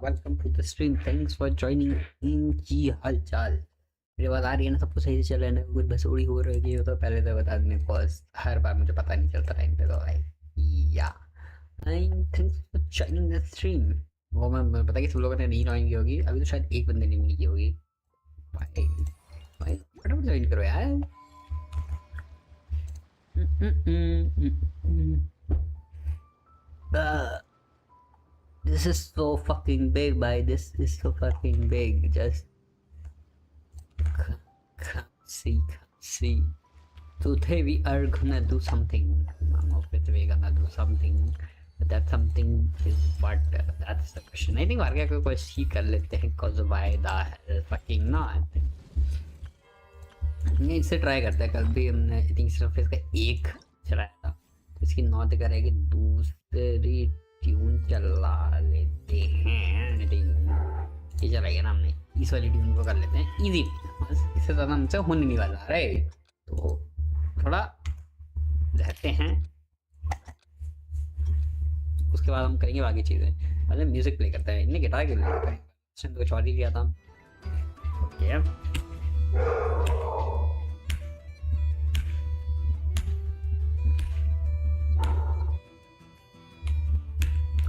Welcome to the stream, thanks for joining in. की हाल चाल मेरी बात आ रही है ना? सबको सही से चल रहा है ना? कुछ बसोड़ी हो रही है तो पहले तो बता देने, बिकॉज हर बार मुझे पता नहीं चलता टाइम पे। तो भाई या thanks for joining the stream. वो मैं पता कि सब लोगों ने नहीं ज्वाइन की होगी, अभी तो शायद एक बंदे ने नहीं की होगी। भाई भाई फटाफट ज्वाइन करो यार। This is so fucking big, bhai. This is so fucking big. Just can't see. Today we are gonna do something. I'm with we gonna do something. That something is what? That's the question. I think वार्या को कुछ ही कर लेते हैं. Cause why the hell fucking not? नहीं, इससे try करते हैं। कल भी हमने आई थिंक सिर्फ इसका एक चलाया था, तो इसकी नौ करेगी, दूसरी ट्यून चला लेते हैं। आई थिंक ये चलाएगा ना, हमने इस वाली ट्यून को कर लेते हैं इजी। बस इससे ज़्यादा हमसे होने नहीं वाला, राइट? तो थोड़ा रहते हैं, उसके बाद हम करेंगे बाकी चीज़ें। पहले म्यूज़िक प्ले करते हैं। इनने गिटार क्यों लिया था? तो कुछ और ही लिया था। ओके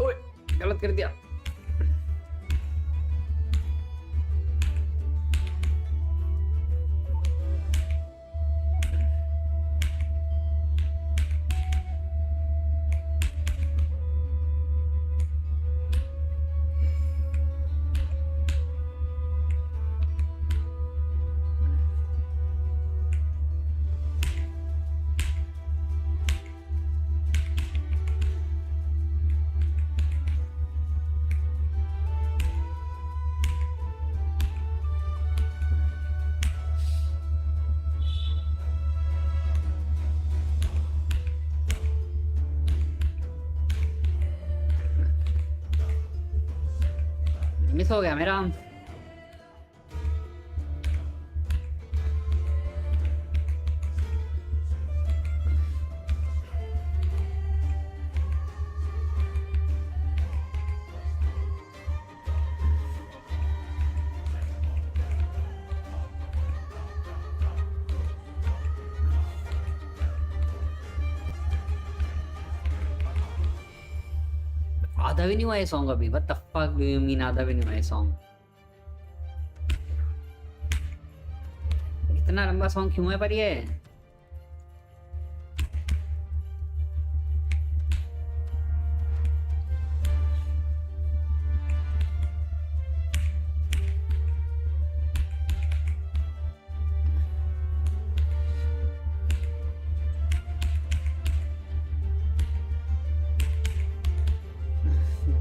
ओए, गलत कर दिया। मिस हो गया मेरा। आधा भी नहीं हुआ ये सॉन्ग अभी। What the fuck do you mean आधा भी नहीं हुआ ये सॉन्ग? इतना लंबा सॉन्ग क्यों है पर ये?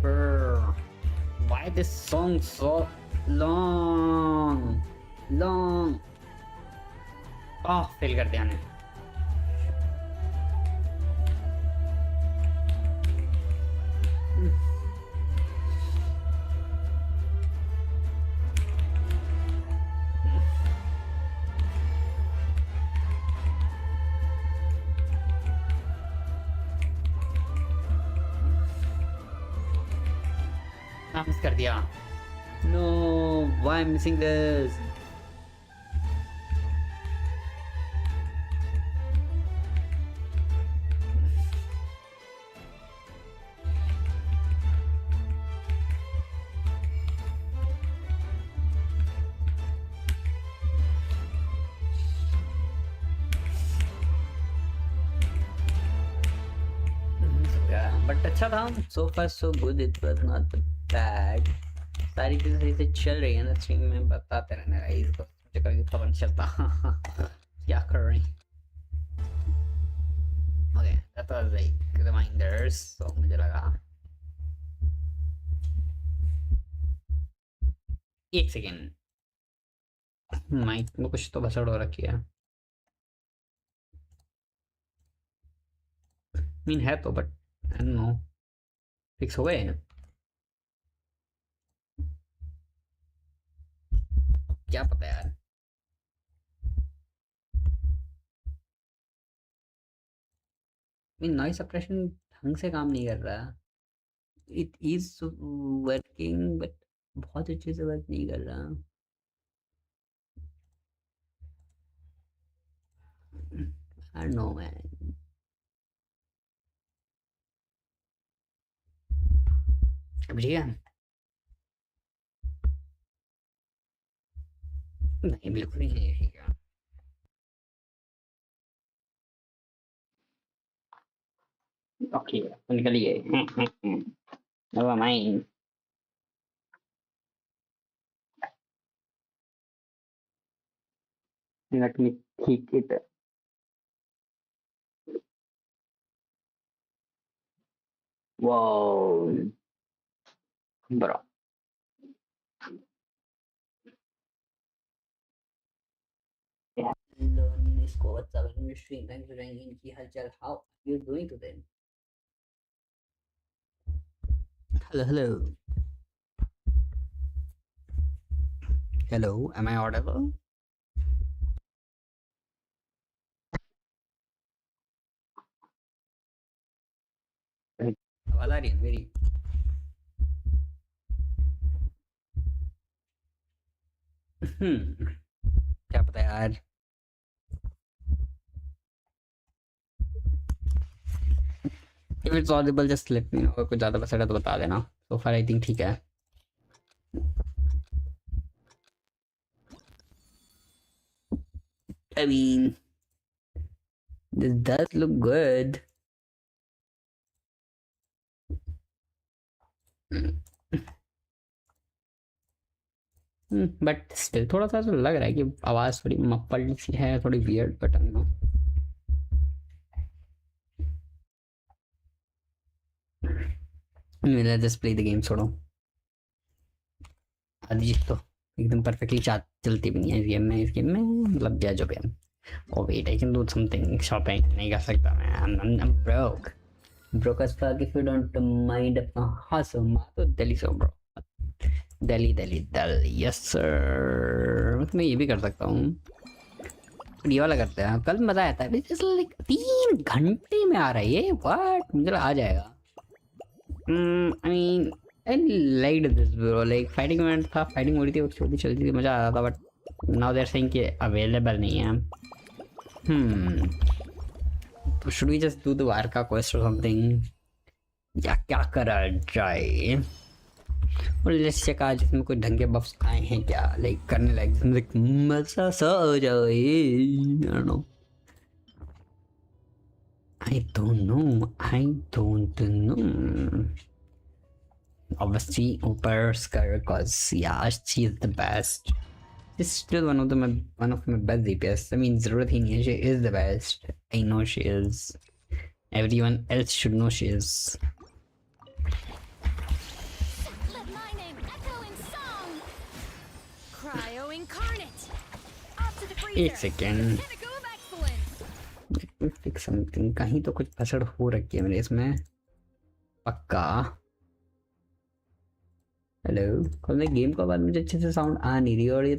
Brr, why this song so long? Fail कर दिया ने। मिस कर दिया। No, why I'm missing this? But अच्छा था। So far so good, it was not bad. सारी चीजें सही से चल रही है ना स्ट्रीम में, बताते रहने गाइस को, मुझे कभी पता नहीं चलता क्या कर रहे हैं। Okay, that was like reminders. So मुझे लगा एक सेकेंड, माइक में कुछ तो भसड़ हो रखी है। मीन है तो, but I don't no fix हो गए। क्या पता यार। मीन नॉइस सप्रेशन ढंग से काम नहीं कर रहा है। इट इज वर्किंग बट बहुत अच्छे से वर्क नहीं कर रहा। I don't know man। बुझिए नहीं बिल्कुल नहीं है क्या। ओके निकलिए। Never mind. लेट मी ठीक इट। Wow bro. हेलो इसको WhatsApp stream thanks for joining in की हालचाल how you doing today. Hello hello hello am I audible? आवाज आ रही है मेरी? क्या पता यार। If it's audible just let me know। अगर कुछ ज़्यादा बस है तो बता देना। So far I think ठीक है। I mean this does look good। But still थोड़ा सा तो लग रहा है कि आवाज़ थोड़ी मप्पल सी है, थोड़ी वियर्ड बट आई नो। मेरा जस्ट प्ले द गेम छोड़ो। आदि तो एकदम परफेक्टली चलती भी नहीं है इस गेम में मतलब क्या जो भी है। Oh wait I can do something. Shopping नहीं कर सकता मैं। I'm broke broke as fuck if you don't mind अपना हंसो माँ तो दिल्ली से bro. Delhi Delhi Delhi yes sir. मैं ये भी कर सकता हूँ। ये वाला करते हैं कल मजा आता है। लाइक 3 घंटे में आ रहा है ये व्हाट मुझे आ जाएगा। I mean I liked this bro। like fighting mode था, फाइटिंग हो रही थी और छोटी चलती थी, मजा आ रहा था but now they are saying कि अवेलेबल नहीं है। Should we just do the वारका क्वेस्ट और समथिंग या क्या करा जाए। और लेट्स चेक आज इसमें कोई ढंग के बफ्स आए हैं क्या लाइक करने लायक जिसमें लाइक मजा सा आ जाए। आई don't no I don't know। Obviously ऊपर Scar cause yeah she is the best। She's still one of my best DPS। I mean जरूरत ही नहीं है, she is the best। I know she is। Everyone else should know she is। Let my name echo in song. Cryo incarnate। Off to the freezer। एक second Pinnacle of excellence। let me fix something। कहीं तो कुछ फसड़ हो रखी है मेरे इसमें पक्का। हेलो कल मैं गेम के बाद मुझे अच्छे से साउंड आ नहीं रही और ये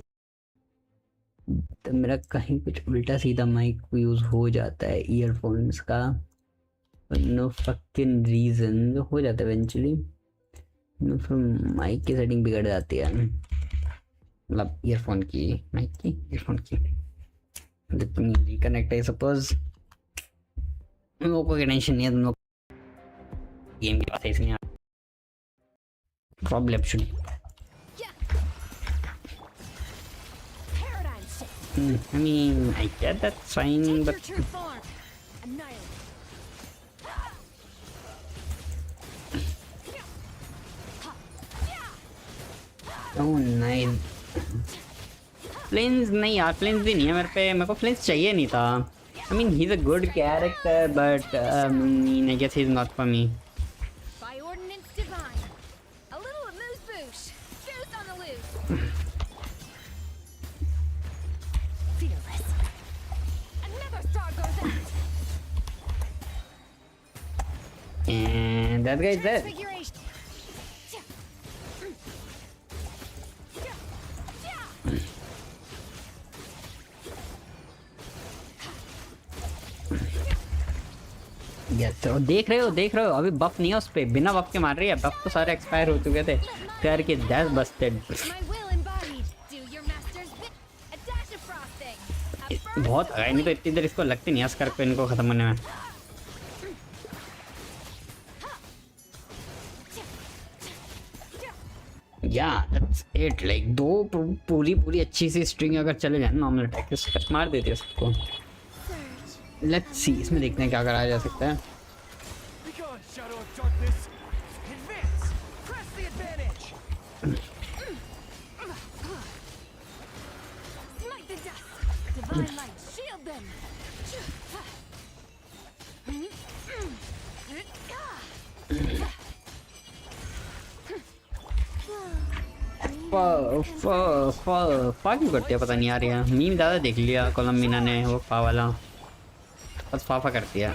तो मेरा कहीं कुछ उल्टा सीधा माइक यूज हो जाता है ईयरफोन्स का। नो फकिंग रीजन जो हो जाता है इवेंचुअली। फिर माइक की सेटिंग बिगड़ जाती है मतलब ईयरफोन की माइक की ईयरफोन की। Let me reconnect I suppose. लोगों को टेंशन नहीं है, तुम लोग गेम की बात है इसमें problem should. Paradigm shift। I mean I get that's fine Take but your true form। Annihilate। oh nice। फ्लेंस नहीं यार, फ्लेंस भी नहीं है मेरे पे, मेरे को फ्लेंस चाहिए नहीं था। I mean he's a good character but I guess he's not for me। By ordinance divine। A little amuse bouche। Boost on the loose। Fearless। Another star goes out। And that guy is dead। Transfiguration। Yes तो देख रहे हो अभी बफ नहीं है उस पे, बिना बफ के मार रही है। बफ तो सारे एक्सपायर हो चुके थे यार की that Busted. My will embodied. Do your master's bit. A dash of frosting. A burst बहुत of है नहीं तो इतनी देर इसको लगती नहीं है स्कर पे इनको खत्म होने में। या दैट्स इट, लाइक दो पूरी अच्छी सी स्ट्रिंग अगर चले जाए नॉर्मल अटैक स्कर मार देती है सबको। surge. लेट्स सी इसमें देखते हैं क्या करा जा सकता है। Be gone, shadow of darkness. Advance. Press the advantage. Smite the dust. Divine light. Shield them. फा क्यों करती है पता नहीं यार। ये मीम ज़्यादा देख लिया कोलम्बिना ने, वो फा वाला बस फाफा करती है।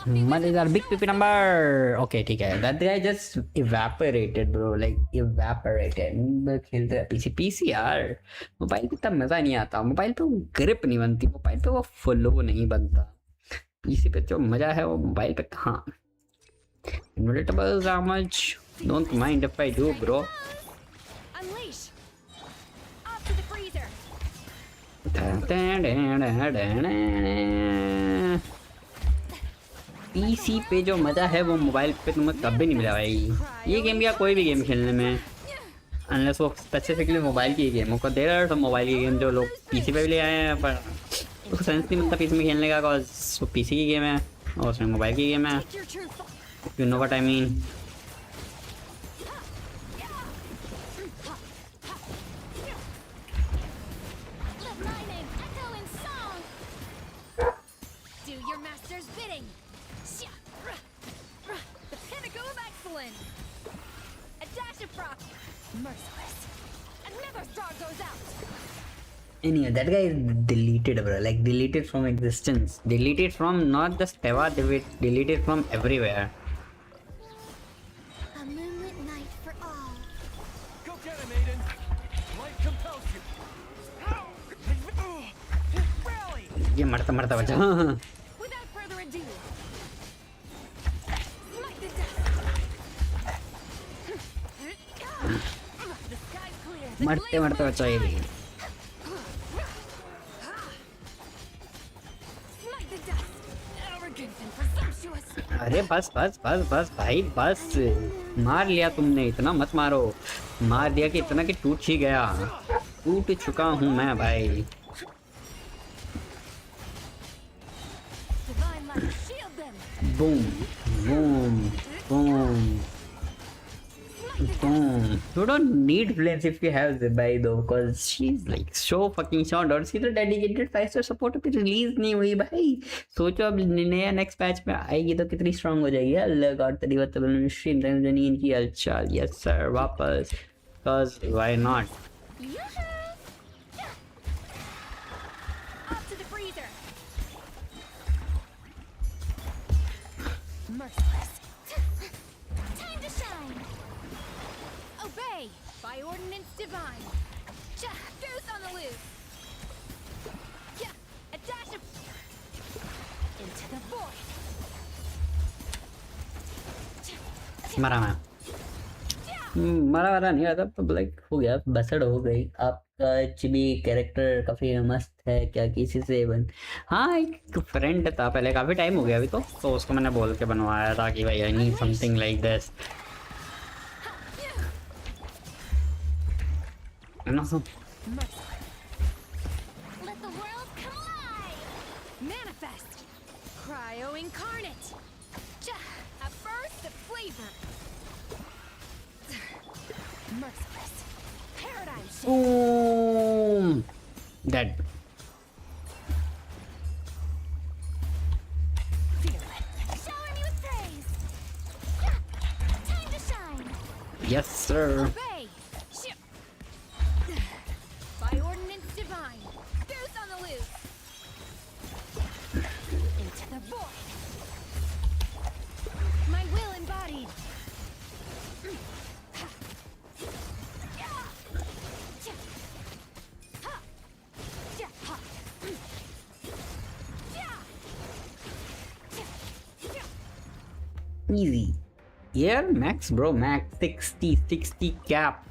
मजेदार बिग पीपी नंबर। ओके ठीक है, that guy just evaporated bro, like evaporated. खेलते हैं पीसी पीसी यार, मोबाइल पे इतना मज़ा नहीं आता। मोबाइल पे वो ग्रिप नहीं बनती, मोबाइल पे वो फ्लो नहीं बनता। पीसी पे जो मज़ा है वो मोबाइल पे कहाँ। Inevitable damage. Don't mind if I do, bro. Unleash. Off to the freezer. PC पे जो मज़ा है वो मोबाइल पे तुम्हें कभी नहीं मिला भाई। ये गेम या कोई भी गेम खेलने में, अनलेस वो स्पेसिफिकली मोबाइल की गेम हो। देर आर सम मोबाइल की गेम जो लोग पीसी पे भी ले आए हैं, पर उसको सेंस नहीं मिलता पीसी में खेलने का, बिकॉज वो पीसी की गेम है और उसमें मोबाइल की गेम है। Take your true form. You know what I mean? Let my name echo in song. Do your master's bidding. The pinnacle of excellence. A dash of frost. Merciless. Another star goes out. Anyway, that guy is deleted, bro. Like deleted from existence. Deleted from not just Teyvat, deleted from everywhere. A moonlit night for all. Go get him, Aiden. Light compels you. Rally. ये मरता मरता बचा। Without further ado. Smite the dust. The sky's clear. The मरते blaze मरते will बचा ये भी। shine. Smite the dust. Arrogant and presumptuous. अरे बस बस बस बस भाई बस, मार लिया तुमने, इतना मत मारो। मार दिया कि इतना कि टूट ही गया, टूट चुका हूँ मैं भाई। Divine light, shield them. Boom boom boom boom. You don't need flames if you have Zibai though, because she's like so fucking short और उसकी तो dedicated 5 star support अभी रिलीज नहीं हुई भाई। सोचो अब नया नेक्स्ट पैच में आएगी तो कितनी स्ट्रांग हो जाएगी। अल्लाह गॉड तरीवत स्ट्रीम रंजनी इनकी हलचल। यस सर वापस, because why not। Up to the freezer. Merciless. Time to shine. Obey by ordinance divine. Goose on the loose. A dash of into the void. मरा मैं, मरा मरा नहीं आता तो लाइक हो गया, बसड़ हो गई। आपका चिबी कैरेक्टर काफी मस्त है क्या, किसी से बन। हाँ एक फ्रेंड था पहले, काफी टाइम हो गया अभी तो उसको मैंने बोल के बनवाया था कि भाई I need something like this. Let the world come alive. Manifest. Cryo incarnate. A burst of flavor. Merciless. Paradigm shift. Boom! Dead. Feel it. Shower me with praise. Time to shine. Yes sir. Obey. Ship. By ordinance divine. Goose on the loose. Into the void. My will embodied. Easy यार, max bro, max 60 cap.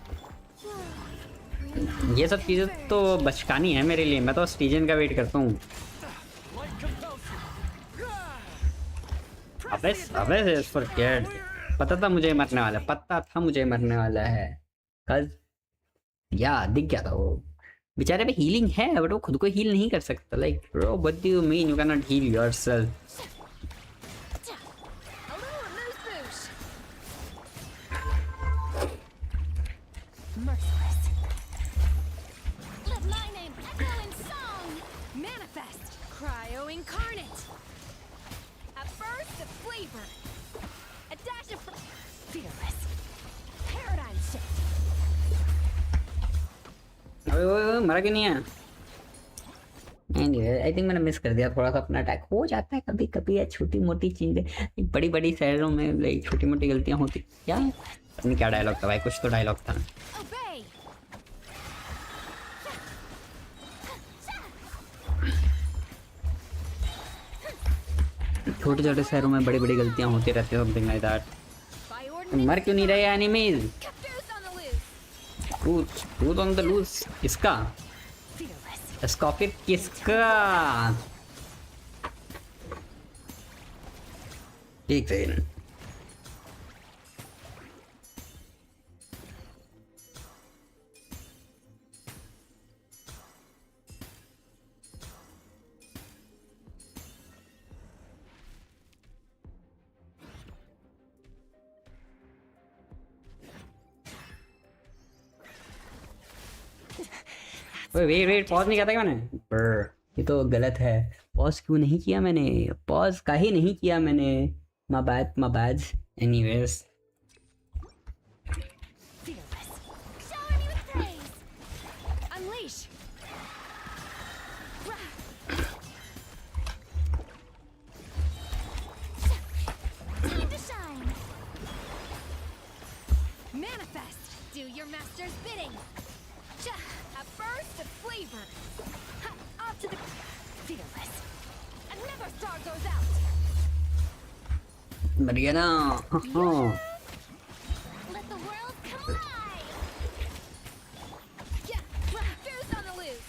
ये सब चीज़ें तो बचकानी है मेरे लिए, मैं तो स्टीजन का वेट करता हूँ। Light compels you. अबे अबे फॉरगेट, पता था मुझे मरने वाला है, पता था मुझे मरने वाला है कल, या दिख गया था वो। बेचारे पे हीलिंग है बट वो खुद को हील नहीं कर सकता। Like bro what do you mean you can not heal yourself? A little amuse-bouche. Merciless. Let my name echo in song. Manifest. Cryo incarnate. A burst of flavor. A dash of fearless. Paradigm shift. अबे वो मरा क्यों नहीं है? Anyway I think मैंने miss कर दिया थोड़ा सा, अपना अटैक हो जाता है कभी कभी या छोटी मोटी चीजें, बड़ी बड़ी शहरों में लाइक छोटी मोटी गलतियां होती क्या। पता नहीं क्या डायलॉग था भाई, कुछ तो डायलॉग था। Obey. छोटे छोटे शहरों में बड़ी बड़ी गलतियां होती रहती है, something like that. By ordinance. मर क्यों नहीं रहे enemies? Caboose on the loose. कूद ऑन द लूज। इसका Fearless. स्कॉर्पियन किसका? एक सेकंड, वेट पॉज नहीं किया था क्या मैंने? ये तो गलत है, पॉज क्यों नहीं किया मैंने? पॉज का ही नहीं किया मैंने। My bad. Anyways Fearless. Shower me with praise. Unleash. Time to shine. Manifest. Do your master's bidding. A burst of flavor. Off to the fearless. Another star goes out. मर गया ना। Let the world come alive. Yeah, goose on the loose.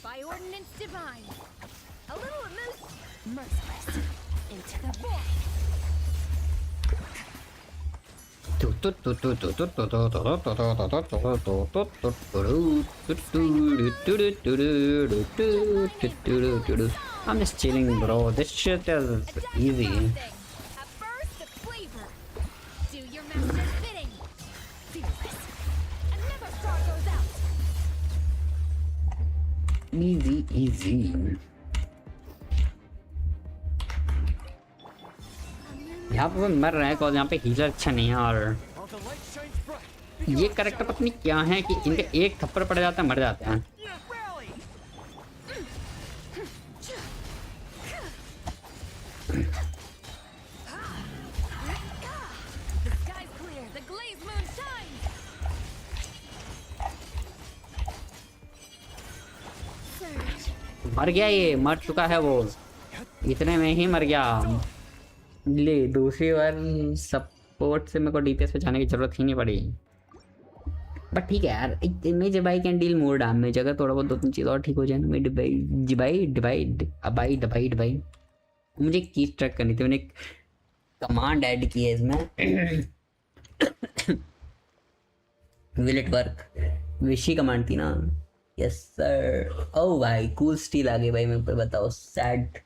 By ordinance divine. A little amuse. Merciless. Into the void. I'm just chilling, bro. This shit is easy. A burst of flavor. Do your master's bidding. Fearless. Another star goes out. Easy. यहाँ पे मर रहे हैं और यहाँ पे healer अच्छा नहीं है। और While the light shines bright. ये करेक्टर पता नहीं क्या है कि इनके एक थप्पड़ पड़ जाता है मर जाते हैं। Rally. The sky's clear. The glazed moon shines. Surge. मर गया, ये मर चुका है वो, इतने में ही मर गया। ले दूसरी बार सपोर्ट से मेरे को डीपीएस पे जाने की जरूरत ही नहीं पड़ी। बट ठीक है यार, image by can deal more damage. अगर थोड़ा बहुत 2-3 चीज़ और ठीक हो जाए ना, मैं डिवाइड मुझे एक चीज़ ट्रैक करनी थी। मैंने एक कमांड ऐड की है इसमें, विल इट वर्क, विशी कमांड थी ना। Yes sir. ओ भाई कूल स्टील आ गई भाई मेरे पे, बताओ। Sad,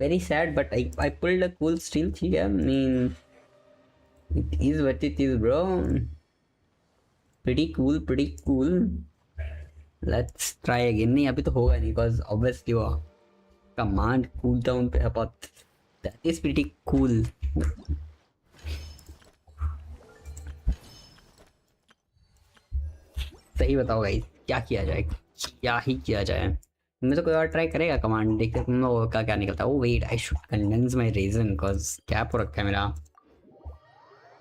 very sad but I pulled a cool steel. ठीक है, mean it is what it is bro. pretty cool. Let's try again। नहीं अभी तो होगा नहीं, बिकॉज ऑब्वियसली वो कमांड कूल डाउन पे है बहुत। That is pretty cool। सही बताओ भाई, क्या किया जाए, क्या ही किया जाए। मैं तो कोई और ट्राई करेगा कमांड, देखते तुम लोगों का क्या निकलता है। Oh wait, I should condense my reason because क्या हो रखा है मेरा।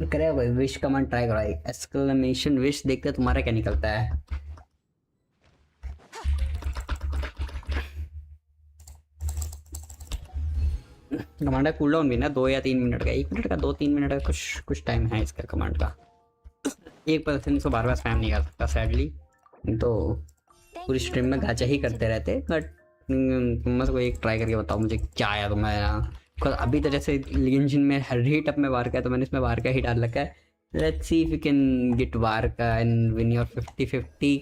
करेगा भाई, विश कमांड ट्राई करो, एक्सक्लेमेशन विश, देखते हैं तुम्हारा क्या निकलता है। कमांड का कूल डाउन भी ना 2 या 3 मिनट का, 1 मिनट का, 2-3 मिनट का कुछ टाइम है इसका कमांड का। एक पर्सन इसको बार बार स्पैम नहीं कर सकता सैडली, तो पूरी स्ट्रीम में गाचा ही करते रहते। बट तुम को एक ट्राई करके बताओ मुझे क्या आया तुम्हारा। बिकॉज अभी तो जैसे गेंशिन में हर ही टप में वार का है, तो मैंने इसमें वार का ही डाल रखा है। Let's see if you can get वार का एंड विन योर 50-50।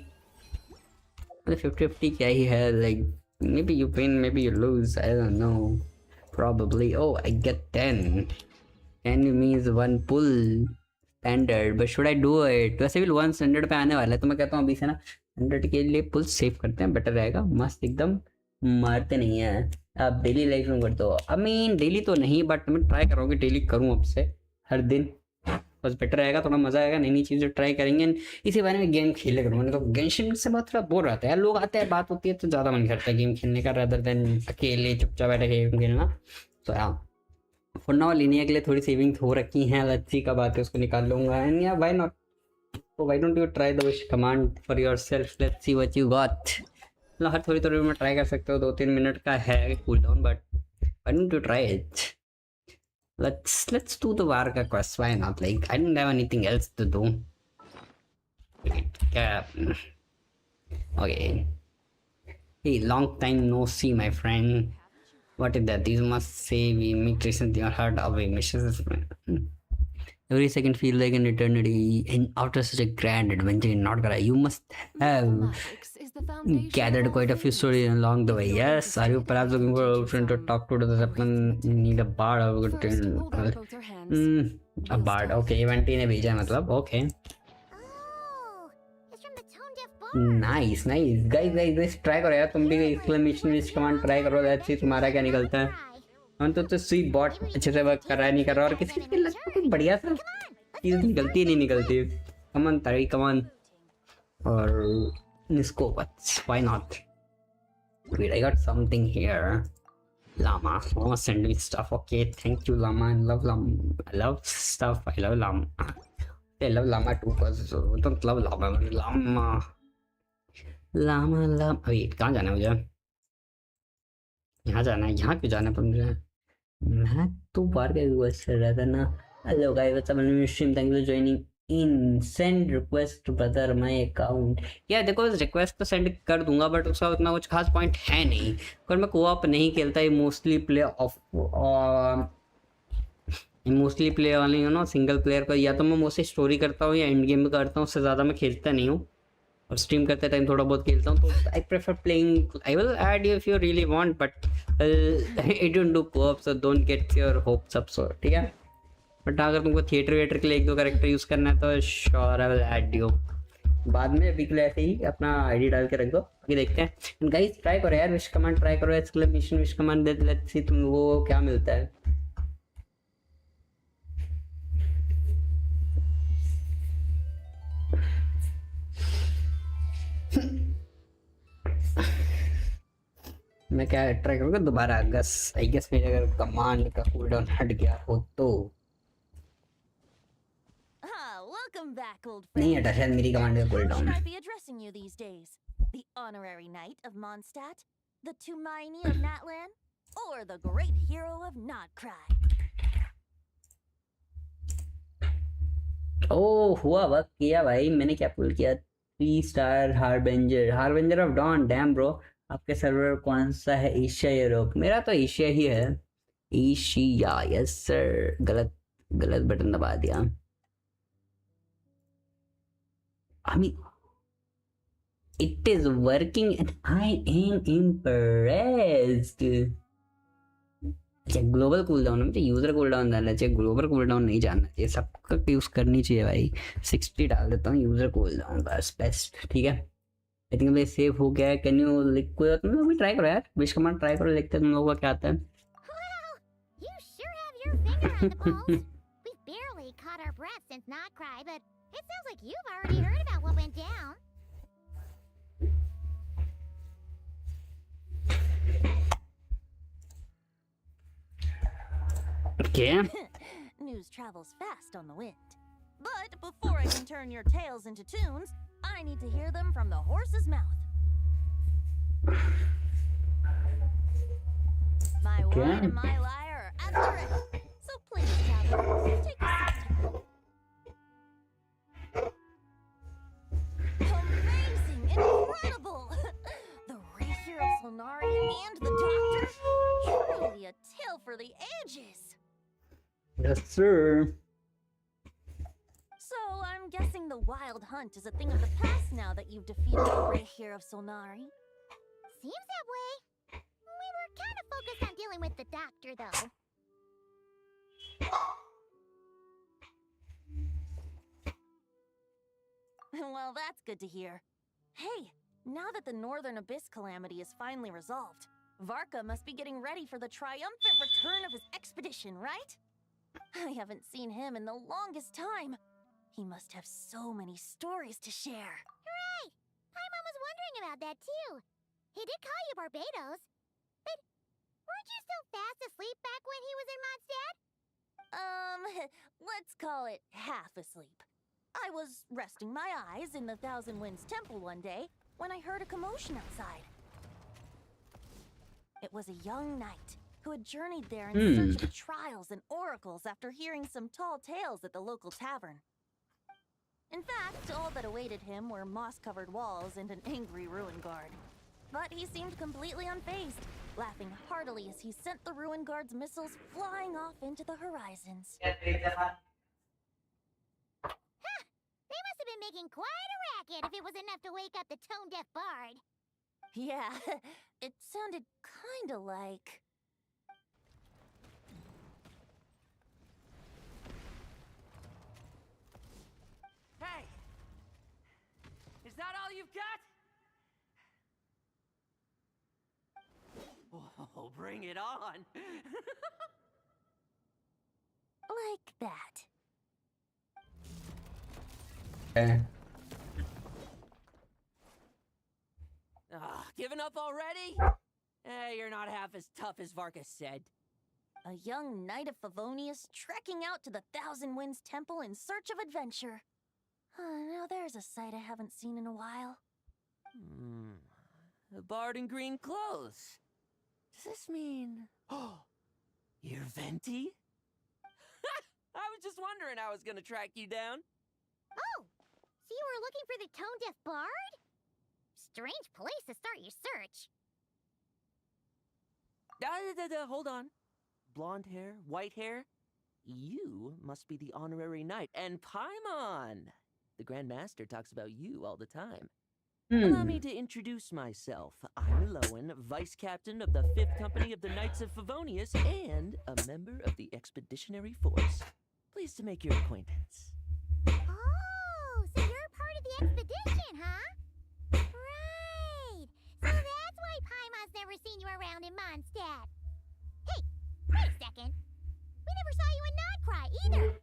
50-50 क्या ही है, like maybe you win maybe you lose, I don't know, probably। oh I get 10 means 1 pull standard, but should I do it? वैसे भी 1 standard पे आने वाला है, तो मैं कहता हूँ अभी से ना 100 के लिए पुल सेव करते हैं, बेटर रहेगा। मस्त एकदम मारते नहीं है। आप डेली लाइफ में करते हो, आई मीन डेली तो नहीं, बट मैं ट्राई करूँगी डेली करूँ अब से, हर दिन, बस बेटर रहेगा, थोड़ा मजा आएगा, नई नई चीज़ें ट्राई करेंगे। इसी बारे में गेम खेले करूँ। मैंने तो गेंशिन से बहुत थोड़ा बोर रहता है, लोग आते हैं बात होती है तो ज़्यादा मन करता है गेम खेलने का, रदर देन अकेले चुपचाप बैठे गेम खेलना। तो हाँ, फॉर नाउ लेने के लिए थोड़ी सेविंग्स हो रखी हैं, लच्छी का बात है उसको निकाल लूँगा। एंड या व्हाई नॉट, तो why don't you try the wish command for yourself, let's see what you got. मतलब हर थोड़ी थोड़ी में ट्राई कर सकते हो, 2-3 मिनट का है cool down, but why don't you try it. Let's do the Varga quest. Why not? Like I don't have anything else to do. Okay. Hey, long time no see, my friend. What is that? You must say we make recent your heart away. Missions. Every second feel like an eternity. And after such a grand adventure in North Korea, you must have gathered quite a few stories along the way. Yes, are you perhaps looking for a friend to talk to? Does someone need a bard or a bard? Okay, Evanti ने भेजा है मतलब. Okay. Nice. Guys, try करो यार, तुम भी exclamation wish command try करो, ऐसे तुम्हारा क्या निकलता है। हम तो स्वीट बॉट अच्छे से वर्क कर रहा है, नहीं कर रहा, और किसी के लगता है बढ़िया सा चीज़ निकलती नहीं निकलती। कमन और इसको why not? Wait, I got something here. Llama. Oh, send me stuff. Okay, thank you, Llama. I love Llama. I love stuff. I love Llama. I love Llama too, because I don't love Llama. Llama. Wait, कहाँ जाना है मुझे? यहाँ जाना है। यहाँ क्यों जाना है पर मुझे? मैं तो बाहर का रिक्वेस्ट कर रहा था ना। हेलो गाइस, व्हाट्स अप, मैं stream, thank you for joining in, send request brother my account. यार देखो, रिक्वेस्ट तो सेंड कर दूंगा, बट उसका उतना कुछ खास पॉइंट है नहीं, पर मैं कोऑप नहीं खेलता, ये मोस्टली प्ले वाली यू नो सिंगल प्लेयर का, या तो मैं मोस्टली स्टोरी करता हूँ या एंड गेम में करता हूँ, उससे ज़्यादा मैं खेलता नहीं हूँ, और स्ट्रीम करते टाइम थोड़ा बहुत खेलता हूँ। तो I prefer playing, I will add you if you really want, but it don't do co-op, so don't get your hopes up, so ठीक है। बट अगर तुमको थिएटर के लिए 1-2 कैरेक्टर यूज़ करना है तो sure I will add you. बाद में अभी के लिए ऐसे ही अपना आईडी डाल के रख दो, बाकी देखते हैं। गाइस ट्राई करो यार, विश कमांड ट्राई करो, exclamation wish command they, let's see तुम वो क्या मिलता है। मैं क्या ट्राई करूँगा दोबारा, आई गेस मेरे अगर कमांड का कूलडाउन हट गया हो तो। Welcome back, old नहीं friend. हटा शायद मेरी कमांड का How cooldown. should I be addressing you these days? The honorary knight of Mondstadt, the Tumaini of Natlan, or the great hero of Notcry? Oh हुआ वक्त किया भाई, मैंने क्या पुल किया, 3 star harbinger of dawn. Damn bro, आपके server कौन सा है, एशिया यूरोप? मेरा तो एशिया ही है, एशिया। यस सर, गलत बटन दबा दिया। I mean, it is working and I am impressed. अच्छा, ग्लोबल कूलडाउन, मुझे यूजर कूलडाउन डालना चाहिए, ग्लोबल कूलडाउन नहीं जानना चाहिए, सबका यूज करनी चाहिए भाई। 60 डाल देता हूँ यूजर कूलडाउन, बस बेस्ट, ठीक है। आई थिंक भाई सेव हो गया है। कैन यू लाइक कोई तुम लोग भी ट्राई करो यार, विश कमांड ट्राई करो, देखते हैं तुम लोगों का क्या आता है। Well, you sure have your finger on the pulse. We've barely caught our breath since Notcry, but it sounds like you've already heard about what went down. Okay. News travels fast on the wind. But before I can turn your tales into tunes, I need to hear them from the horse's mouth. My wine and my lyre after it. So please, Tablet, take a seat. Amazing! Incredible! The Ray here of Solnari and the Doctor? Truly a tale for the ages! Yes, sir. So, I'm guessing the Wild Hunt is a thing of the past now that you've defeated the Ray here of Solnari. Seems that way. We were kind of focused on dealing with the doctor, though. Well, that's good to hear. Hey, now that the Northern Abyss calamity is finally resolved, Varka must be getting ready for the triumphant return of his expedition, right? I haven't seen him in the longest time. He must have so many stories to share. Hooray! Paimon was wondering about that, too. He did call you Barbados. But weren't you still fast asleep back when he was in Mondstadt? Let's call it half asleep. I was resting my eyes in the Thousand Winds Temple one day when I heard a commotion outside. It was a young knight who had journeyed there in search of trials and oracles after hearing some tall tales at the local tavern. In fact, all that awaited him were moss-covered walls and an angry ruin guard. But he seemed completely unfazed, laughing heartily as he sent the ruin guard's missiles flying off into the horizons. They must have been making quite a racket if it was enough to wake up the tone-deaf bard. Yeah, it sounded kinda like... Hey! Is that all you've got? Oh, bring it on! like that. Okay. Giving up already? Hey, you're not half as tough as Varka said. A young knight of Favonius trekking out to the Thousand Winds Temple in search of adventure. Now there's a sight I haven't seen in a while. A bard in green clothes. Does this mean... Oh, you're Venti? I was just wondering how I was gonna track you down. Oh, so you were looking for the tone-deaf bard? Strange place to start your search. Hold on. Blonde hair, white hair? You must be the honorary knight. And Paimon! The Grand Master talks about you all the time. Allow me to introduce myself. I'm Lowen, Vice Captain of the 5th Company of the Knights of Favonius and a member of the Expeditionary Force. Pleased to make your acquaintance. Oh, so you're part of the expedition, huh? Right. So that's why Paimon's never seen you around in Mondstadt. Hey, wait a second. We never saw you in Nodcry either.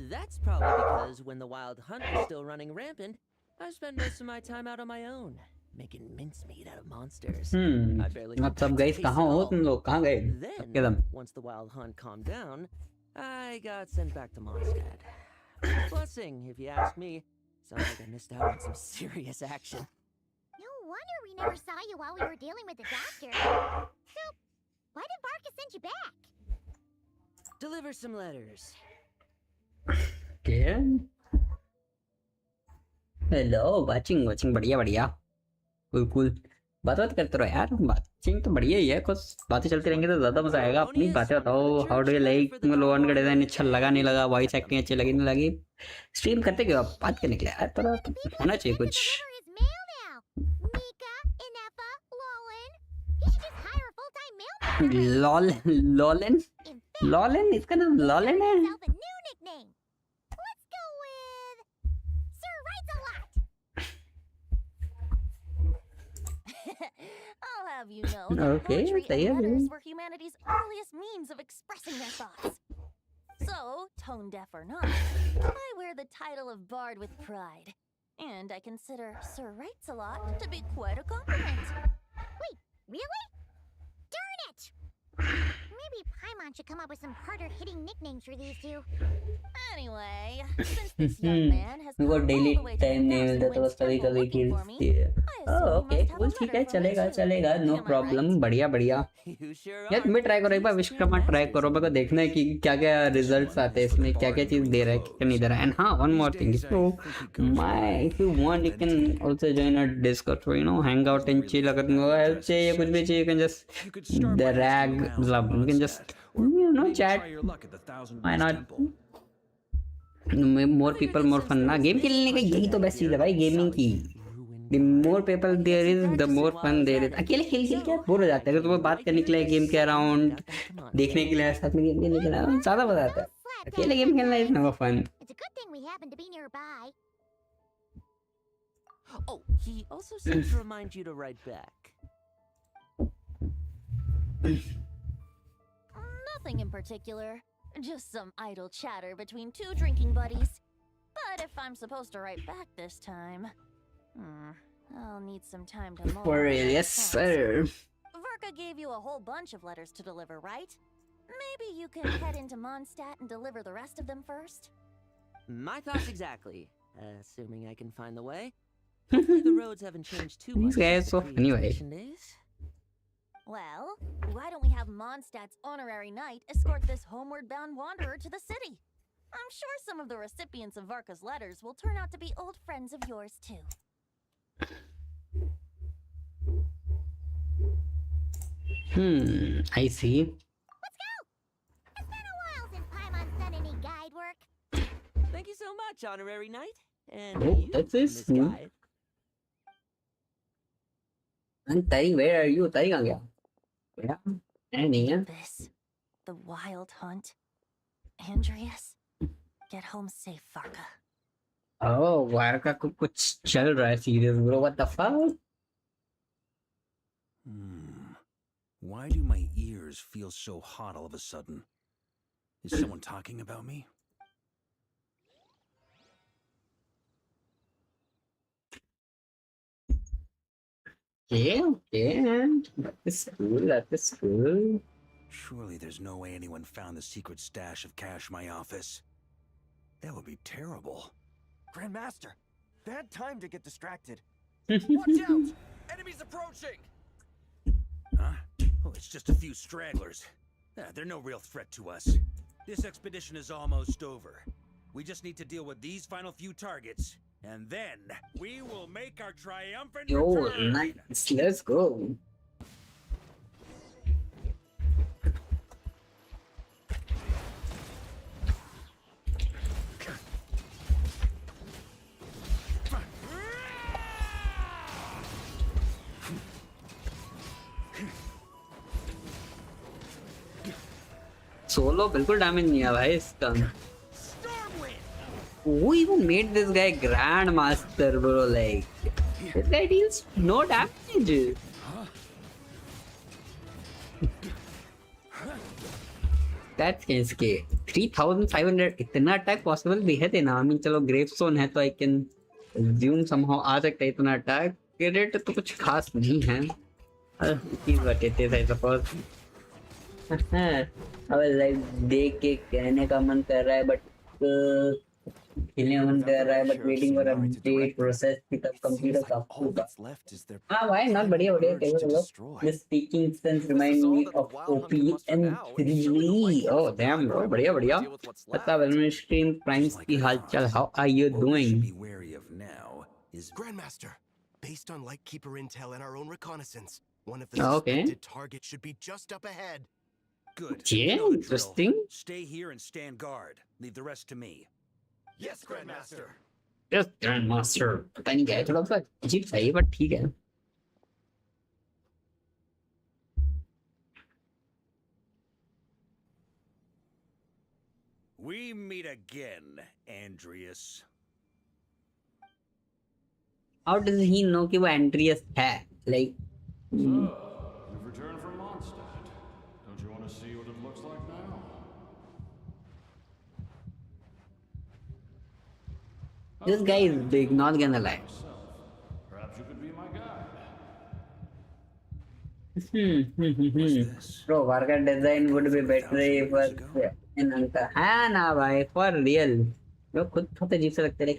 That's probably because when the Wild Hunt was still running rampant, I spent most of my time out on my own, making mincemeat out of monsters. I barely अब सब guys कहाँ हो तुम लोग कहाँ गए Then, once the Wild Hunt calmed down, I got sent back to Mondstadt. Blessing, if you ask me. Sounds like I missed out on some serious action. No wonder we never saw you while we were dealing with the doctor. So, why did Varka send you back? Deliver some letters. क्या hello watching watching बढ़िया बढ़िया cool cool बात करते रहो यार watching तो बढ़िया ही है कुछ बातें चलती रहेंगी तो ज्यादा मजा आएगा अपनी बातें बताओ how do you like loan का डिजाइन अच्छा लगा नहीं लगा वॉइस एक्टिंग अच्छी लगी नहीं लगी स्ट्रीम करते क्यों आप बात करने के लिए यार थोड़ा होना चाहिए कुछ लॉलन लॉलन इसका नाम लॉलन है I'll have you know that poetry and letters were humanity's earliest means of expressing their thoughts. So, tone deaf or not, I wear the title of Bard with pride. And I consider Sir Writes-a-Lot to be quite a compliment. Wait, really? Darn it! Maybe Maybe Paimon should come up with some harder hitting nicknames for these two. Anyway, since this young man has मेरे come को all daily the way to the time नहीं Thousand मिलता तो Winds बस कभी Temple कभी looking for खेलती me, है. I assume he okay must have a cool ठीक letter है for me चलेगा too. चलेगा no Am I problem right? बढ़िया बढ़िया. You sure यार तुम भी ट्राई करो एक बार Teach the Vishwakarma try grandmasters करो. a मेरे को little. देखना है कि क्या क्या रिजल्ट्स आते हैं इसमें, क्या क्या चीज़ दे रहा है क्या नहीं दे रहा है. एंड हाँ one more thing, so my if you want you can also join a Discord for hang out and chill. अगर तुमको हेल्प चाहिए कुछ भी चाहिए, यू कैन जस्ट ड्रैग मतलब you can just chat. Why not? More people more fun ना. Game खेलने का यही तो बेस्ट चीज़ है भाई गेमिंग की. The more people there is, the more fun there is. अकेले खेल खेल के बोर हो जाता है. अगर तुम्हें बात करने के लिए गेम के अराउंड, देखने के लिए साथ में गेम खेलने के लिए ज़्यादा मजा आता है. अकेले गेम खेलना is never fun. It's a good thing we happen to be nearby. Oh, he also said to remind you to write back. Nothing in particular. Just some idle chatter between two drinking buddies. But if I'm supposed to write back this time, I'll need some time to mull For over real, my yes thoughts. sir. Verka gave you a whole bunch of letters to deliver, right? Maybe you can head into Mondstadt and deliver the rest of them first? My thoughts exactly. Assuming I can find the way. Hopefully the roads haven't changed too much. These guys since so the funny, pre-expansion days. Well, why don't we have Mondstadt's honorary knight escort this homeward bound wanderer to the city? I'm sure some of the recipients of Varka's letters will turn out to be old friends of yours too. I see. Let's go! It's been a while since Paimon's done any guide work. Thank you so much, honorary knight. And Oh, you, that's it. Miss Guide. And Tari, where are you? Tari कहाँ गया? Yeah, नहीं है. This, the wild hunt. Andreas, get home safe, Varka. Oh, wire का कुछ चल रहा है serious bro. What the fuck? Why do my ears feel so hot all of a sudden? Is someone talking about me? Okay. That is cool. That is cool. Surely there's no way anyone found the secret stash of cash in my office. That would be terrible. Grandmaster, bad time to get distracted. Watch out! Enemies approaching! Huh? Oh, it's just a few stragglers. They're no real threat to us. This expedition is almost over. We just need to deal with these final few targets, and then we will make our triumphant Yo, return. nice. Let's go. Solo बिल्कुल damage नहीं है भाई इसका. Who even made this guy Grandmaster, bro? Like, this guy deals no damage. That's इसके 3500 इतना attack possible भी है ना. I mean चलो ग्रेवस्टोन है तो I can assume somehow आ सकता है इतना अटैक. रेट तो कुछ खास नहीं है. It is what it is, I suppose. अब लाइक देख के कहने का मन कर रहा है बट खेलने का मन कर रहा है but waiting for update process pickup complete होगा. हाँ भाई नॉट बढ़िया बढ़िया टेबल चलो. This speaking sense remind me of OPM3. Oh damn bro बढ़िया बढ़िया. पता वेलमेन स्ट्रीम प्राइम्स की हालचाल. How are you doing? Be wary of now is Grandmaster, based on Lightkeeper intel and our own reconnaissance, one of the Okay. suspected targets should be just up ahead. good. Yeah, You know the drill. interesting. Stay here and stand guard. Leave the rest to me. Yes, Grandmaster. Just Grandmaster. पता नहीं क्या है थोड़ा सा अजीब सा है but ठीक है. We meet again, Andreas. How does he know कि वो Andreas है? Like You've returned from Mondstadt. Don't you want to see what it looks like now? this guy is big, not gonna lie. Myself. Perhaps you could be my guide. What's this? Bro, worker design would be better 1,000 if was years ago? in अंका हाँ ना भाई for real. bro खुद बहुत अजीब सा लगता है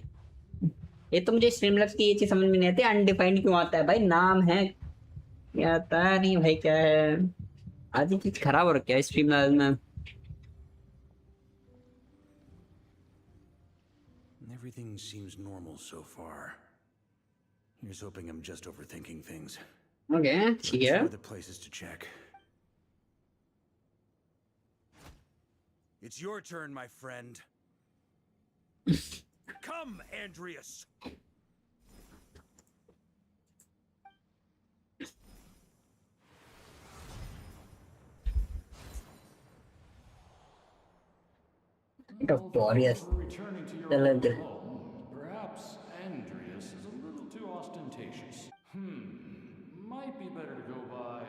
ये तो मुझे स्ट्रीमलैब्स की ये चीज समझ में नहीं आती अनडिफाइंड क्यों आता है भाई नाम है क्या आता नहीं भाई क्या है आधी चीज खराब हो रखी है स्ट्रीमलैब्स में Everything seems normal so far. Here's hoping I'm just overthinking things. Okay ठीक है Some other places to check. It's your turn, my friend. Come, Andreas. Victorious. Returning to your Hello own there. home, perhaps Andreas is a little too ostentatious. Might be better to go by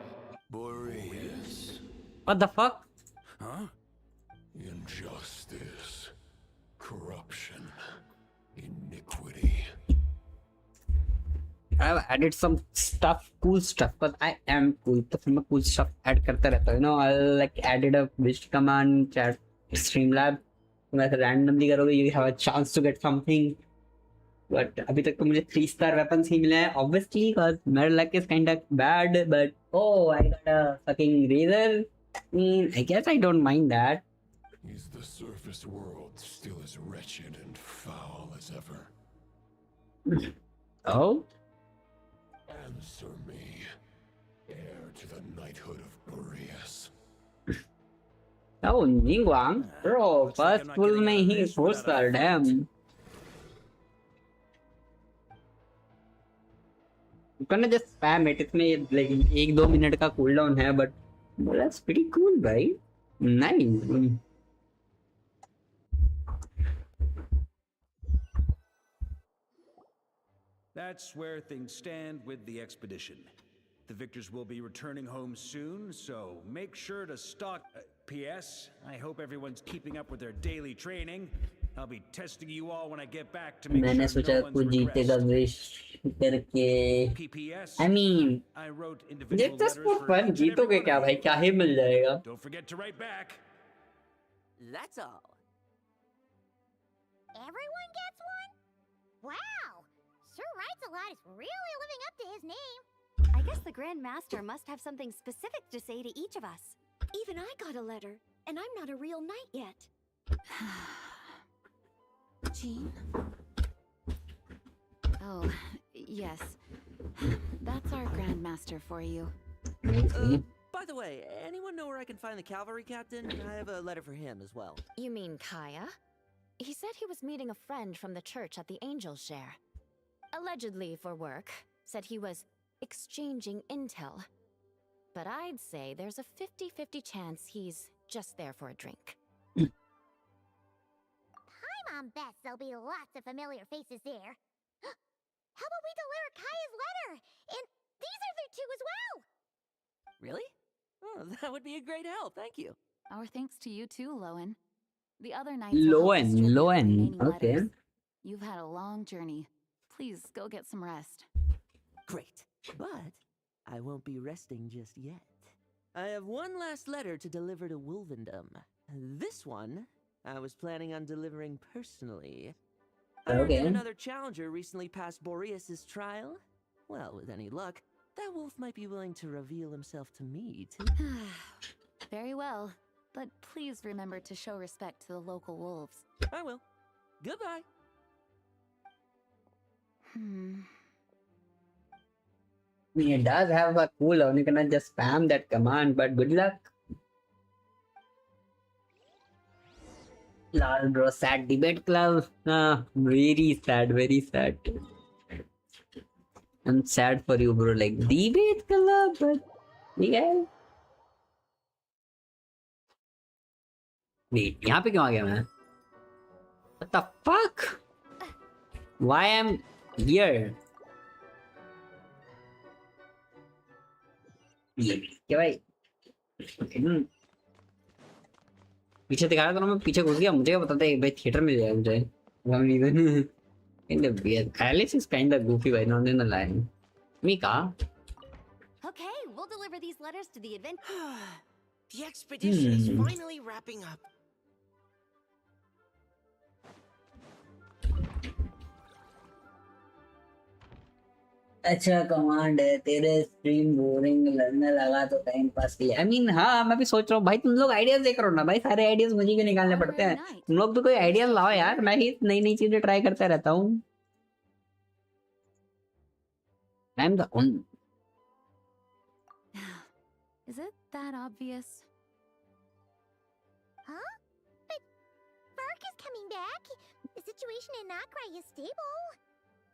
Boreas. What the fuck? Huh? injustice, corruption, iniquity. I've added some stuff, cool stuff, but I am cool. तो फिर मैं cool stuff add करता रहता हूँ. You know, I like added a wish command chat Streamlab. तुम ऐसे randomly करोगे, you have a chance to get something. But अभी तक तो मुझे 3-star weapons ही मिले हैं. Obviously, because my luck is kind of bad. But oh, I got a fucking razor. I guess I don't mind that. Is the surface world still as wretched and foul as ever? Oh. Answer me, heir to the knighthood of Boreas. Oh, Ningguang. Bro, Looks like first I'm not pull getting में out of he this 4-star. without a fight. Damn. You can just spam it. इसमें like 1-2 minute का cooldown है, but that's pretty cool, भाई. Nice. That's where things stand with the expedition. The victors will be returning home soon, so make sure to stock. P.S. I hope everyone's keeping up with their daily training. I'll be testing you all when I get back to make मैंने sure सोचा no one's कुछ जीतेगा regressed. wish करके. P.P.S. I mean, I wrote individual just letters for for fun. each and जीतोगे every क्या one of भाई? you. क्या ही मिल जाएगा? Don't forget to write back. That's all. Everyone gets one? Wow! Sir writes a lot is really living up to his name. I guess the Grand Master must have something specific to say to each of us. Even I got a letter, and I'm not a real knight yet. Jean? Oh, yes. That's our Grand Master for you. By the way, anyone know where I can find the cavalry captain? I have a letter for him as well. You mean Kaya? He said he was meeting a friend from the church at the Angel Share. Allegedly for work. Said he was exchanging intel. But I'd say there's a 50-50 chance he's just there for a drink. Paimon bets there'll be lots of familiar faces there. How about we deliver Kaya's letter? And these are there too as well! Really? Oh, that would be a great help, thank you. Our thanks to you too, Lowen. The other knights will help distribute the remaining Okay. letters. You've had a long journey. Please go get some rest. Great. But I won't be resting just yet. I have one last letter to deliver to Wolvendom. This one, I was planning on delivering personally. I heard that Okay. another challenger recently passed Boreas' trial. Well, with any luck, that wolf might be willing to reveal himself to me, too. Very well. But please remember to show respect to the local wolves. I will. Goodbye. It does have a cooldown. You cannot just spam that command, but good luck. Lol, bro, sad debate club. Very sad, very sad. I'm sad for you, bro. Like, debate club, but yeah. Wait, यहाँ पे क्यों आ गया मैं? What the fuck? Why am here? ये क्या भाई? पीछे दिखा रहा था ना मैं पीछे घुस गया मुझे क्या पता था भाई थिएटर में जाएगा मुझे one reason kind of weird Alice is kind of goofy भाई not in the line Mika Okay, we'll deliver these letters to the event. The expedition is finally wrapping up. अच्छा कमांड है तेरे stream boring लगने लगा तो time pass के लिए I mean हाँ मैं भी सोच रहा हूँ भाई तुम लोग आइडियाज देख रहे हो ना भाई सारे आइडियाज मुझे क्यों निकालने पड़ते हैं तुम लोग भी कोई आइडियाज लाओ यार मैं ही नई नई चीजें ट्राई करता रहता हूँ I am the own Is it that obvious? Huh? But Vark is coming back. The situation in Nakrai is stable.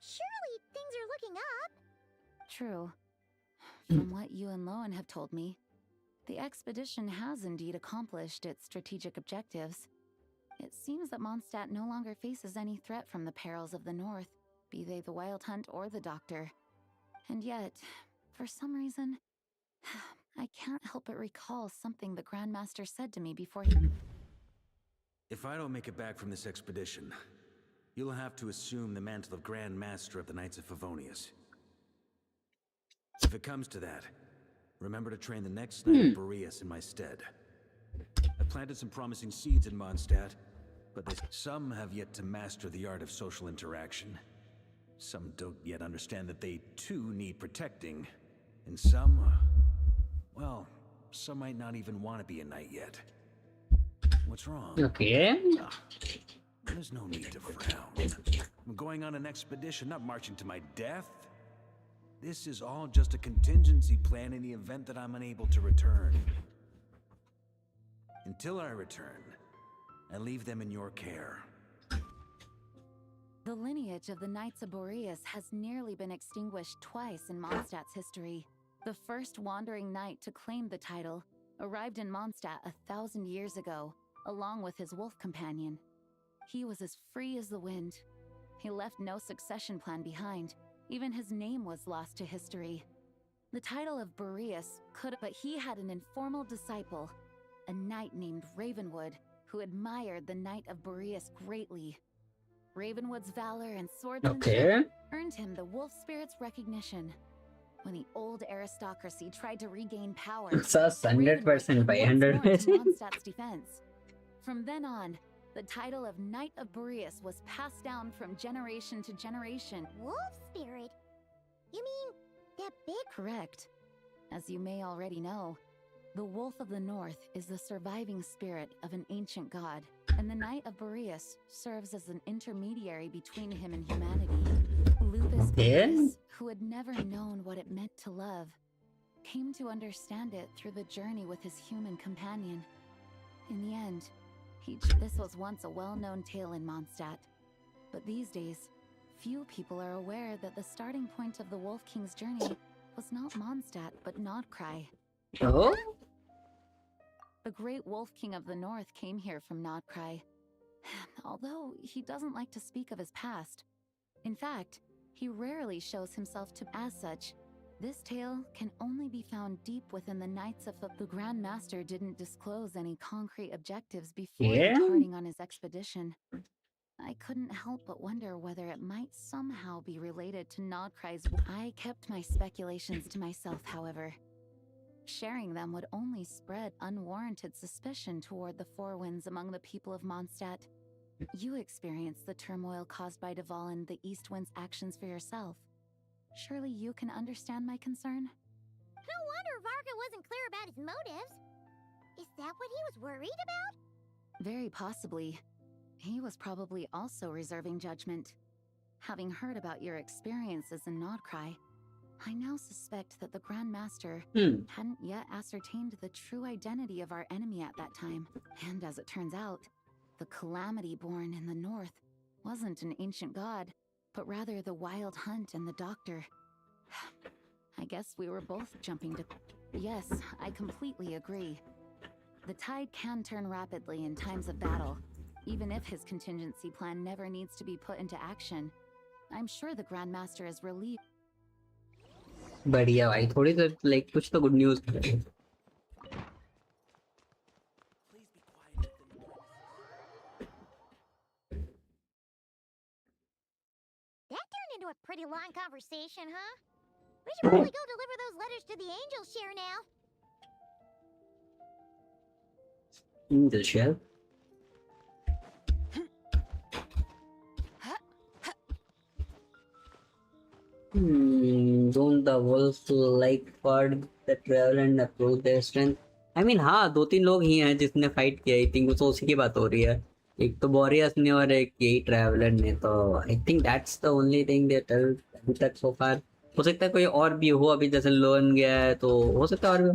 Surely things are looking up. True. From what you and Lowen have told me, the expedition has indeed accomplished its strategic objectives. It seems that Mondstadt no longer faces any threat from the perils of the North, be they the Wild Hunt or the Doctor. And yet, for some reason, I can't help but recall something the Grandmaster said to me before he... If I don't make it back from this expedition, you'll have to assume the mantle of Grand Master of the Knights of Favonius. If it comes to that, remember to train the next Knight of Boreas in my stead. I planted some promising seeds in Mondstadt, but some have yet to master the art of social interaction. Some don't yet understand that they too need protecting, and some, well, some might not even want to be a knight yet. What's wrong? Okay. There's no need to frown. I'm going on an expedition, not marching to my death. This is all just a contingency plan in the event that I'm unable to return. Until I return, I leave them in your care. The lineage of the Knights of Boreas has nearly been extinguished twice in Mondstadt's history. The first wandering knight to claim the title arrived in Mondstadt 1,000 years ago, along with his wolf companion. He was as free as the wind. He left no succession plan behind. Even his name was lost to history. The title of Boreas but he had an informal disciple, a knight named Ravenwood, who admired the Knight of Boreas greatly. Ravenwood's valor and swordsmanship earned him the wolf spirit's recognition. When the old aristocracy tried to regain power, Sus 100% by 100. Mondstadt's defense. From then on, the title of Knight of Boreas was passed down from generation to generation. Wolf spirit? You mean that big? Correct. As you may already know, the Wolf of the North is the surviving spirit of an ancient god, and the Knight of Boreas serves as an intermediary between him and humanity. Lupus Boreas, who had never known what it meant to love, came to understand it through the journey with his human companion. In the end, this was once a well-known tale in Mondstadt, but these days, few people are aware that the starting point of the Wolf King's journey was not Mondstadt, but Nodcry. Oh? The great Wolf King of the North came here from Nodcry, although he doesn't like to speak of his past. In fact, he rarely shows himself as such. This tale can only be found deep within the Knights of the Grand Master didn't disclose any concrete objectives before departing on his expedition. I couldn't help but wonder whether it might somehow be related to Nodcry's. I kept my speculations to myself, however. Sharing them would only spread unwarranted suspicion toward the Four Winds among the people of Mondstadt. You experienced the turmoil caused by Deval and the East Wind's actions for yourself. Surely you can understand my concern? No wonder Varga wasn't clear about his motives. Is that what he was worried about? Very possibly. He was probably also reserving judgment. Having heard about your experiences in Nodcry, I now suspect that the Grand Master hadn't yet ascertained the true identity of our enemy at that time. And as it turns out, the calamity born in the north wasn't an ancient god, but rather the Wild Hunt and the Doctor. I guess we were both jumping to... Yes, I completely agree. The tide can turn rapidly in times of battle, even if his contingency plan never needs to be put into action. I'm sure the Grand Master is relieved. बढ़िया भाई थोड़ी तो like कुछ तो good news That turned into a pretty long conversation, huh? We should probably go deliver those letters to the angel share now. Angel shell. Don't the wolves like part the travel and approach their strength? I mean, हाँ 2-3 लोग ही हैं जिसने fight किया. I think तो उसी की बात हो रही है. एक तो बोरियस ने और एक यही ट्रैवलर ने. तो I think that's the only thing they tell अभी तक सो फार. हो सकता है कोई और भी हो. अभी जैसे लोन गया है तो हो सकता है और भी हो.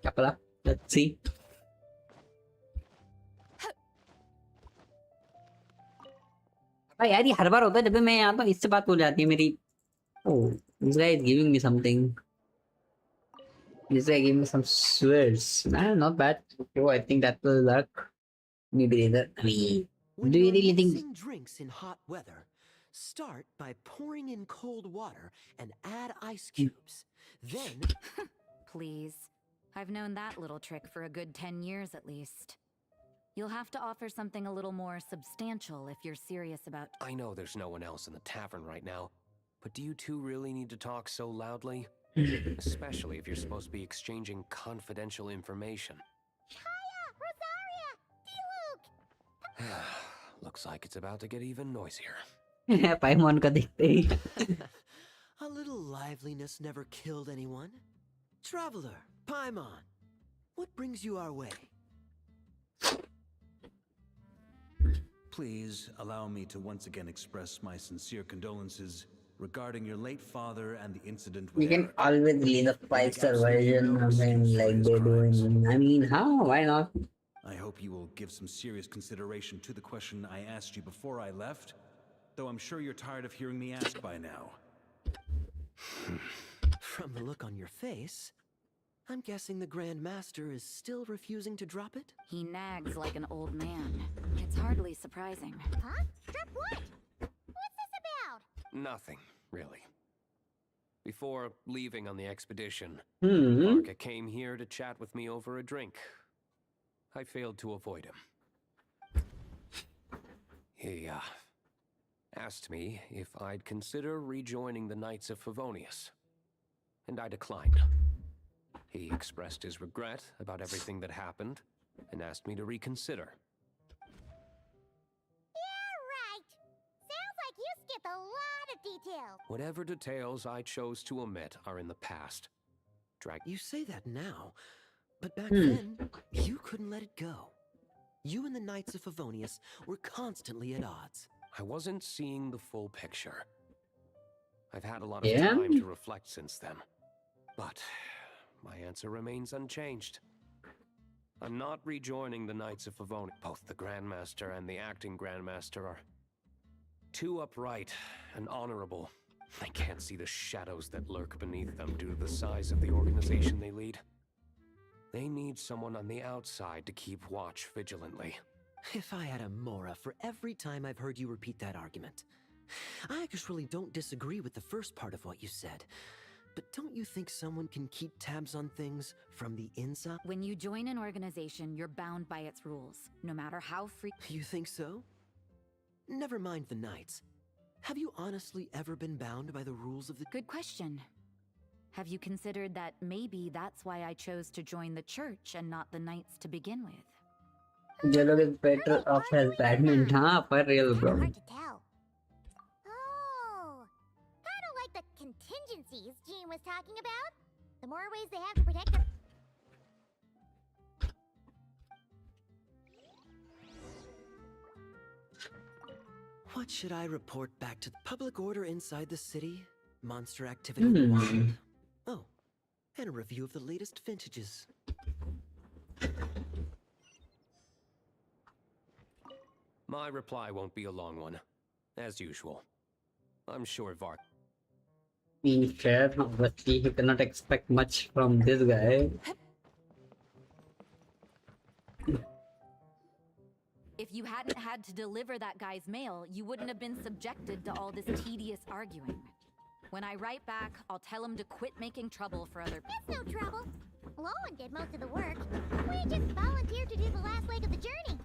क्या पता. Let's see. भाई यार ये हर बार होता है जब भी मैं यहाँ तो इससे बात हो जाती है मेरी. Oh, this guy is giving me something. This guy gave me some swears. Nah, not bad. Oh, I think that will work. Maybe later. I mean, When do you you're really think? mixing drinks in hot weather, start by pouring in cold water and add ice cubes. Then, Please. I've known that little trick for a good 10 years at least. You'll have to offer something a little more substantial if you're serious about. I know there's no one else in the tavern right now, but do you two really need to talk so loudly? Especially if you're supposed to be exchanging confidential information. Hiya, Rosaria, Diluc. Looks like it's about to get even noisier. पाइमोन का देखते ही. a little liveliness never killed anyone. Traveler, Paimon, what brings you our way? Please allow me to once again express my sincere condolences regarding your late father and the incident with We can Eric. always leave the 5-star version of him like they do in. I mean, how? Why not? I hope you will give some serious consideration to the question I asked you before I left, though I'm sure you're tired of hearing me ask by now. From the look on your face, I'm guessing the Grand Master is still refusing to drop it? He nags like an old man. It's hardly surprising. Huh? Drop what? What's this about? Nothing, really. Before leaving on the expedition, Hmm. Barca came here to chat with me over a drink. I failed to avoid him. He, asked me if I'd consider rejoining the Knights of Favonius, and I declined. He expressed his regret about everything that happened and asked me to reconsider. Yeah, right. Sounds like you skipped a lot of details. Whatever details I chose to omit are in the past. You say that now, but back then, you couldn't let it go. You and the Knights of Favonius were constantly at odds. I wasn't seeing the full picture. I've had a lot of Yeah? time to reflect since then. But my answer remains unchanged. I'm not rejoining the Knights of Favonius. Both the Grandmaster and the acting Grandmaster are too upright and honorable. I can't see the shadows that lurk beneath them due to the size of the organization they lead. They need someone on the outside to keep watch vigilantly. If I had a Mora for every time I've heard you repeat that argument. I actually don't disagree with the first part of what you said. But don't you think someone can keep tabs on things from the inside? When you join an organization, you're bound by its rules, no matter how free. You think so? Never mind the Knights. Have you honestly ever been bound by the rules of the... Good question. Have you considered that maybe that's why I chose to join the church and not the Knights to begin with? Jello is better off as badminton. हाँ, for real, bro. Hard to tell. Oh, kind of like the contingencies Jean was talking about. The more ways they have to protect their... What should I report back to the public order inside the city? Monster activity in the wild? Oh, and a review of the latest vintages. My reply won't be a long one, as usual. I'm sure Var... Being fair, obviously you cannot expect much from this guy. If you hadn't had to deliver that guy's mail, you wouldn't have been subjected to all this tedious arguing. When I write back, I'll tell him to quit making trouble for other people. It's no trouble. Lowen did most of the work. We just volunteered to do the last leg of the journey.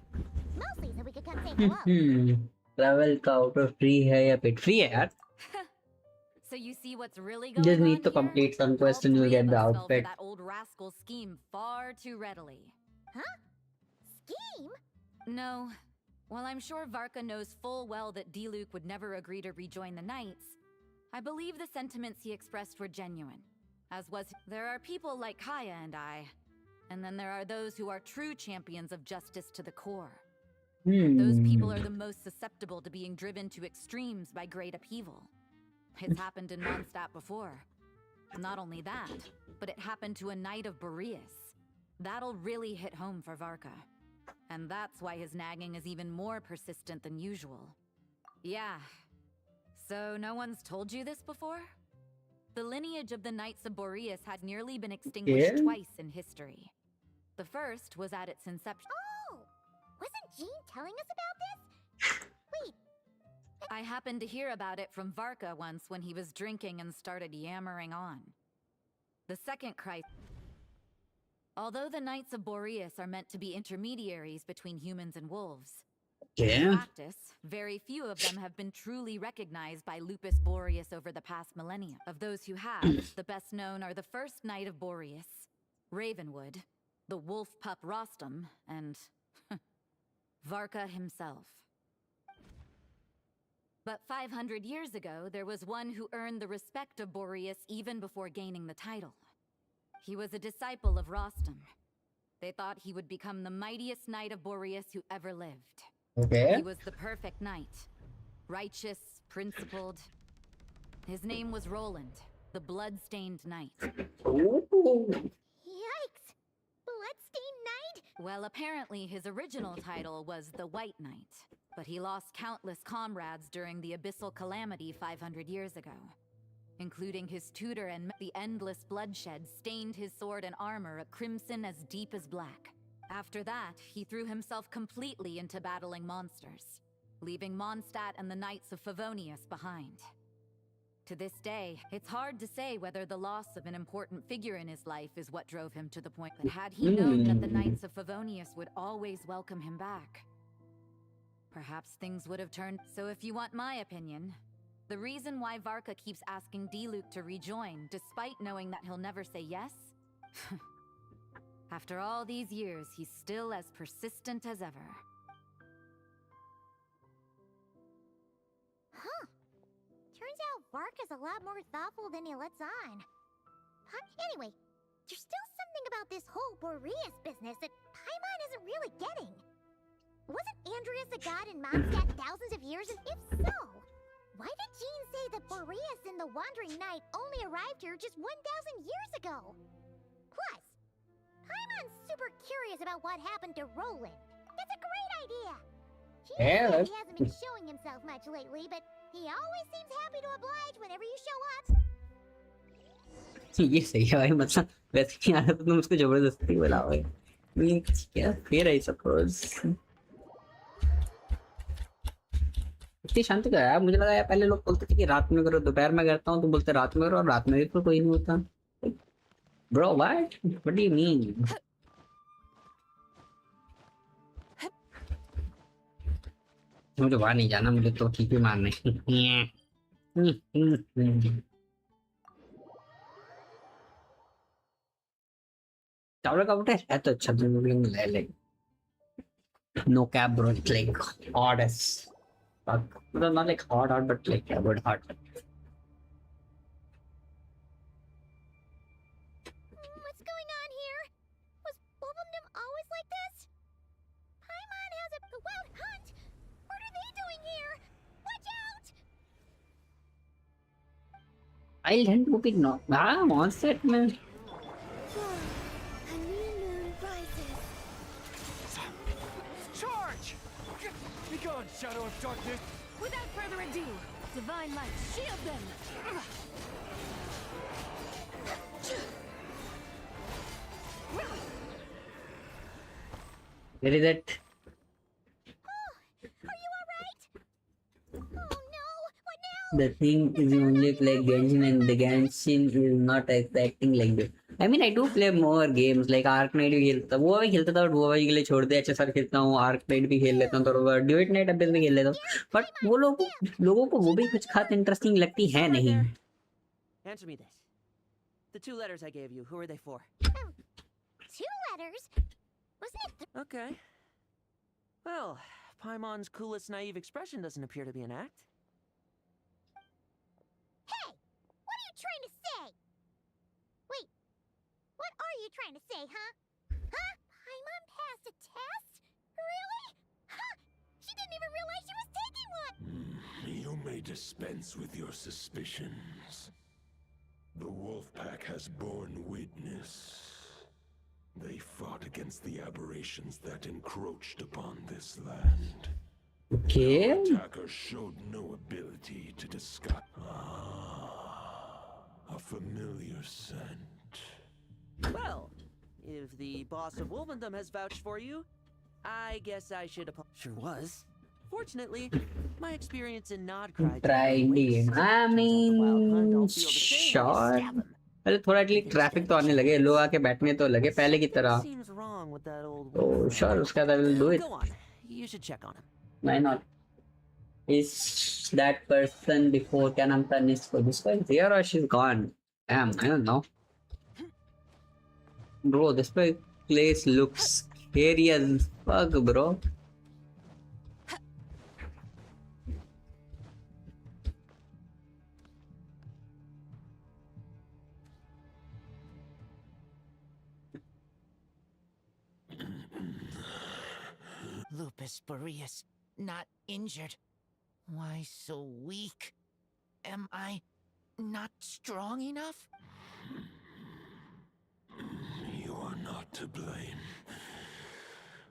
Mostly so we could come say hello. Travel का auto free है या paid? Free है यार. So you see what's really going Just on need to here? complete some All questions, you'll three get of the us fell for outfit. that old rascal's scheme far too readily. Scheme? No. While I'm sure Varka knows full well that Diluc would never agree to rejoin the Knights, I believe the sentiments he expressed were genuine. As was, there are people like Kaya and I, and then there are those who are true champions of justice to the core. Those people are the most susceptible to being driven to extremes by great upheaval. It's happened in Mondstadt before. Not only that, but it happened to a Knight of Boreas. That'll really hit home for Varka. And that's why his nagging is even more persistent than usual. Yeah. So no one's told you this before? The lineage of the Knights of Boreas had nearly been extinguished twice in history. The first was at its inception. Oh! Wasn't Jean telling us about this? Wait. I happened to hear about it from Varka once when he was drinking and started yammering on. The second crisis. Although the Knights of Boreas are meant to be intermediaries between humans and wolves, in practice, very few of them have been truly recognized by Lupus Boreas over the past millennium. Of those who have, the best known are the first Knight of Boreas, Ravenwood, the wolf pup Rostam, and Varka himself. But 500 years ago, there was one who earned the respect of Boreas even before gaining the title. He was a disciple of Rostam. They thought he would become the mightiest Knight of Boreas who ever lived. He was the perfect knight. Righteous, principled. His name was Roland, the blood-stained knight. Yikes! Bloodstained Knight? Well, apparently his original title was the White Knight, but he lost countless comrades during the Abyssal Calamity 500 years ago. Including his tutor, and the endless bloodshed stained his sword and armor a crimson as deep as black. After that, he threw himself completely into battling monsters, leaving Mondstadt and the Knights of Favonius behind. To this day, it's hard to say whether the loss of an important figure in his life is what drove him to the point that had he known that the Knights of Favonius would always welcome him back, perhaps things would have turned. So if you want my opinion, the reason why Varka keeps asking Diluc to rejoin, despite knowing that he'll never say yes? After all these years, he's still as persistent as ever. Huh. Turns out Varka's a lot more thoughtful than he lets on. Anyway, there's still something about this whole Boreas business that Paimon isn't really getting. Wasn't Andreas a god in Mondstadt thousands of years? And if so, why did Jean say that Boreas and the Wandering Knight only arrived here just 1,000 years ago? Plus, Paimon's super curious about what happened to Roland. That's a great idea! Jean said he hasn't been showing himself much lately, but he always seems happy to oblige whenever you show up. ये सही है भाई, मतलब वैसे ही आया तो तुम उसको जबरदस्ती बुलाओगे। मींस क्या फिर आई सपोज इतनी शांति का यार। मुझे लगा यार पहले लोग बोलते थे कि रात में करो, दोपहर में करता हूँ तो बोलते रात में करो, और रात में भी तो कोई नहीं होता। Bro what do you mean? मुझे वहां नहीं जाना, मुझे तो ठीक ही मारने। टावर का उठे है तो अच्छा, ले ले। No cap bro, it's like hard as fuck. No, not like hard, but like a good hard. What's going on here? Was Wolvendom always like this? Paimon has a wild hunt! What are they doing here? Watch out! I'll hunt who pick no. Monster man. A new moon rises. Charge! Be gone, Shadow of Darkness! Without further ado, Divine Light, shield them! Where is it? Are you alright? Oh no! What now? The thing is you only play Genshin and the Genshin is not acting like that. I mean I do play more games like Arc Knight भी खेलता, वो भी खेलता था but वो के लिए छोड़ दिया। अच्छा सर खेलता हूँ, Arc Knight भी खेल लेता हूँ, थोड़ा ड्यूट नाइट अभी भी खेल लेता हूँ, बट वो लोगों को वो भी कुछ खास इंटरेस्टिंग लगती है नहीं। Answer me this. The 2 letters I gave you, who are they for? 2 letters? Wasn't it Okay. Well, Paimon's coolest naive expression doesn't appear to be an act. Hey! What are you trying to say? Wait, what are you trying to say, huh? Huh? Paimon passed a test? Really? Huh? She didn't even realize she was taking one! You may dispense with your suspicions. The wolf pack has borne witness. They fought against the aberrations that encroached upon this land. Okay. Our attackers showed no ability to discuss. A familiar scent. Well, if the boss of Wolvendom has vouched for you, I guess I should Sure was. Fortunately, my experience in Nodcry... Tried. I mean, sure. अरे थोड़ा at least traffic तो आने लगे, लोग आके बैठने तो लगे पहले की तरह. Oh, sure, उसका I will do it. Go on. You should check on him. Why not? Is that person before Kanamtan is for this one here or she's gone? Damn, I don't know. Bro, this place looks scary as fuck, bro. Lupus Boreas, not injured. Why so weak? Am I not strong enough? You are not to blame.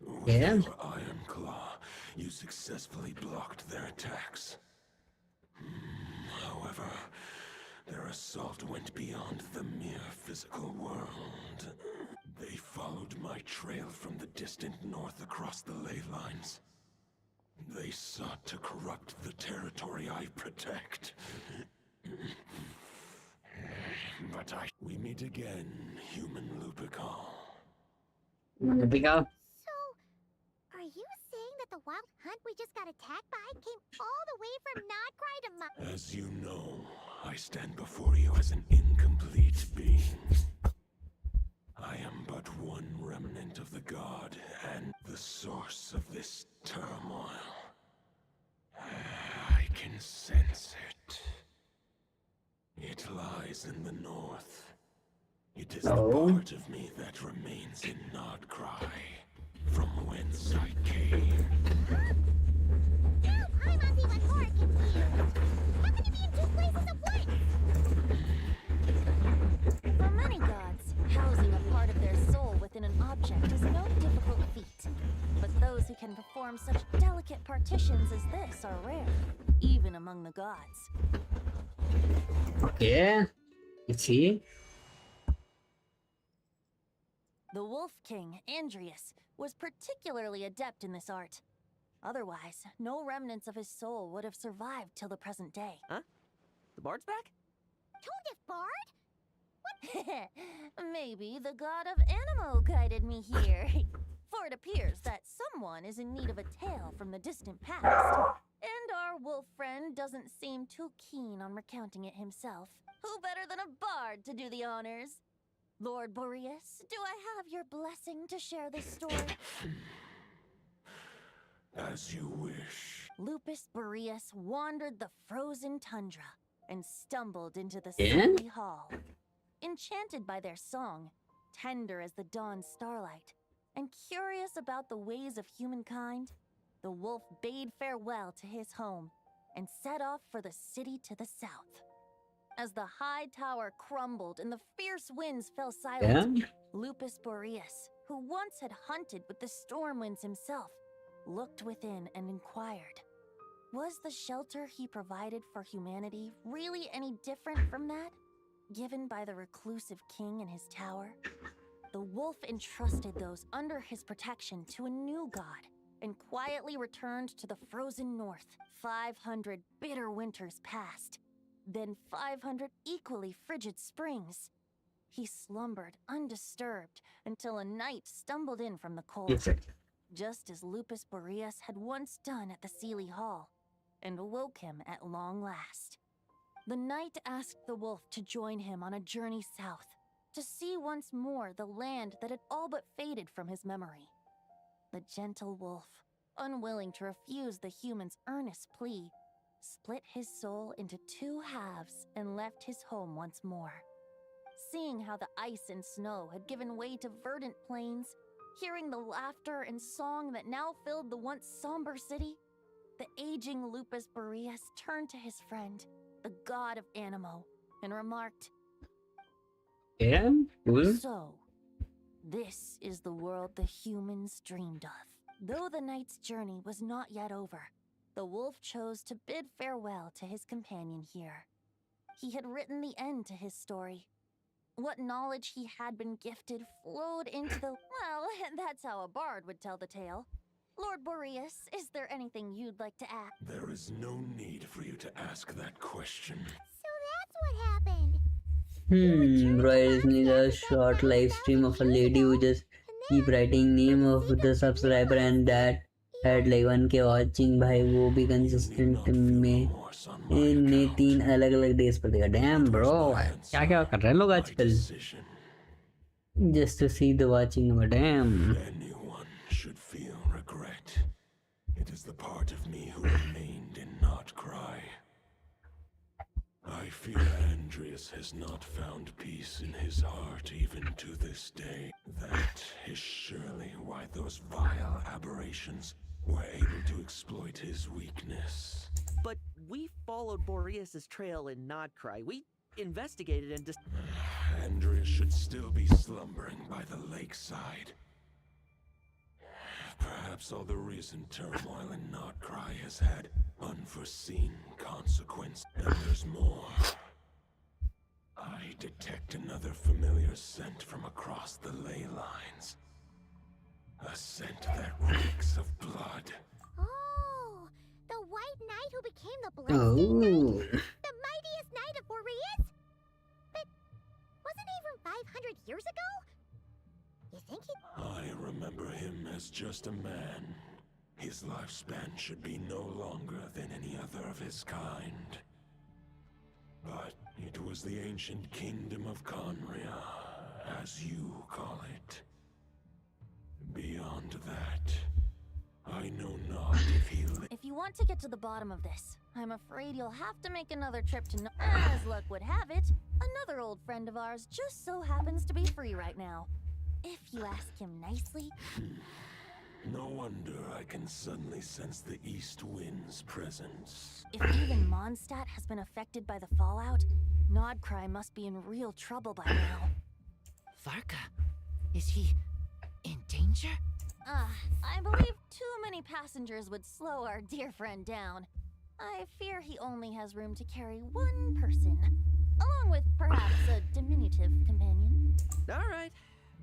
With Yeah. your Iron Claw, you successfully blocked their attacks. However, their assault went beyond the mere physical world. They followed my trail from the distant north across the ley lines. They sought to corrupt the territory I protect. But we meet again, human Lupical. Lupical? So, are you saying that the wild hunt we just got attacked by came all the way from Nodcry to As you know, I stand before you as an incomplete being. I am but one remnant of the god and the source of this turmoil. I can sense it. It lies in the north. It is the part of me that remains in Nodcry, from whence I came. Now Paimon's even more confused. How can you be in 2 places at once? For many gods, housing a part of their soul within an object is no difficult feat. But those who can perform such delicate partitions as this are rare, even among the gods. Okay. Let's see. The Wolf King, Andrius, was particularly adept in this art. Otherwise, no remnants of his soul would have survived till the present day. Huh? The bard's back? Tondef Bard? Maybe the god of Animo guided me here. For it appears that someone is in need of a tale from the distant past. And our wolf friend doesn't seem too keen on recounting it himself. Who better than a bard to do the honors? Lord Boreas, do I have your blessing to share this story? As you wish. Lupus Boreas wandered the frozen tundra and stumbled into the Yeah? City Hall. Enchanted by their song, tender as the dawn's starlight, and curious about the ways of humankind, the wolf bade farewell to his home and set off for the city to the south. As the high tower crumbled and the fierce winds fell silent, Lupus Boreas, who once had hunted with the storm winds himself, looked within and inquired, was the shelter he provided for humanity really any different from that, given by the reclusive king in his tower? The wolf entrusted those under his protection to a new god and quietly returned to the frozen north. 500 bitter winters passed, then 500 equally frigid springs. He slumbered undisturbed until a night stumbled in from the cold, just as Lupus Boreas had once done at the Sealy Hall, and awoke him at long last. The knight asked the wolf to join him on a journey south, to see once more the land that had all but faded from his memory. The gentle wolf, unwilling to refuse the human's earnest plea, split his soul into two halves and left his home once more. Seeing how the ice and snow had given way to verdant plains, hearing the laughter and song that now filled the once somber city, the aging Lupus Boreas turned to his friend, the god of Animo, and remarked, Yeah, cool. "So, this is the world the humans dreamed of." Though the knight's journey was not yet over, the wolf chose to bid farewell to his companion here. He had written the end to his story. What knowledge he had been gifted flowed into the... Well, that's how a bard would tell the tale. Lord Boreas, is there anything you'd like to add? There is no need for you to ask that question. So that's what happened. Bro, I recently saw a short live stream of a lady who just keep writing name of the subscriber and that had like 1K watching. भाई वो भी consistent में इन्हें 3 अलग-अलग days पर देखा. Damn bro, क्या कर रहे हैं लोग आजकल? Just to see the watching number. Damn. Anyone should feel regret. It is the part of me who remained and not cry. I fear Andreas has not found peace in his heart even to this day. That is surely why those vile aberrations were able to exploit his weakness. But we followed Boreas' trail in Nodcry. We investigated and Andreas should still be slumbering by the lakeside. Perhaps all the recent turmoil in Nodcry has had unforeseen consequence. And there's more. I detect another familiar scent from across the ley lines. A scent that reeks of blood. Oh, the white knight who became the bloodstained knight? The mightiest knight of Boreas? But wasn't he from 500 years ago? You think he... I remember him as just a man. His lifespan should be no longer than any other of his kind. But it was the ancient kingdom of Conria, as you call it. Beyond that, I know not if he If you want to get to the bottom of this, I'm afraid you'll have to make another trip to As luck would have it, another old friend of ours just so happens to be free right now. If you ask him nicely... No wonder I can suddenly sense the east wind's presence. If even Mondstadt has been affected by the fallout, Nodcry must be in real trouble by now. Varka, is he in danger? I believe too many passengers would slow our dear friend down. I fear he only has room to carry one person, along with perhaps a diminutive companion. All right.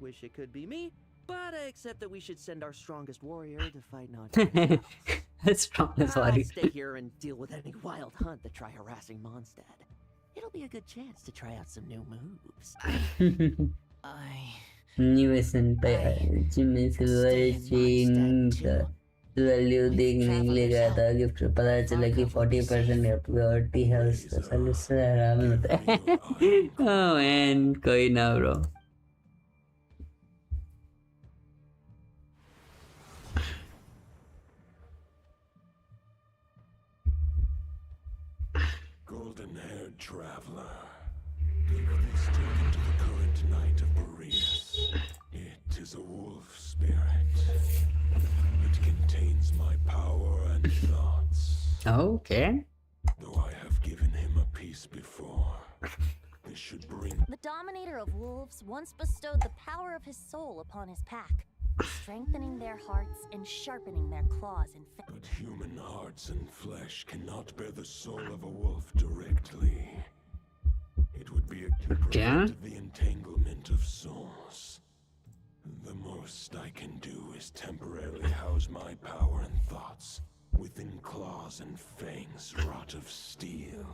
Wish it could be me, but I accept that we should send our strongest warrior to fight Nodcry. Strongest I'll warrior. stay here and deal with any wild hunt that try harassing Mondstadt. It'll be a good chance to try out some new moves. New Senpai जिसमें silver chain का value देखने के लिए गया था gift पता चला कि 40% प्योरिटी है उसका साले से आराम होता है. Oh man, कोई ना bro. Golden-haired traveler, Victus is taken to the current knight of Boreas. It is a wolf spirit. It contains my power and thoughts. Okay. Though I have given him a piece before, this should bring... The Dominator of Wolves once bestowed the power of his soul upon his pack, strengthening their hearts and sharpening their claws and But human hearts and flesh cannot bear the soul of a wolf directly. It would be to prevent the entanglement of souls. The most I can do is temporarily house my power and thoughts within claws and fangs wrought of steel.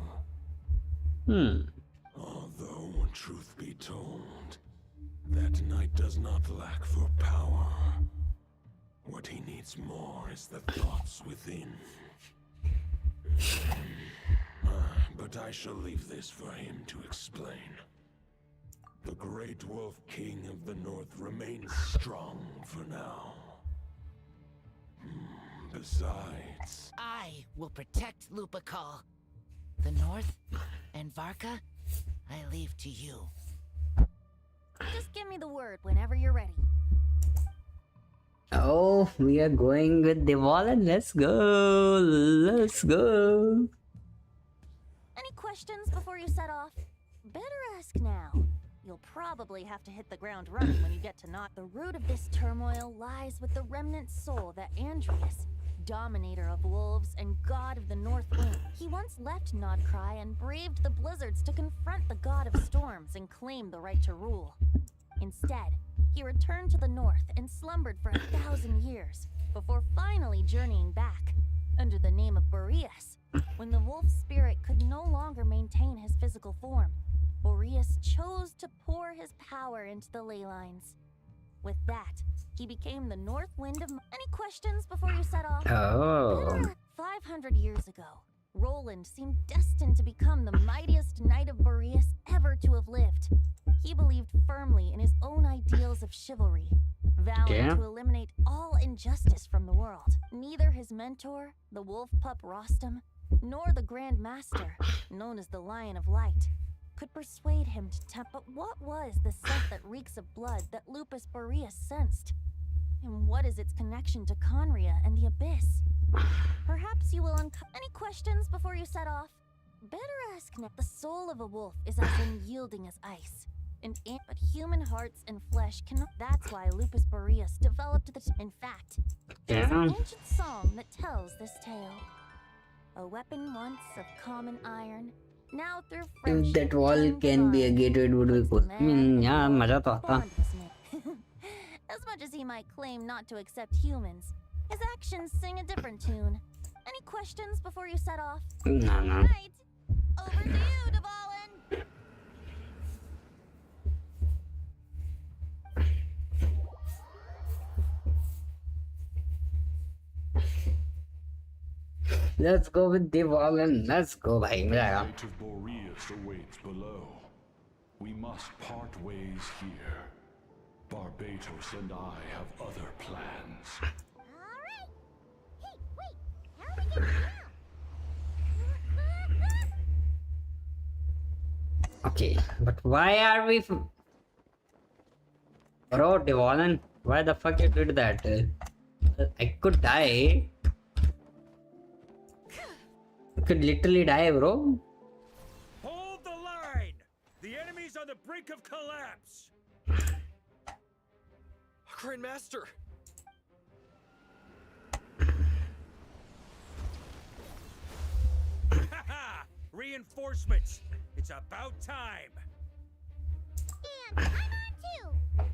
Although, truth be told, that knight does not lack for power. What he needs more is the thoughts within. But But I shall leave this for him to explain. The Great Wolf King of the North remains strong for now. Besides... I will protect Lupakal. The North and Varka, I leave to you. Just give me the word whenever you're ready. Oh, we are going with Devalan. Let's go. Let's go. Any questions before you set off? Better ask now. You'll probably have to hit the ground running when you get to Nod. The root of this turmoil lies with the remnant soul that Andreas, dominator of wolves and god of the North Wind. He once left Nodcry and braved the blizzards to confront the god of storms and claim the right to rule. Instead, he returned to the north and slumbered for 1,000 years before finally journeying back under the name of Boreas. When the wolf spirit could no longer maintain his physical form, Boreas chose to pour his power into the ley lines. With that, he became the North Wind of... Any questions before you set off? Oh. 500 years ago, Roland seemed destined to become the mightiest knight of Boreas ever to have lived. He believed firmly in his own ideals of chivalry, vowing to eliminate all injustice from the world. Neither his mentor, the wolf pup Rostam, nor the Grand Master, known as the Lion of Light, could persuade him to tempt. But what was the scent that reeks of blood that Lupus Boreas sensed? And what is its connection to Conria and the Abyss? Perhaps you will Any questions before you set off? Better ask now. The soul of a wolf is as unyielding as ice. But human hearts and flesh cannot. That's why Lupus Boreas developed the... In fact, there's an ancient song that tells this tale. A weapon once of common iron, now through friendship... If that wall can be a gateway, it would be cool. Yeah, मजा तो आता. As much as he might claim not to accept humans, his actions sing a different tune. Any questions before you set off? No. Right. Over to you, Devalan. Let's go with Devalan. Let's go, bhai. मजा आएगा. The fate of Boreas awaits below. We must part ways here. Barbatos and I have other plans. Alright! Hey, wait! How are we getting down? Okay, but why are we... Bro, Devalan, why the fuck you did that? I could die. I could literally die, bro. Hold the line! The enemy's on the brink of collapse! Grandmaster! Haha! Reinforcements! It's about time! And I'm on too!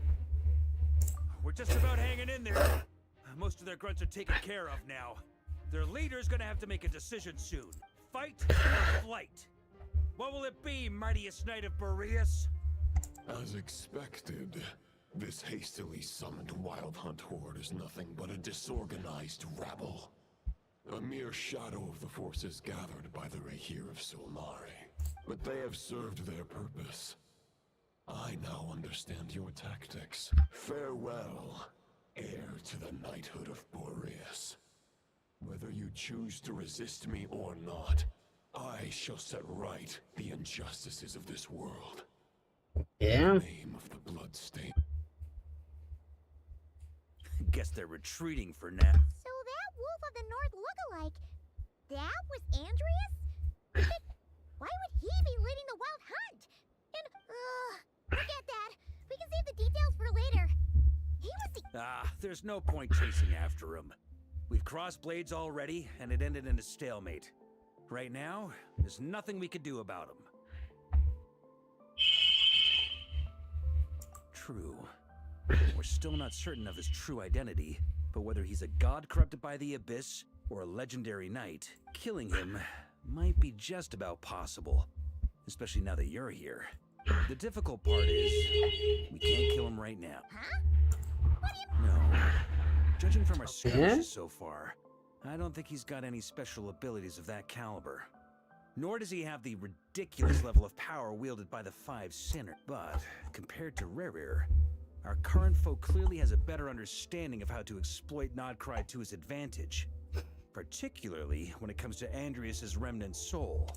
We're just about hanging in there. Most of their grunts are taken care of now. Their leader's gonna have to make a decision soon. Fight or flight? What will it be, mightiest knight of Boreas? As expected, this hastily summoned Wild Hunt horde is nothing but a disorganized rabble. A mere shadow of the forces gathered by the Rahir of Solmari. But they have served their purpose. I now understand your tactics. Farewell, heir to the knighthood of Boreas. Whether you choose to resist me or not, I shall set right the injustices of this world. Yeah. In the name of the bloodstain. Guess they're retreating for now. So that Wolf of the North lookalike, that was Andreas? But why would he be leading the Wild Hunt? And, forget that. We can save the details for later. He was the... There's no point chasing after him. We've crossed blades already, and it ended in a stalemate. Right now, there's nothing we could do about him. True. We're still not certain of his true identity, but whether he's a god corrupted by the Abyss, or a legendary knight, killing him might be just about possible. Especially now that you're here. The difficult part is, we can't kill him right now. Huh? No. Judging from our skirmishes so far, I don't think he's got any special abilities of that caliber. Nor does he have the ridiculous level of power wielded by the Five Sinners. But, compared to Rerir, our current foe clearly has a better understanding of how to exploit Nodcry to his advantage. Particularly when it comes to Andrius's remnant soul.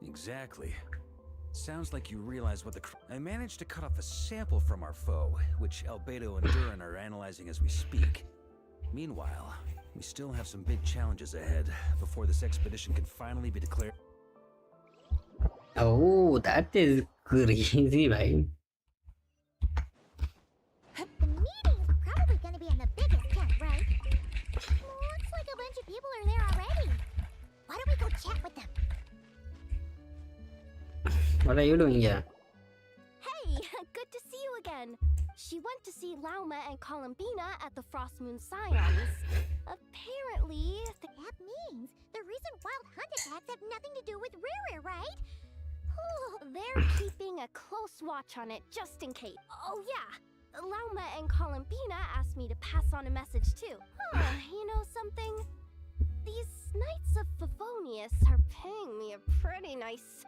Exactly. Sounds like you realize what I managed to cut off a sample from our foe, which Albedo and Durin are analyzing as we speak. Meanwhile, we still have some big challenges ahead before this expedition can finally be declared. Oh, that is crazy, bhai. The meeting is probably gonna be in the biggest tent, right? Looks like a bunch of people are there already. Why don't we go chat with them? What are you doing here? Hey, good to see you again. She went to see Lauma and Colambina at the Frost Moon Scions. Apparently, That means the recent wild hunt attacks have nothing to do with Rerir, right? they're keeping a close watch on it just in case. Oh yeah, Lauma and Colambina asked me to pass on a message too. You know something? These Knights of Favonius are paying me a pretty nice...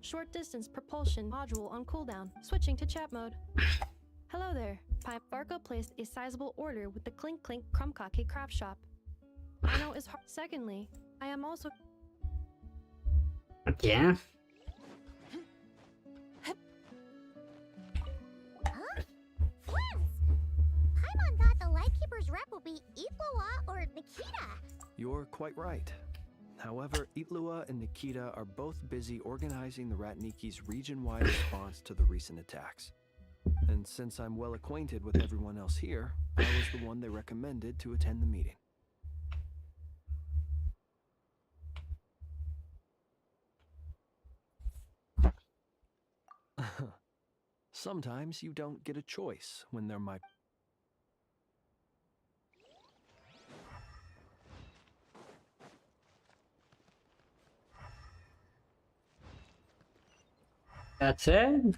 Short distance propulsion module on cooldown. Switching to chat mode. Hello there. Varka placed a sizable order with the Clink Clink Krumkake craft shop. I know is hard. Secondly, I am also... Yeah. Huh? Friends! Paimon thought the Lightkeeper's rep will be Itlua or Nikita. You're quite right. However, Itlua and Nikita are both busy organizing the Ratniki's region-wide response to the recent attacks. And since I'm well acquainted with everyone else here, I was the one they recommended to attend the meeting. Sometimes you don't get a choice when there might... That's it.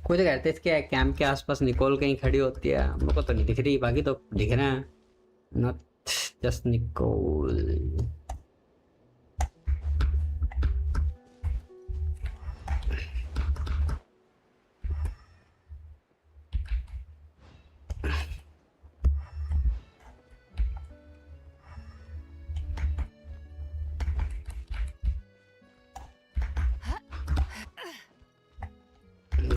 कोई तो कहते हैं इसके camp के आसपास Nicol कहीं खड़ी होती है, हम लोग को तो नहीं दिख रही, बाकी तो दिख रहे हैं. Not just Nicole.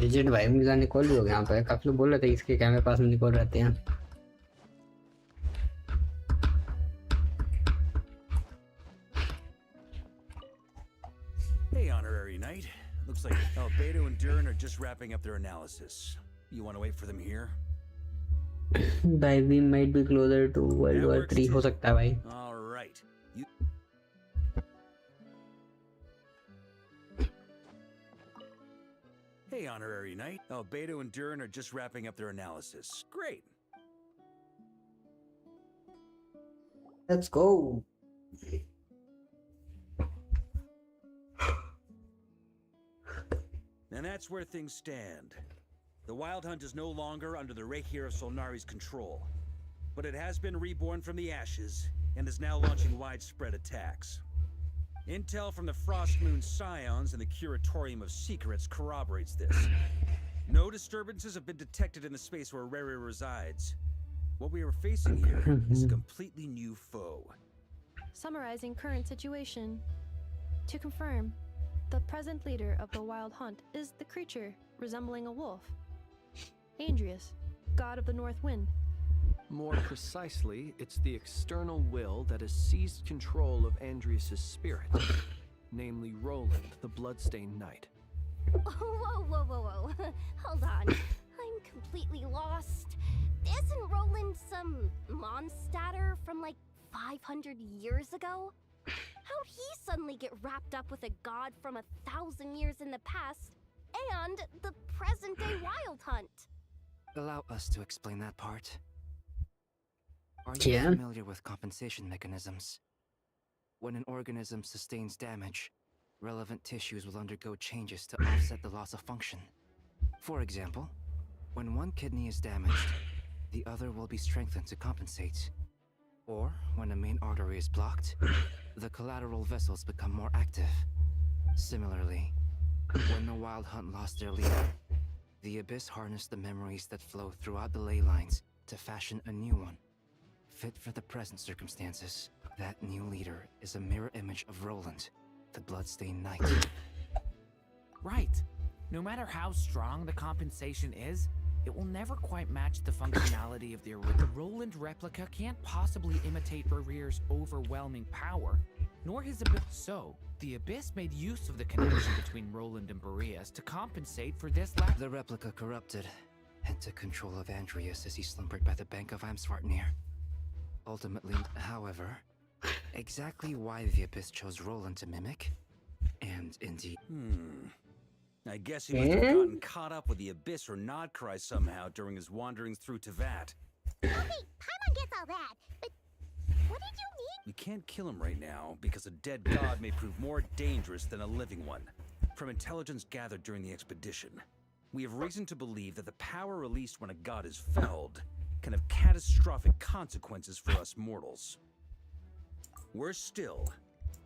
रिजिड भाई मिला निकोल ही हो गया यहाँ पे. काफी लोग बोल रहे थे इसके कैमरे पास में निकोल रहते हैं. Hey, Honorary Knight. Looks like Albedo and Durin are just wrapping up their analysis. You want to wait for them here? भाई we might be closer to World War 3 हो सकता है भाई. All right. You... Hey, Honorary Knight. Albedo and Durin are just wrapping up their analysis. Great. Let's go. And that's where things stand. The Wild Hunt is no longer under the Reikir of Solnari's control, but it has been reborn from the ashes and is now launching widespread attacks. Intel from the Frost Moon Scions and the Curatorium of Secrets corroborates this. No disturbances have been detected in the space where Rerir resides. What we are facing here is a completely new foe. Summarizing current situation. To confirm, the present leader of the Wild Hunt is the creature resembling a wolf. Andrius, god of the North Wind. More precisely, it's the external will that has seized control of Andrius' spirit. namely Roland, the Bloodstained Knight. Whoa, whoa, whoa, whoa. Hold on. I'm completely lost. Isn't Roland some monstatter from like 500 years ago? How'd he suddenly get wrapped up with a god from 1,000 years in the past and the present-day Wild Hunt? Allow us to explain that part. Are you Yeah. familiar with compensation mechanisms? When an organism sustains damage, relevant tissues will undergo changes to offset the loss of function. For example, when one kidney is damaged, the other will be strengthened to compensate. Or, when a main artery is blocked, the collateral vessels become more active. Similarly, when the Wild Hunt lost their leader, the Abyss harnessed the memories that flow throughout the ley lines to fashion a new one, fit for the present circumstances. That new leader is a mirror image of Roland, the Bloodstained Knight. Right. No matter how strong the compensation is, it will never quite match the functionality of the original. The Roland replica can't possibly imitate Barir's overwhelming power, nor his ability. So, the Abyss made use of the connection between Roland and Boreas to compensate for this lack. The replica corrupted and took control of Andreas as he slumbered by the bank of Amsvartnir. Ultimately, however, exactly why the Abyss chose Roland to mimic, and indeed... I guess he must have gotten caught up with the Abyss or Nodcry somehow during his wanderings through Teyvat. Okay, Paimon gets all that, but what did you mean? We can't kill him right now because a dead god may prove more dangerous than a living one. From intelligence gathered during the expedition, we have reason to believe that the power released when a god is felled can have catastrophic consequences for us mortals. Worse still,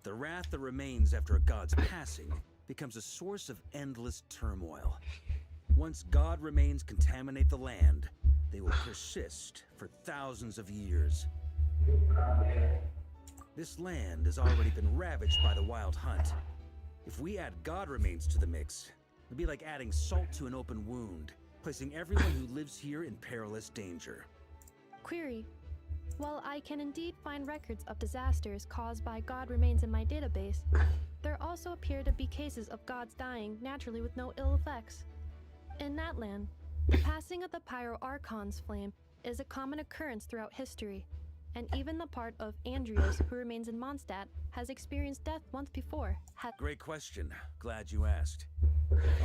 the wrath that remains after a god's passing becomes a source of endless turmoil. Once god remains contaminate the land, they will persist for thousands of years. This land has already been ravaged by the Wild Hunt. If we add god remains to the mix, it'd be like adding salt to an open wound, placing everyone who lives here in perilous danger. Query. While I can indeed find records of disasters caused by god remains in my database, there also appear to be cases of gods dying naturally with no ill effects. In that land, the passing of the Pyro-Archon's flame is a common occurrence throughout history, and even the part of Andreas who remains in Mondstadt has experienced death once before. Great question. Glad you asked.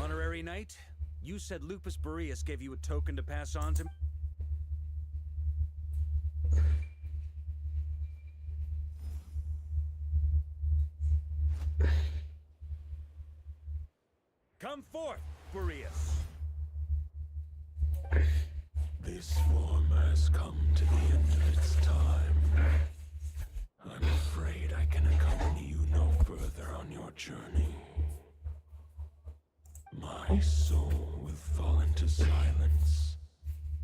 Honorary Knight, you said Lupus Boreas gave you a token to pass on to me? Come forth, Boreas. This form has come to the end of its time. I'm afraid I can accompany you no further on your journey. My soul will fall into silence,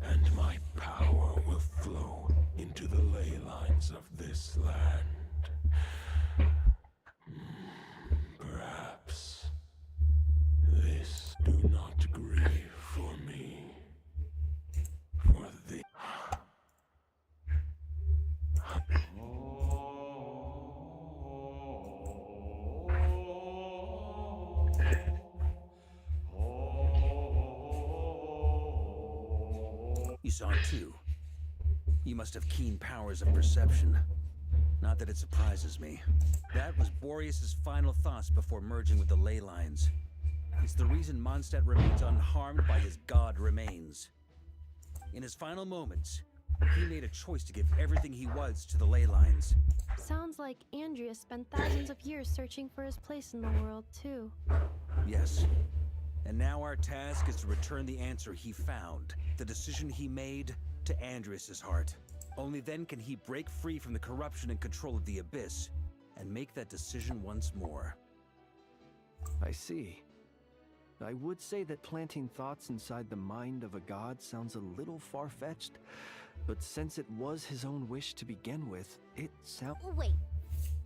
and my power will flow into the ley lines of this land. Perhaps this do not grieve for me. For the You saw it too. You must have keen powers of perception. Not that it surprises me. That was Boreas' final thoughts before merging with the ley lines. It's the reason Mondstadt remains unharmed by his god remains. In his final moments, he made a choice to give everything he was to the ley lines. Sounds like Andreas spent thousands of years searching for his place in the world, too. Yes. And now our task is to return the answer he found, the decision he made, to Andreas' heart. Only then can he break free from the corruption and control of the Abyss, and make that decision once more. I see. I would say that planting thoughts inside the mind of a god sounds a little far-fetched, but since it was his own wish to begin with, it sounds... Wait,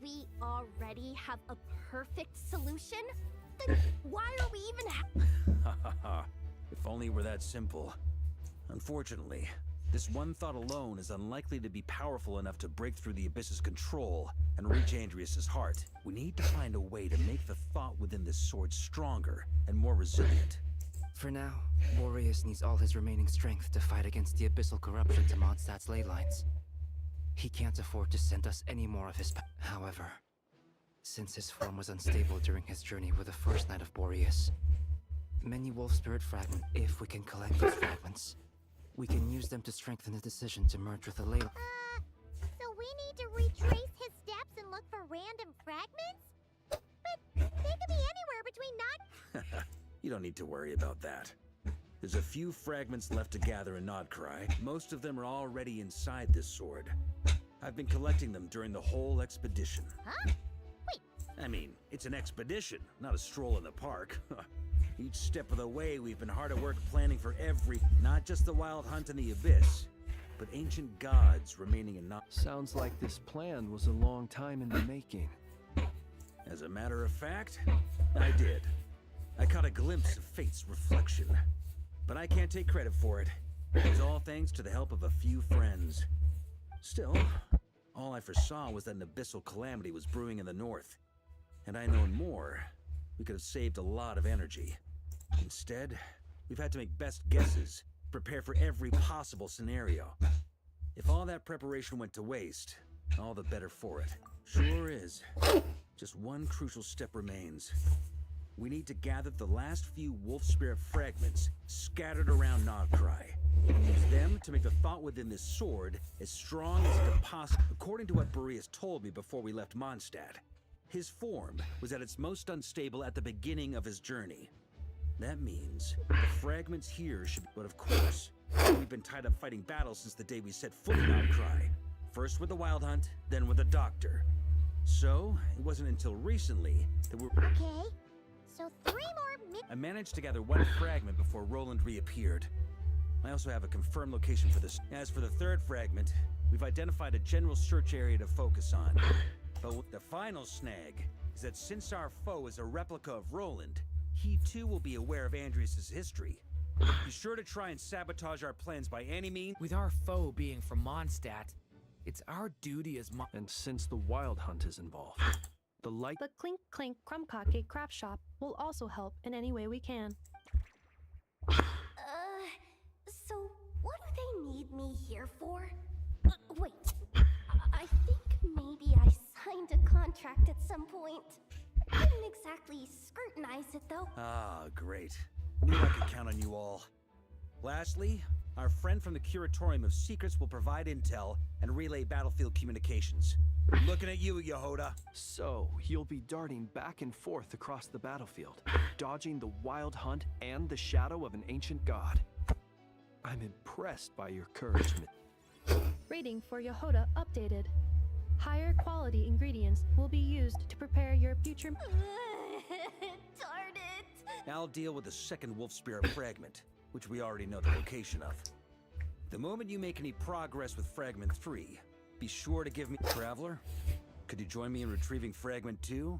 we already have a perfect solution? Then why are we even Ha ha ha. If only it were that simple. Unfortunately, This one thought alone is unlikely to be powerful enough to break through the Abyss's control and reach Andrias's heart. We need to find a way to make the thought within this sword stronger and more resilient. For now, Boreas needs all his remaining strength to fight against the abyssal corruption to Mondstadt's ley lines. He can't afford to send us any more of his However, since his form was unstable during his journey with the first Knight of Boreas, many Wolf Spirit fragments, if we can collect those fragments, we can use them to strengthen the decision to merge with the ley. So we need to retrace his steps and look for random fragments? But they could be anywhere between not. You don't need to worry about that. There's a few fragments left to gather in Nodcry. Most of them are already inside this sword. I've been collecting them during the whole expedition. Huh? Wait. I mean, it's an expedition, not a stroll in the park. Each step of the way, we've been hard at work planning for not just the wild hunt in the Abyss, but ancient gods remaining in Sounds like this plan was a long time in the making. As a matter of fact, I did. I caught a glimpse of fate's reflection. But I can't take credit for it. It was all thanks to the help of a few friends. Still, all I foresaw was that an abyssal calamity was brewing in the north. Had I known more, we could have saved a lot of energy. Instead, we've had to make best guesses, prepare for every possible scenario. If all that preparation went to waste, all the better for it. Sure is. Just one crucial step remains. We need to gather the last few Wolf Spirit fragments scattered around Nodcry, and use them to make the thought within this sword as strong as it could possibly. According to what Boreas told me before we left Mondstadt, his form was at its most unstable at the beginning of his journey. That means the fragments here should be, but of course, we've been tied up fighting battles since the day we set foot in Nodcry. First with the Wild Hunt, then with the Doctor. So, it wasn't until recently that we were... Okay. So 3 more I managed to gather one fragment before Roland reappeared. I also have a confirmed location for this. As for the third fragment, we've identified a general search area to focus on. But the final snag is that since our foe is a replica of Roland, he too will be aware of Andrias's history. Be sure to try and sabotage our plans by any means. With our foe being from Mondstadt, it's our duty as And since the Wild Hunt is involved, the Clink Clink Krumkake craft shop will also help in any way we can. So what do they need me here for? Wait, I think maybe I signed a contract at some point. Didn't exactly scrutinize it though. Ah, great. Knew I could count on you all. Lastly, our friend from the Curatorium of Secrets will provide intel and relay battlefield communications. Looking at you, Yehoda. So, you'll be darting back and forth across the battlefield, dodging the Wild Hunt and the shadow of an ancient god. I'm impressed by your courage. Rating for Yehoda updated. Higher quality ingredients will be used to prepare your future. Darn it! I'll deal with the second Wolf Spirit fragment, which we already know the location of. The moment you make any progress with Fragment 3, be sure to give me... Traveler, could you join me in retrieving Fragment 2?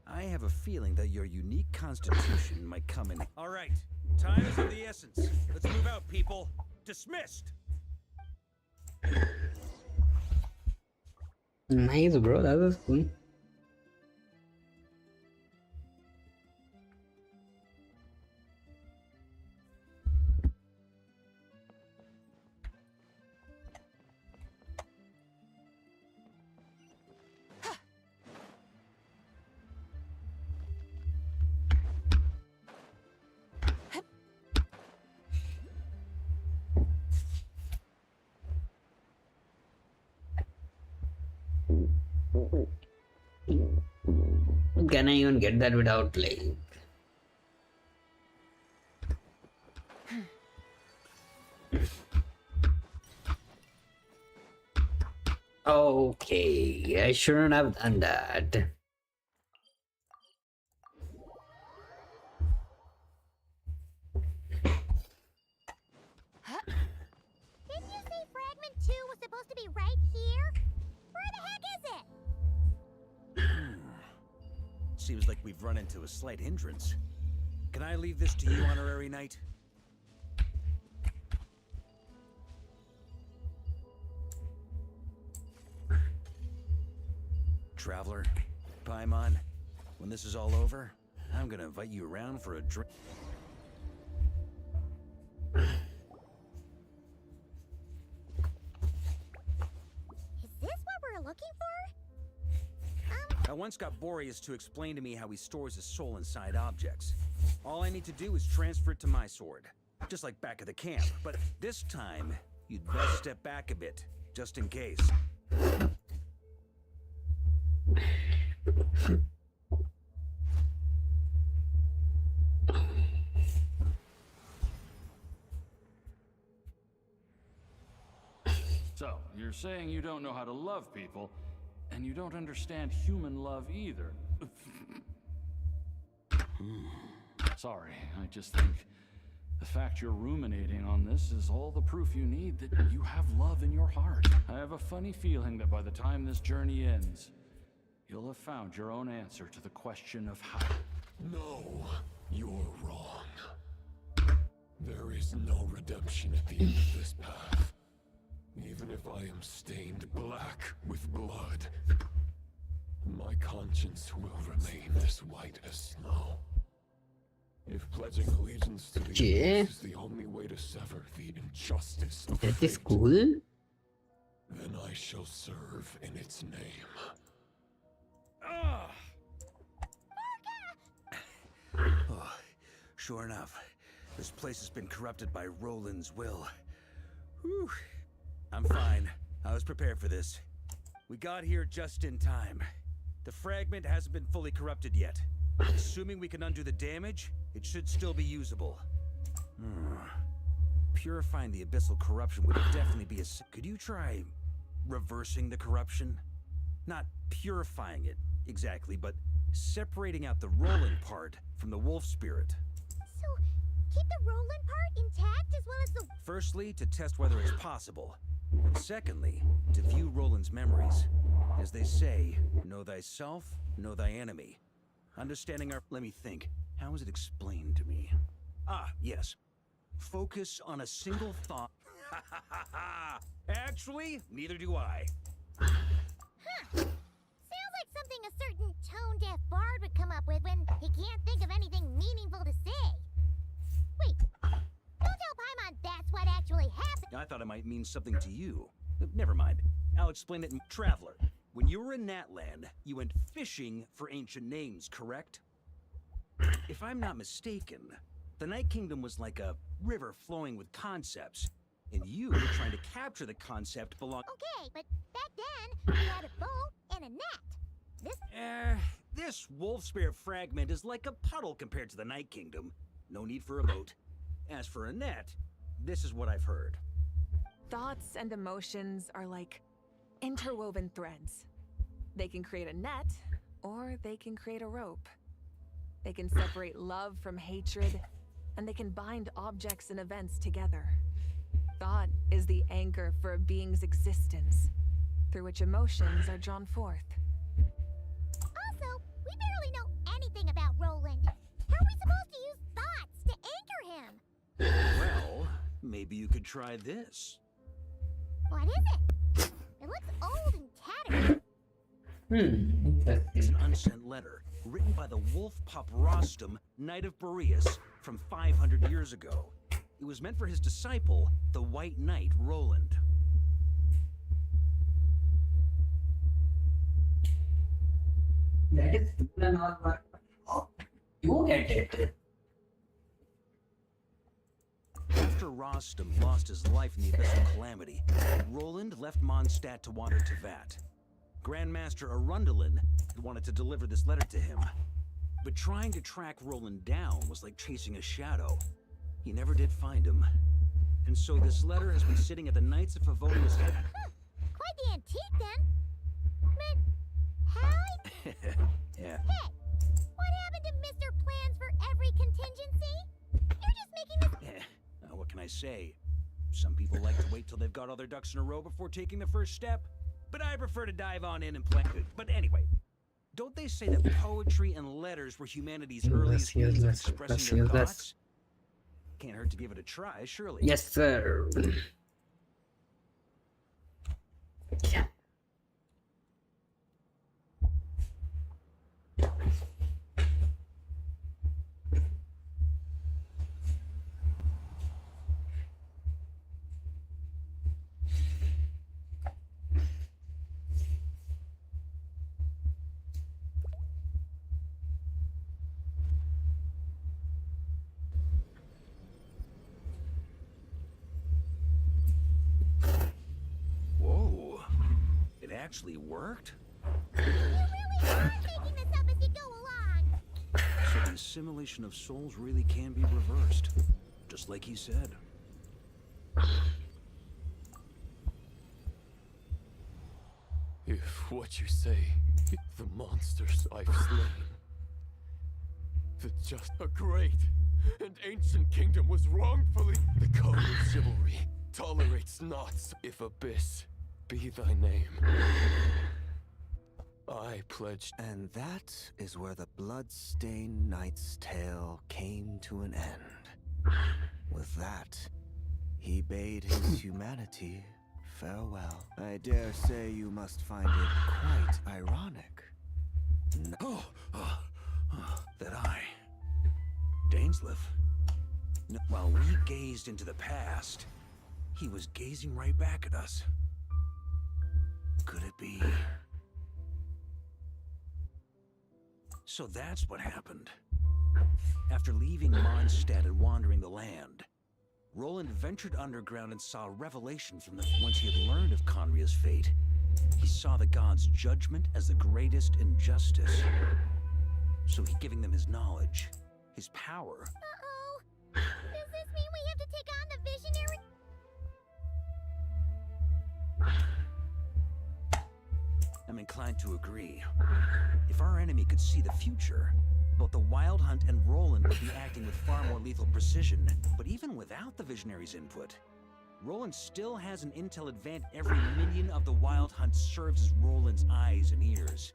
I have a feeling that your unique constitution might come in... All right, time is of the essence. Let's move out, people. Dismissed! Nice, bro. That was cool. Can I even get that without like... Okay, I shouldn't have done that. Didn't you say Fragment 2 was supposed to be right here? Where the heck is it? Seems like we've run into a slight hindrance. Can I leave this to you, Honorary Knight? Traveler. Paimon, when this is all over, I'm gonna invite you around for a drink. Is this what we're looking for? I once got Boreas to explain to me how he stores his soul inside objects. All I need to do is transfer it to my sword. Just like back at the camp. But this time, you'd best step back a bit, just in case. So, you're saying you don't know how to love people, and you don't understand human love either. Sorry, I just think the fact you're ruminating on this is all the proof you need that you have love in your heart. I have a funny feeling that by the time this journey ends, you'll have found your own answer to the question of how. No, you're wrong. There is no redemption at the end of this path. Even if I am stained black with blood, my conscience will remain as white as snow. If pledging allegiance to the Earth is the only way to sever the injustice of That is fate, cool. then I shall serve in its name. Oh, sure enough, this place has been corrupted by Roland's will. Whew. I'm fine. I was prepared for this. We got here just in time. The fragment hasn't been fully corrupted yet. Assuming we can undo the damage, it should still be usable. Purifying the abyssal corruption would definitely be a... Could you try reversing the corruption? Not purifying it, exactly, but separating out the Roland part from the wolf spirit. So, keep the Roland part intact as well as the... Firstly, to test whether it's possible. And secondly, to view Roland's memories. As they say, know thyself, know thy enemy. Understanding our... Let me think. How was it explained to me? Ah, yes. Focus on a single thought. Actually, neither do I. Huh. Sounds like something a certain tone-deaf bard would come up with when he can't think of anything meaningful to say. Wait, don't tell Paimon that's what actually happened. I thought it might mean something to you. Never mind. I'll explain it in Traveler. When you were in Natland, you went fishing for ancient names, correct? If I'm not mistaken, the Night Kingdom was like a river flowing with concepts, and you were trying to capture the concept belong... Okay, but back then, we had a boat and a net. This wolf spirit fragment is like a puddle compared to the Night Kingdom. No need for a boat. As for a net, this is what I've heard. Thoughts and emotions are like interwoven threads. They can create a net, or they can create a rope. They can separate love from hatred, and they can bind objects and events together. Thought is the anchor for a being's existence, through which emotions are drawn forth. Also, we barely know anything about Roland. How are we supposed to use thoughts to anchor him? Well, maybe you could try this. What is it? It looks old and tattered. It's an unsent letter, written by the wolf pup Rostam, Knight of Boreas, from 500 years ago. It was meant for his disciple, the White Knight Roland. That is not what you get it. After Rostam lost his life in the Abyssal Calamity, Roland left Mondstadt to wander Teyvat. Grandmaster Arundelen wanted to deliver this letter to him. But trying to track Roland down was like chasing a shadow. He never did find him. And so this letter has been sitting at the Knights of Favonia's head. Quite the antique, then. But how... Yeah. Hey, what happened to Mr. Plans for every contingency? You're just making this... What can I say? Some people like to wait till they've got all their ducks in a row before taking the first step. But I prefer to dive on in and plan good. But anyway, don't they say that poetry and letters were humanity's earliest means of expressing their thoughts? Can't hurt to give it a try, surely. Yes, sir. Yeah. actually worked? You really are making this up as you go along. So the assimilation of souls really can be reversed, just like he said. If what you say, the monsters I've slain, that just a great and ancient kingdom was wrongfully, the code of chivalry tolerates not. If abyss be thy name, I pledge. And that is where the blood-stained knight's tale came to an end. With that, he bade his humanity farewell. I dare say you must find it quite ironic. That I, Dainsleif, while we gazed into the past, he was gazing right back at us. Could it be? So that's what happened. After leaving Mondstadt and wandering the land, Roland ventured underground and saw a revelation from once he had learned of Conria's fate. He saw the gods' judgment as the greatest injustice. So he giving them his knowledge, his power. Uh-oh. Does this mean we have to take on the visionary? I'm inclined to agree. If our enemy could see the future, both the Wild Hunt and Roland would be acting with far more lethal precision. But even without the Visionary's input, Roland still has an intel advantage. Every minion of the Wild Hunt serves as Roland's eyes and ears.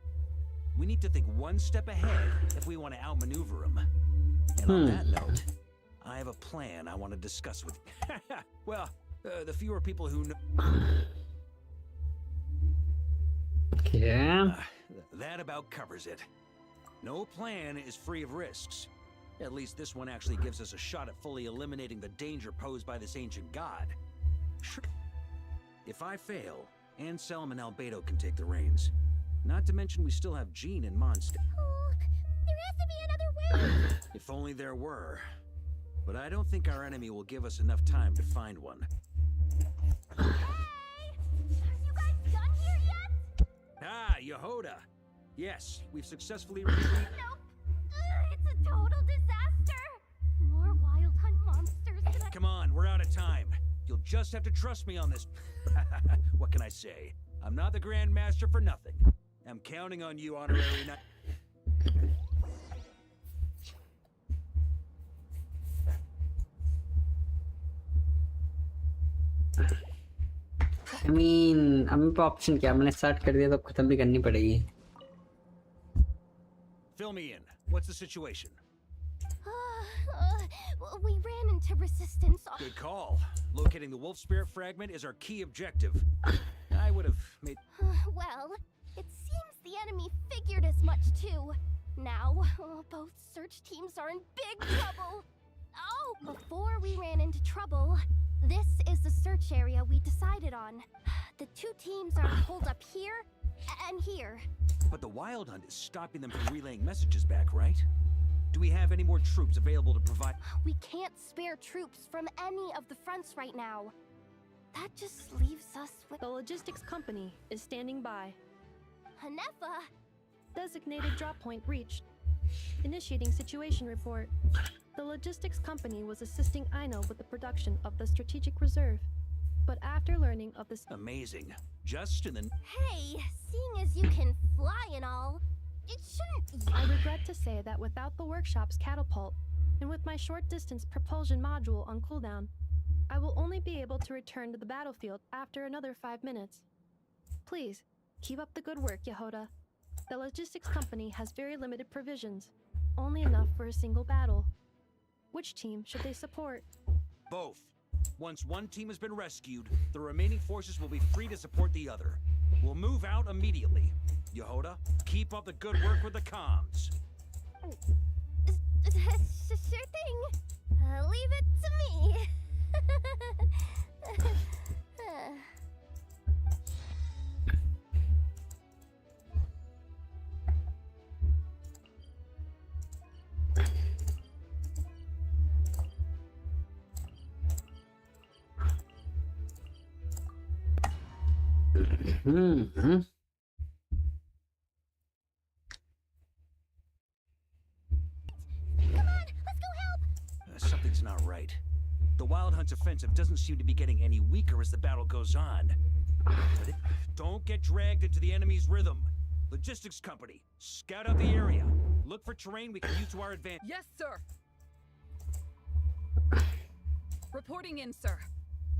We need to think one step ahead if we want to outmaneuver him. And on that note, I have a plan I want to discuss with you. Well, the fewer people who know... Yeah. That about covers it. No plan is free of risks. At least this one actually gives us a shot at fully eliminating the danger posed by this ancient god. If I fail, Anselm and Albedo can take the reins. Not to mention we still have Jean and Mondstadt. Oh, there has to be another way. If only there were. But I don't think our enemy will give us enough time to find one. Hey! Are you guys done here yet? Ah, Yehoda! Yes, we've successfully retrieved... Nope. It's a total disaster. More Wild Hunt monsters than Come on, we're out of time. You'll just have to trust me on this. What can I say? I'm not the Grand Master for nothing. I'm counting on you, honorary knight. I mean, अब पे option क्या मैंने start कर दिया तो खत्म भी करनी पड़ेगी. Fill me in. What's the situation? We ran into resistance. Good call. Locating the wolf spirit fragment is our key objective. I would have made... Well, it seems the enemy figured as much too. Now, both search teams are in big trouble. Oh, before we ran into trouble, this is the search area we decided on. The two teams are holed up here and here. But the Wild Hunt is stopping them from relaying messages back, right? Do we have any more troops available to provide... We can't spare troops from any of the fronts right now. That just leaves us with... The logistics company is standing by. Hanefa! Designated drop point reached. Initiating situation report. The logistics company was assisting Aino with the production of the strategic reserve. But after learning of this... Amazing. Just in the... Hey, seeing as you can fly and all, it shouldn't... I regret to say that without the workshop's catapult, and with my short-distance propulsion module on cooldown, I will only be able to return to the battlefield after another 5 minutes. Please, keep up the good work, Yehoda. The logistics company has very limited provisions, only enough for a single battle. Which team should they support? Both. Once one team has been rescued, the remaining forces will be free to support the other. We'll move out immediately. Yehoda, keep up the good work with the comms. Sure thing. Leave it to me. Wild Hunt's offensive doesn't seem to be getting any weaker as the battle goes on. But don't get dragged into the enemy's rhythm. Logistics company, scout out the area. Look for terrain we can use to our advantage. Yes, sir. Reporting in, sir.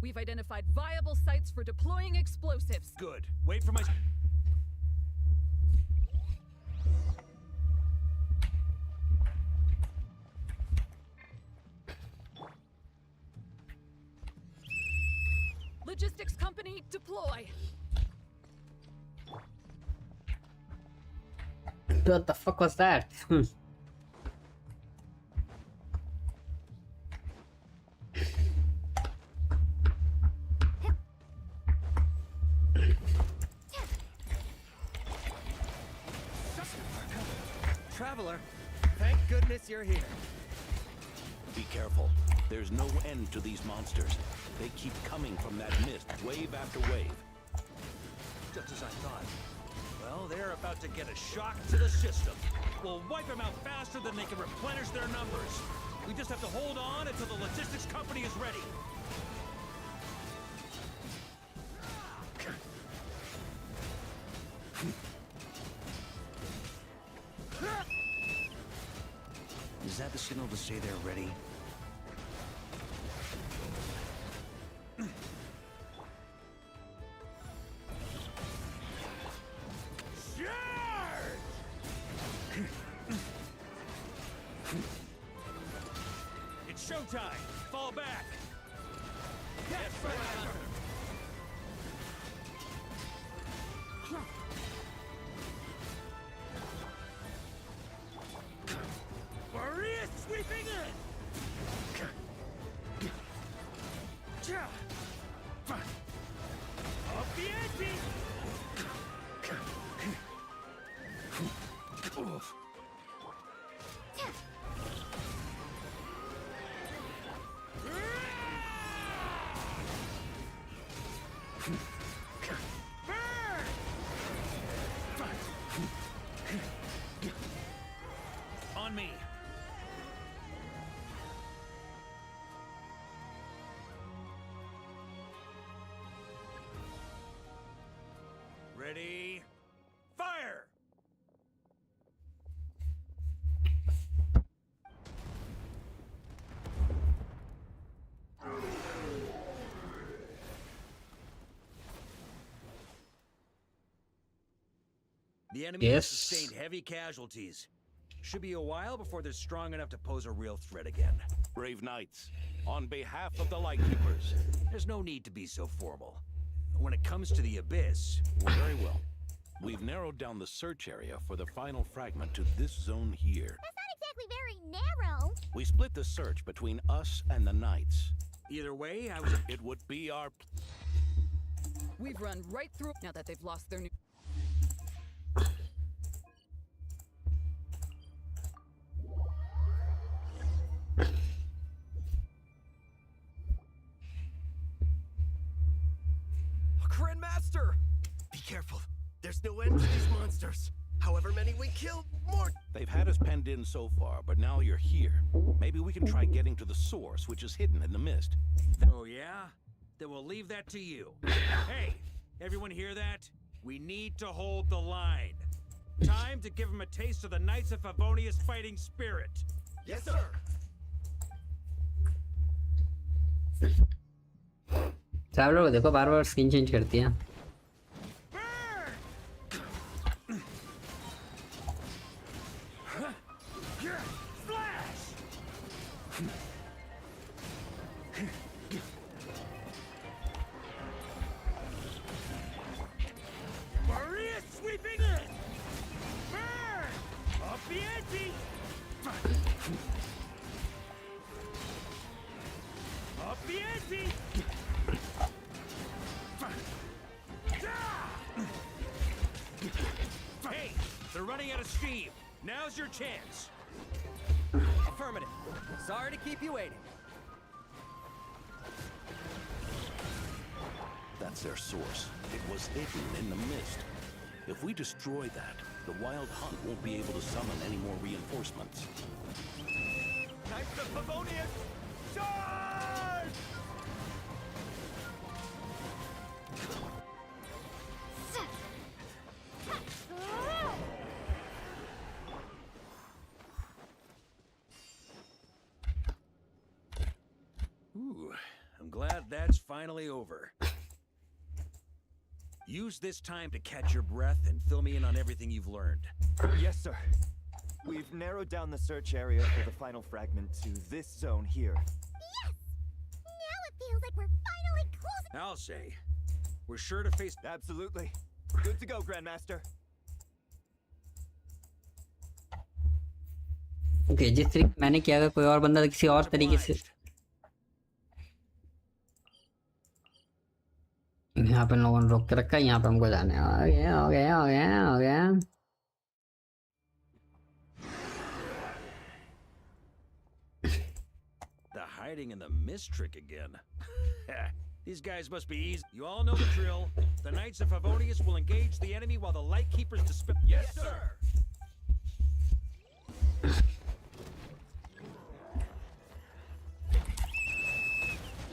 We've identified viable sites for deploying explosives. Good. Wait for my... Logistics company, deploy. What the fuck was that? Traveler, thank goodness you're here. Be careful. There's no end to these monsters. They keep coming from that mist, wave after wave. Just as I thought. Well, they're about to get a shock to the system. We'll wipe them out faster than they can replenish their numbers. We just have to hold on until the logistics company is ready. Is that the signal to say they're ready? It's showtime! Fall back! Yes, sir! Maria sweeping in! Up the ante! Oof. On me. Ready? Fire! The enemy has sustained heavy casualties. Should be a while before they're strong enough to pose a real threat again. Brave knights, on behalf of the Lightkeepers, there's no need to be so formal. When it comes to the Abyss, Very well. We've narrowed down the search area for the final fragment to this zone here. That's not exactly very narrow. We split the search between us and the Knights. either way, It would be our... We've run right through now that they've lost their new... Grandmaster! Be careful. There's no end to these monsters. However many we kill, more... They've had us penned in so far, but now you're here. Maybe we can try getting to the source, which is hidden in the mist. Oh yeah? Then we'll leave that to you. Hey, everyone hear that? We need to hold the line. Time to give them a taste of the Knights of Favonia's fighting spirit. Yes, sir. साहब लोग देखो बार बार skin change करती हैं. Maria sweeping in! Burn! Up the ante! Up the ante! Hey, they're running out of steam. Now's your chance. Affirmative. Sorry to keep you waiting. That's their source. It was hidden in the mist. If we destroy that, the Wild Hunt won't be able to summon any more reinforcements. Knights of Favonia, charge! Ooh, I'm glad that's finally over. Use this time to catch your breath and fill me in on everything you've learned. Yes, sir. We've narrowed down the search area for the final fragment to this zone here. Yes! Now it feels like we're finally closing. I'll say, we're sure to face... Absolutely. Good to go, Grandmaster. Okay जिस तरीके मैंने किया अगर कोई और बंदा किसी और तरीके से यहाँ पे लोगों ने रोक के रखा है यहाँ पे हमको जाने हो गया The hiding in the mist trick again. These guys must be easy. You all know the drill. The Knights of Favonius will engage the enemy while the Lightkeepers dispel... Yes, sir!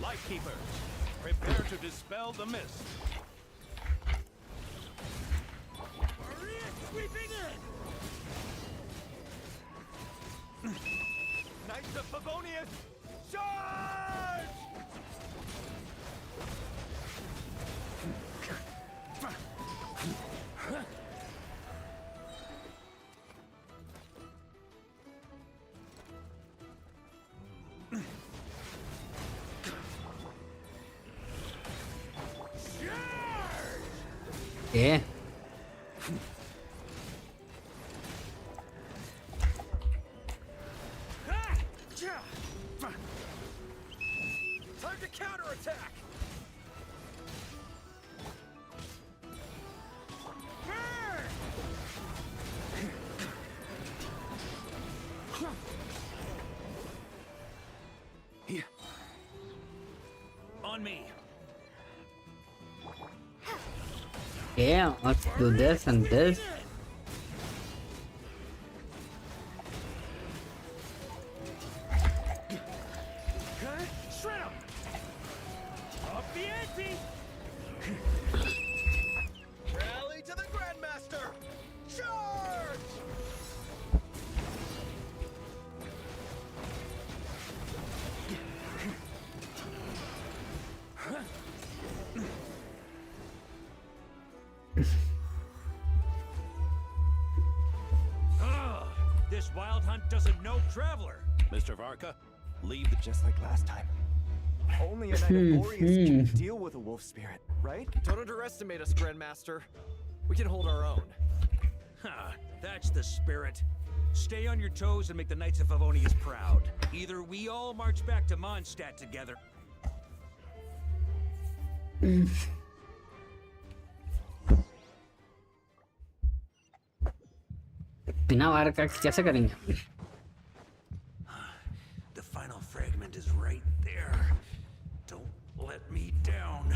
Lightkeepers, prepare to dispel the mist. Maria sweeping in! Knights of Favonius, charge! Yeah. Time to counterattack! On me! Yeah, let's do this and this. Shrimp! Up the ante! Rally to the Grandmaster! Charge! This wild hunt doesn't know Traveler. Mr. Varka, leave the... Just like last time. Only a Knight of Boreas can deal with a wolf spirit, right? Don't underestimate us, Grandmaster. We can hold our own. Huh, that's the spirit. Stay on your toes and make the Knights of Favonius proud. Either we all march back to Mondstadt together. बिना wire का कैसे करेंगे? The final fragment is right there. Don't let me down.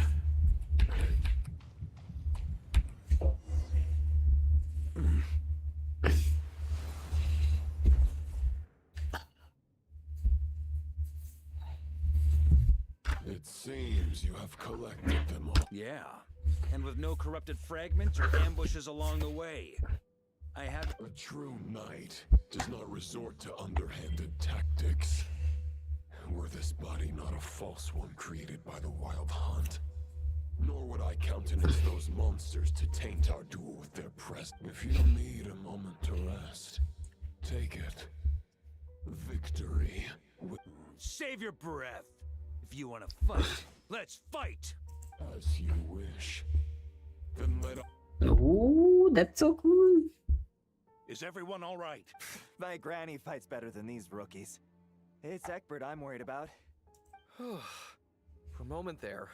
It seems you have collected them all. Yeah, and with no corrupted fragments or ambushes along the way. I have... A true knight does not resort to underhanded tactics. Were this body not a false one created by the Wild Hunt, nor would I countenance those monsters to taint our duel with their presence. If you need a moment to rest, take it. Victory. Save your breath. If you want to fight, let's fight. As you wish. Then let... Ooh, that's so cool. Is everyone all right? My granny fights better than these rookies. It's Egbert I'm worried about. For a moment there,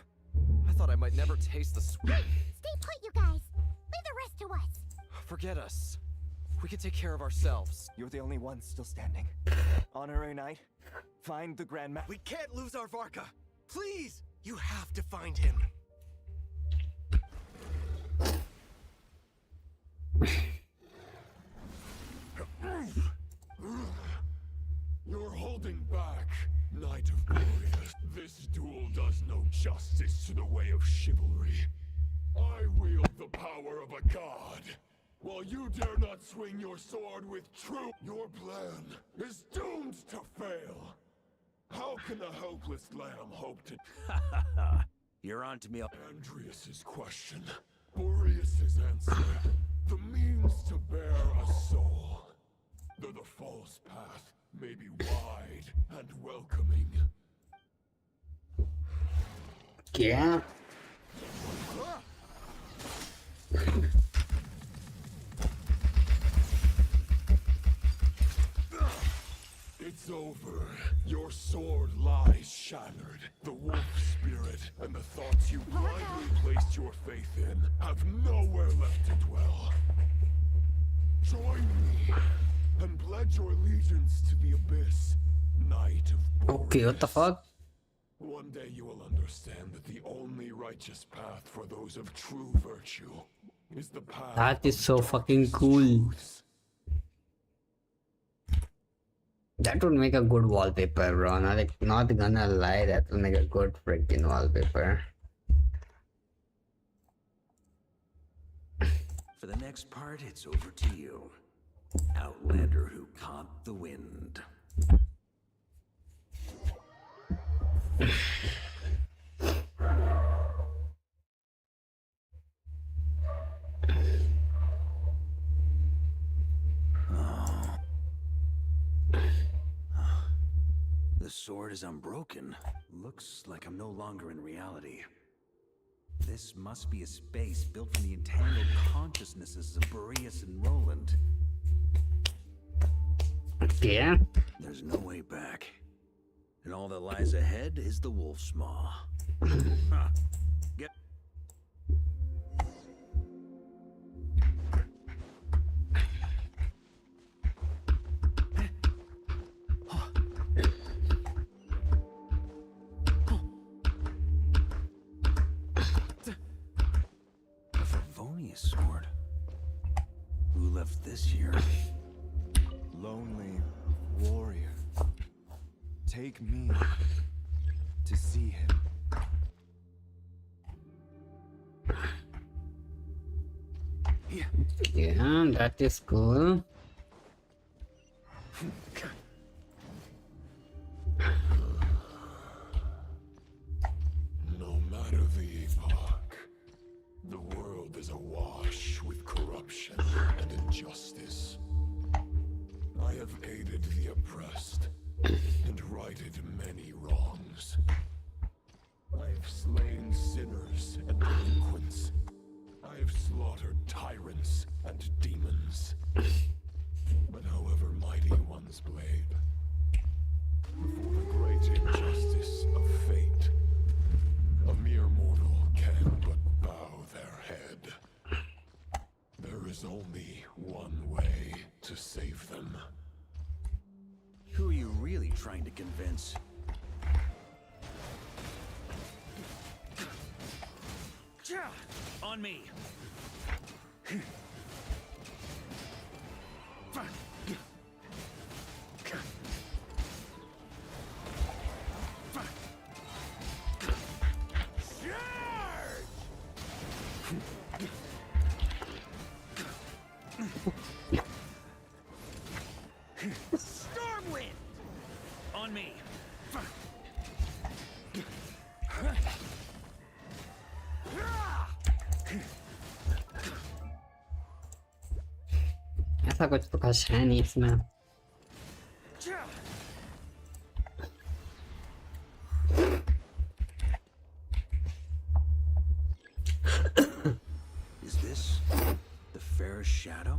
I thought I might never taste the sweet. Stay put, you guys. Leave the rest to us. Forget us. We can take care of ourselves. You're the only one still standing. Honorary Knight, find the Grandmaster. We can't lose our Varka. Please, you have to find him. You're holding back, Knight of Boreas. justice to the way of chivalry. I wield the power of a god, while you dare not swing your sword with truth. Your plan is doomed to fail. How can the helpless lamb hope to... You're on to me. Andreas's question, Boreas's answer, the means to bear a soul. Though the false path may be wide and welcoming. Yeah. It's over. Your sword lies shattered. The wolf spirit and the thoughts you blindly placed your faith in have nowhere left to dwell. Join me and pledge your allegiance to the abyss, Knight of Boreas. Okay, what the fuck? One day you will understand that the only righteous path for those of true virtue is the path. That is so fucking cool. That would make a good wallpaper, bro. Not gonna lie, that will make a good freaking wallpaper. For the next part, it's over to you. Outlander who caught the wind. The sword is unbroken. Looks like I'm no longer in reality. This must be a space built from the entangled consciousnesses of Boreas and Roland. Yeah. There's no way back. And all that lies ahead is the wolf's maw. Huh. Get... A Favonius sword. Who left this here? Lonely warrior. Take me to see him. Yeah, that is cool. No matter the epoch, the world is awash with corruption and injustice. I have aided the oppressed and righted many wrongs. I have slain sinners and delinquents. I have slaughtered tyrants and demons. But however mighty one's blade, before the great injustice of fate, a mere mortal can but bow their head. There is only one way to save them. Who are you really trying to convince? On me! Stormwind! On me! ऐसा कुछ तो खास है नहीं इसमें. Is this the fairest shadow?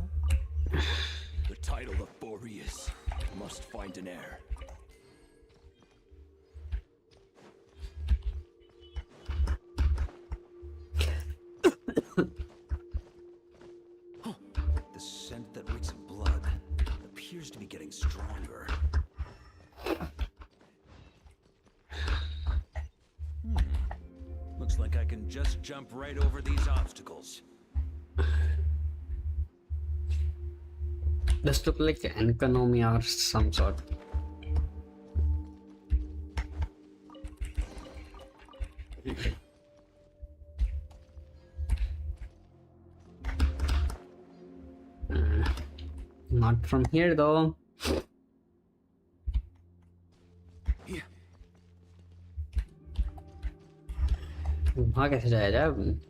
The title of Boreas must find an heir. The scent that reeks of blood appears to be getting stronger. Looks like I can just jump right over these obstacles. This look like an economy or some sort. Not from here though. वहाँ कैसे जाया जाए अब?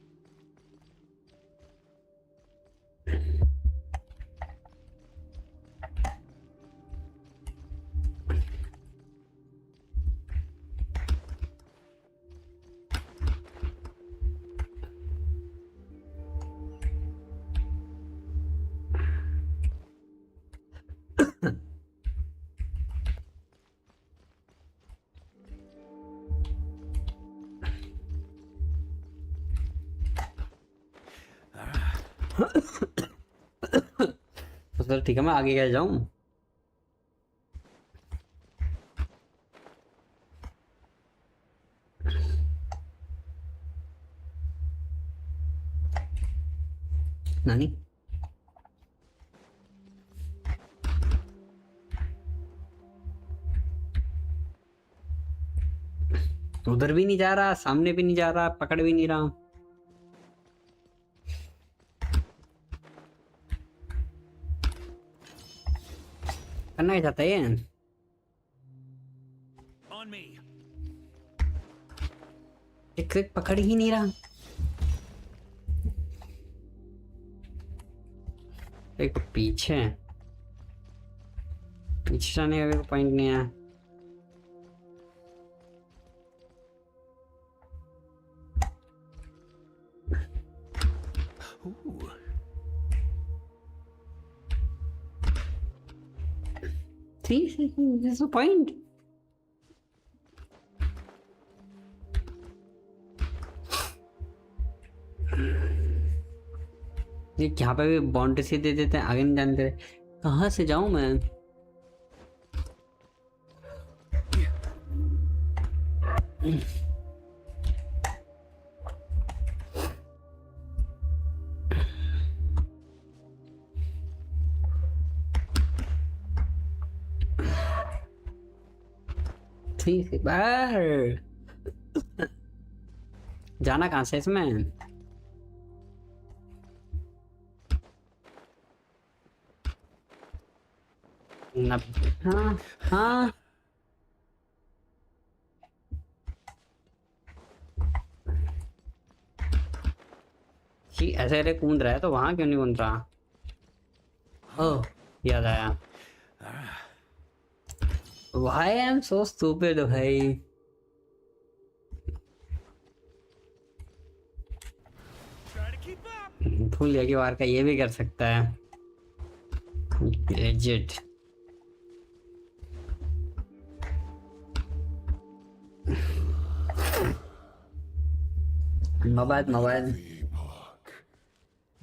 तो ठीक है, मैं आगे कैसे जाऊं? नानी उधर भी नहीं जा रहा, सामने भी नहीं जा रहा, पकड़ भी नहीं रहा। करना क्या चाहता है? एक पकड़ ही नहीं रहा। एक पीछे पीछे जाने का कोई पॉइंट नहीं है। See, this is the point. ये यहाँ पे भी बाउंड्री से दे देते हैं, आगे नहीं जानते। कहाँ से जाऊं मैं? ठीक है, बाहर जाना कहाँ से इसमें? हाँ हाँ जी, ऐसे ऐसे कूद रहा है तो वहां क्यों नहीं कूद रहा? ओह, याद आया। Why I am so stupid भाई। भूल गया कि वार का ये भी कर सकता है। Legit। Mabad।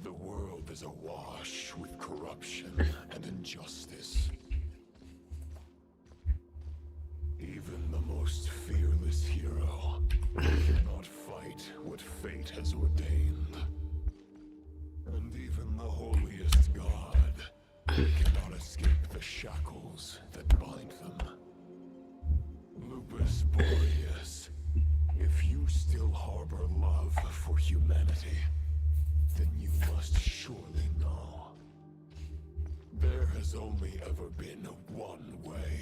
The world is awash with corruption and injustice. Even the most fearless hero cannot fight what fate has ordained. And even the holiest god cannot escape the shackles that bind them. Lupus Boreas, if you still harbor love for humanity, then you must surely know there has only ever been one way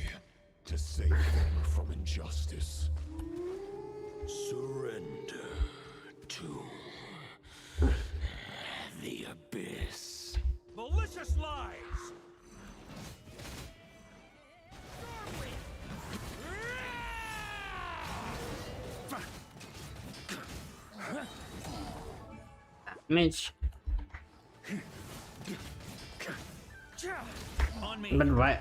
to save them from injustice. Surrender to the abyss. Malicious lies! Mitch. On me. But why?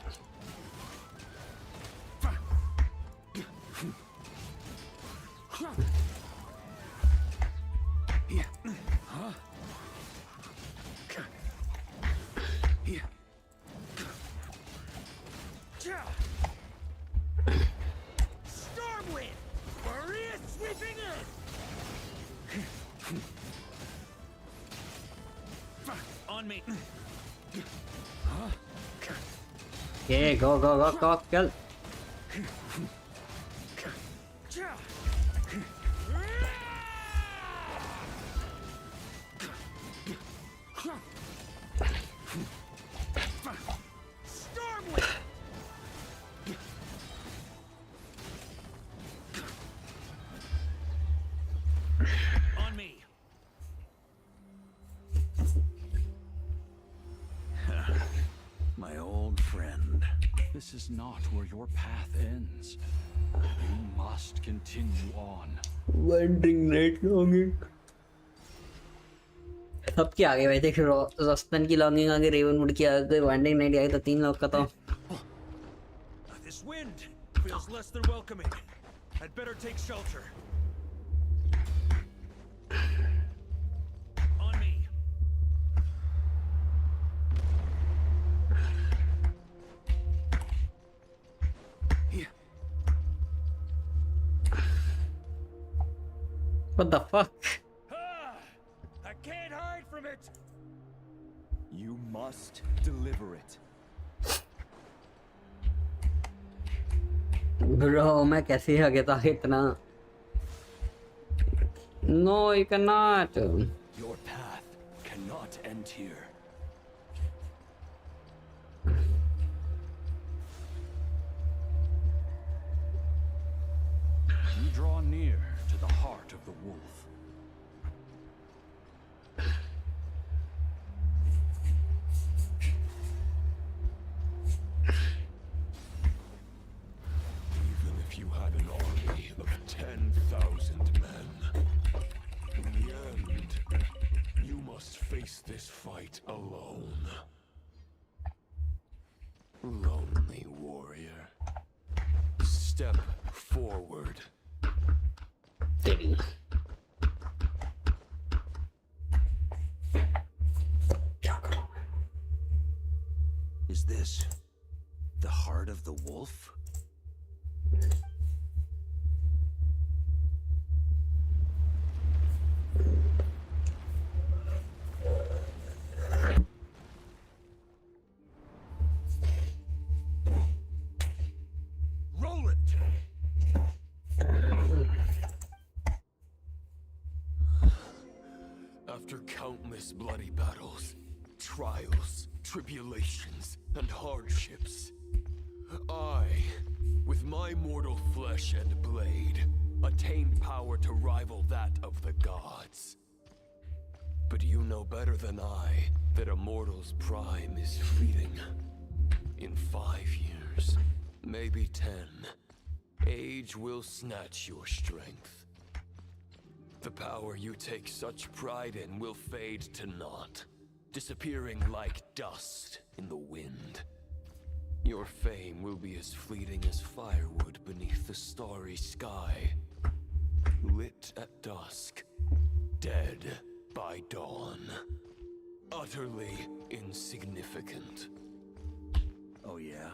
Stormwind! Maria sweeping in! On me. Yeah, go, kill. my old friend. This is not where your path ends. You must continue on. Wandering night longing. सबकी आ गई भाई देख रस्तन की longing आ गई रेवनवुड की आ गई वांडिंग night I तो तीन लोग का तो This wind feels less than welcoming. I'd better take shelter. On me. What the fuck? I can't hide from it. You must deliver it. Bro, मैं कैसे आगे था इतना? No, you cannot. Your path cannot end here. You draw near to the heart of the wolf. Even if you had an army of 10,000 men, in the end, you must face this fight alone. Lonely warrior. Step forward. Is this the heart of the wolf? Roland! After countless bloody battles, trials, tribulations, and hardships, I, with my mortal flesh and blade, attained power to rival that of the gods. But you know better than I that a mortal's prime is fleeting. In 5 years, maybe 10, age will snatch your strength. The power you take such pride in will fade to naught, disappearing like dust in the wind. Your fame will be as fleeting as firewood beneath the starry sky, lit at dusk, dead by dawn, utterly insignificant. Oh yeah?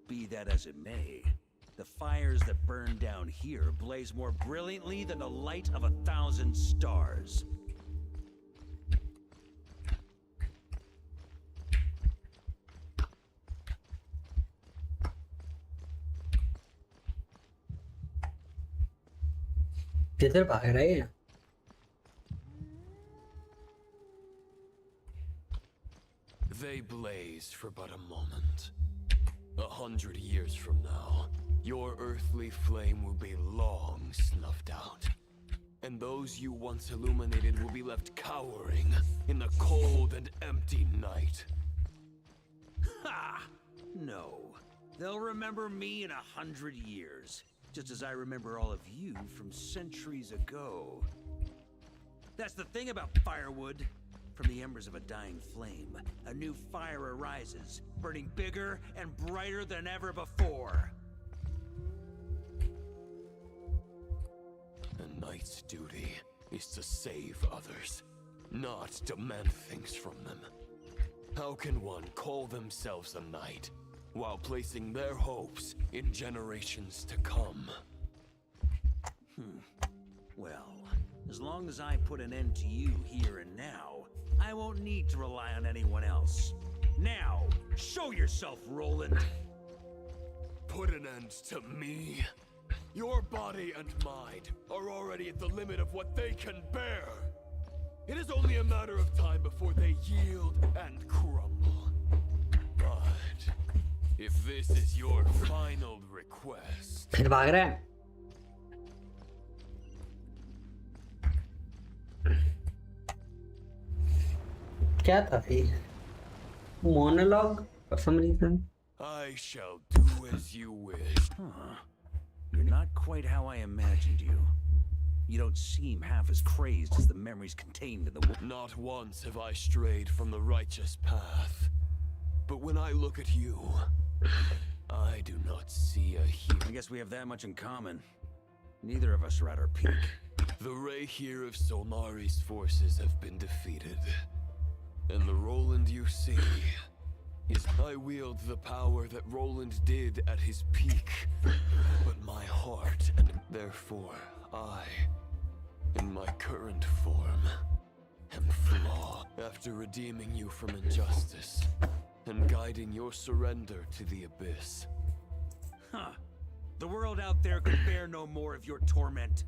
Be that as it may, the fires that burn down here blaze more brilliantly than the light of 1,000 stars. किधर भाग रहा है? They blaze for but a moment. 100 years from now, your earthly flame will be long snuffed out. And those you once illuminated will be left cowering in the cold and empty night. Ha! No. They'll remember me in 100 years, just as I remember all of you from centuries ago. That's the thing about firewood. From the embers of a dying flame, a new fire arises, burning bigger and brighter than ever before. A knight's duty is to save others, not demand things from them. How can one call themselves a knight while placing their hopes in generations to come? Well, as long as I put an end to you here and now, I won't need to rely on anyone else. Now, show yourself, Roland! Put an end to me? Your body and mind are already at the limit of what they can bear. It is only a matter of time before they yield and crumble. But if this is your final request... फिर भाग रहा है? क्या था ये? Monologue? for some reason. I shall do as you wish. Huh. You're not quite how I imagined you. You don't seem half as crazed as the memories contained in the wolf. Not once have I strayed from the righteous path. But when I look at you, I do not see a hero. I guess we have that much in common. Neither of us are at our peak. The ray here of Solmari's forces have been defeated. And the Roland you see is I wield the power that Roland did at his peak. But my heart, and therefore I, in my current form, am flawed. After redeeming you from injustice and guiding your surrender to the abyss. Huh. The world out there could bear no more of your torment.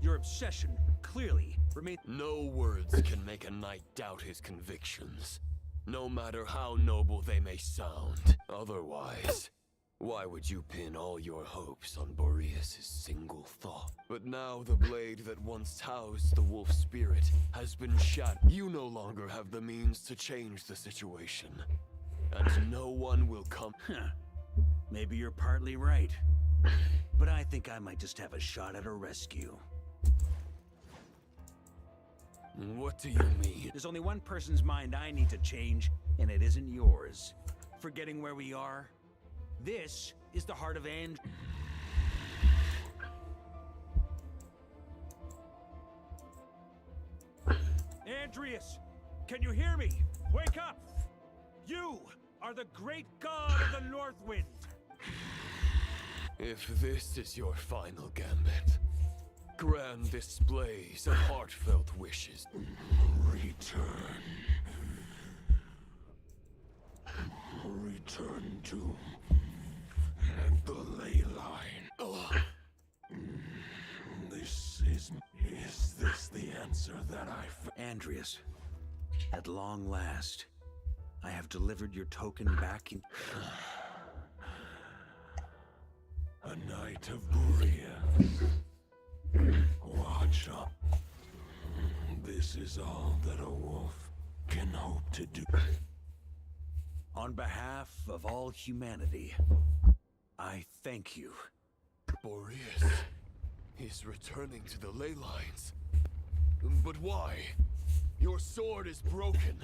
Your obsession, clearly, remains. No words can make a knight doubt his convictions, no matter how noble they may sound. Otherwise, why would you pin all your hopes on Boreas' single thought? But now the blade that once housed the wolf spirit has been shattered. You no longer have the means to change the situation, and no one will come. Huh. Maybe you're partly right. But I think I might just have a shot at a rescue. What do you mean? There's only one person's mind I need to change, and it isn't yours. Forgetting where we are? This is the heart of And. Andreas, can you hear me? Wake up! You are the great god of the North Wind. If this is your final gambit, grand displays of heartfelt wishes. Return. Return to the ley line. Is this the answer that Andreas, at long last, I have delivered your token back in... A knight of Borea. Watch up. This is all that a wolf can hope to do. On behalf of all humanity, I thank you. Boreas is returning to the ley lines. But why? Your sword is broken.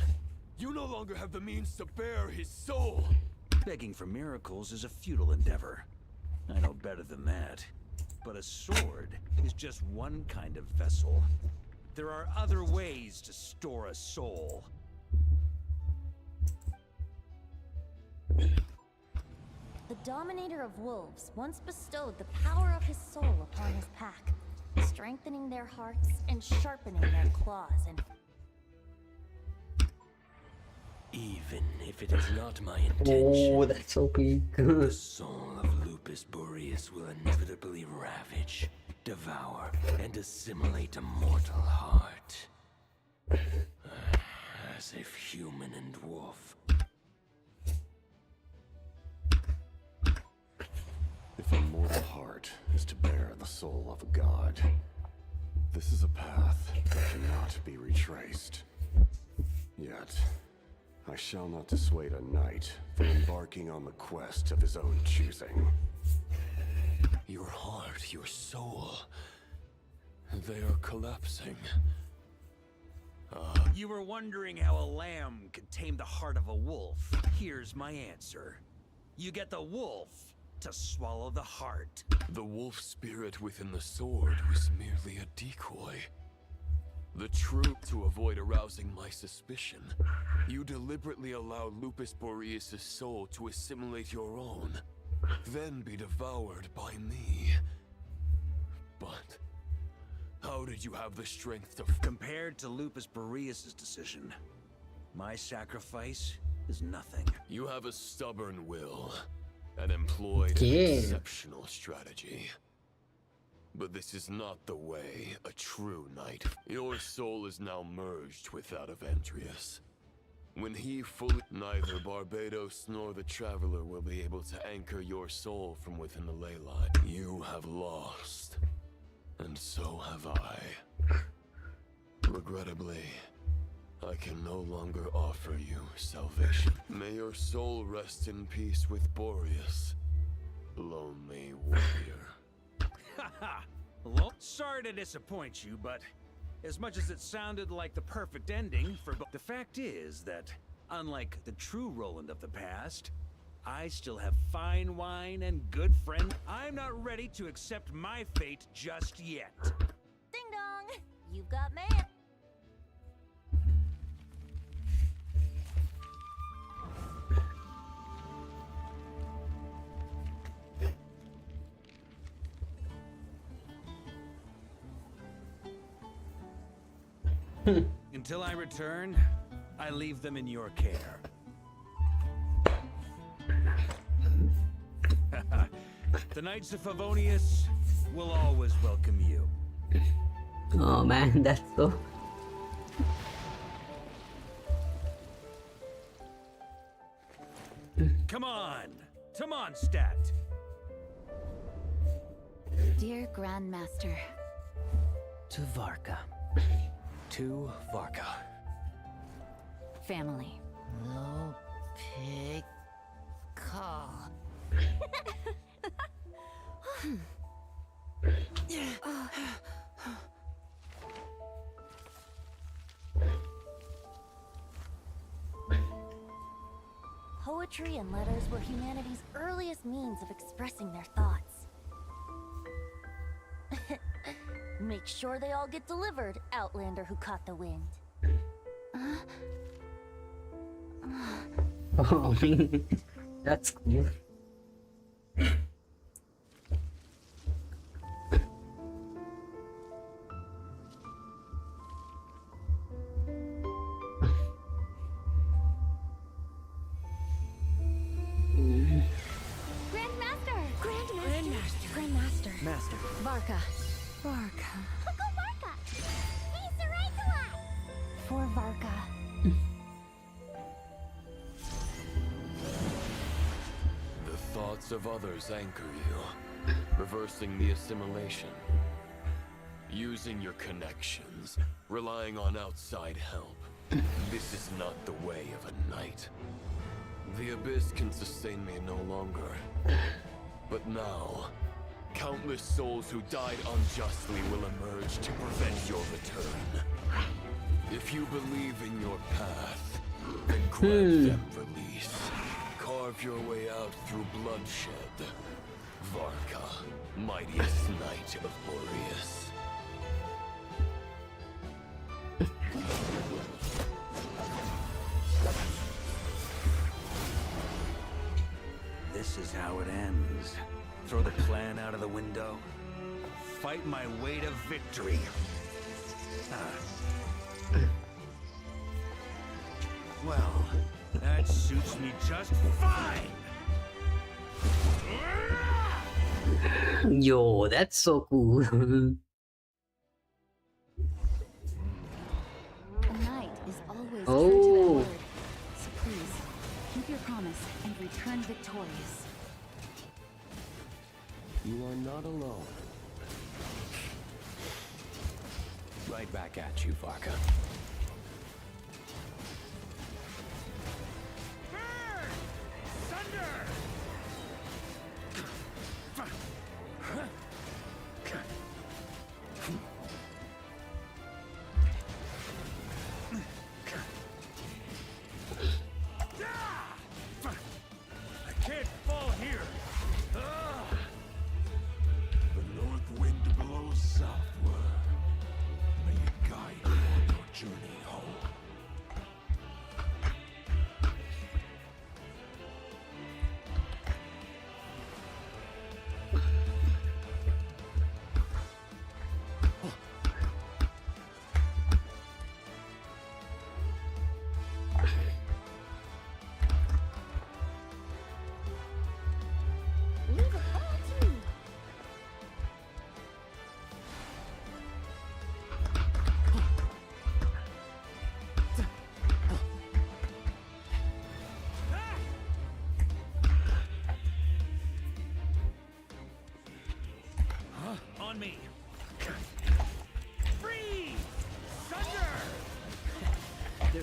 You no longer have the means to bear his soul. Begging for miracles is a futile endeavor. I know better than that. But a sword is just one kind of vessel. There are other ways to store a soul. The Dominator of Wolves once bestowed the power of his soul upon his pack, strengthening their hearts and sharpening their claws and... Even if it is not my intention, Oh, that's so big. the soul of Lupus Boreas will inevitably ravage, devour, and assimilate a mortal heart. As if human and wolf. If a mortal heart is to bear the soul of a god, this is a path that cannot be retraced. Yet, I shall not dissuade a knight from embarking on the quest of his own choosing. Your heart, your soul, they are collapsing. You were wondering how a lamb could tame the heart of a wolf. Here's my answer. You get the wolf to swallow the heart. The wolf spirit within the sword was merely a decoy. The truth to avoid arousing my suspicion. You deliberately allow Lupus Boreas' soul to assimilate your own, then be devoured by me. But how did you have the strength to... Compared to Lupus Boreas' decision, my sacrifice is nothing. You have a stubborn will and employed an exceptional strategy. But this is not the way a true knight. Your soul is now merged with that of Andreas. When he fully... Neither Barbados nor the Traveler will be able to anchor your soul from within the ley line. You have lost. And so have I. Regrettably, I can no longer offer you salvation. May your soul rest in peace with Boreas, lonely warrior. Haha! Sorry to disappoint you, but as much as it sounded like the perfect ending for the fact is that, unlike the true Roland of the past, I still have fine wine and good friends. I'm not ready to accept my fate just yet. Ding dong! You've got mail. Until I return, I leave them in your care. The Knights of Favonius will always welcome you. Oh man, that's so... Come on! Namaste! Dear Grandmaster. To Varka. To Varka. Family. Low pig call. Poetry and letters were humanity's earliest means of expressing their thoughts. Make sure they all get delivered, Outlander who caught the wind. Oh, that's cool. Grandmaster. Master. Varka. Go Barca! He's the right to us! For Varka. The thoughts of others anchor you, reversing the assimilation. Using your connections, relying on outside help. This is not the way of a knight. The Abyss can sustain me no longer. But now, countless souls who died unjustly will emerge to prevent your return. If you believe in your path, then grant them release. Carve your way out through bloodshed. Varka, mightiest knight of Boreas. This is how it ends. Throw the plan out of the window. Fight my way to victory. Well, that suits me just fine. Yo, that's so cool. A knight is always true to their word. So please, keep your promise and return victorious. You are not alone. Right back at you, Varka. I can't fall here. The north wind blows southward. May it guide you on your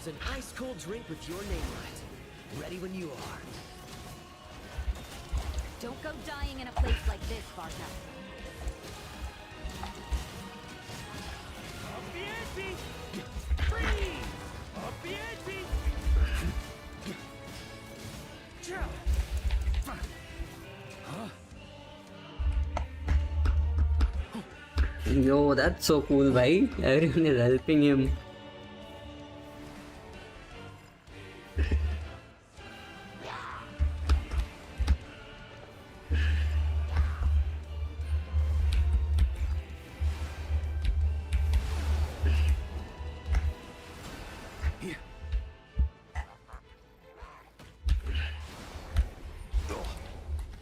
Here's an ice-cold drink with your name on it. Ready when you are. Don't go dying in a place like this, Varka. Abbienti! Freeze! Abbienti! Yo, that's so cool, bhai. Everyone is helping him.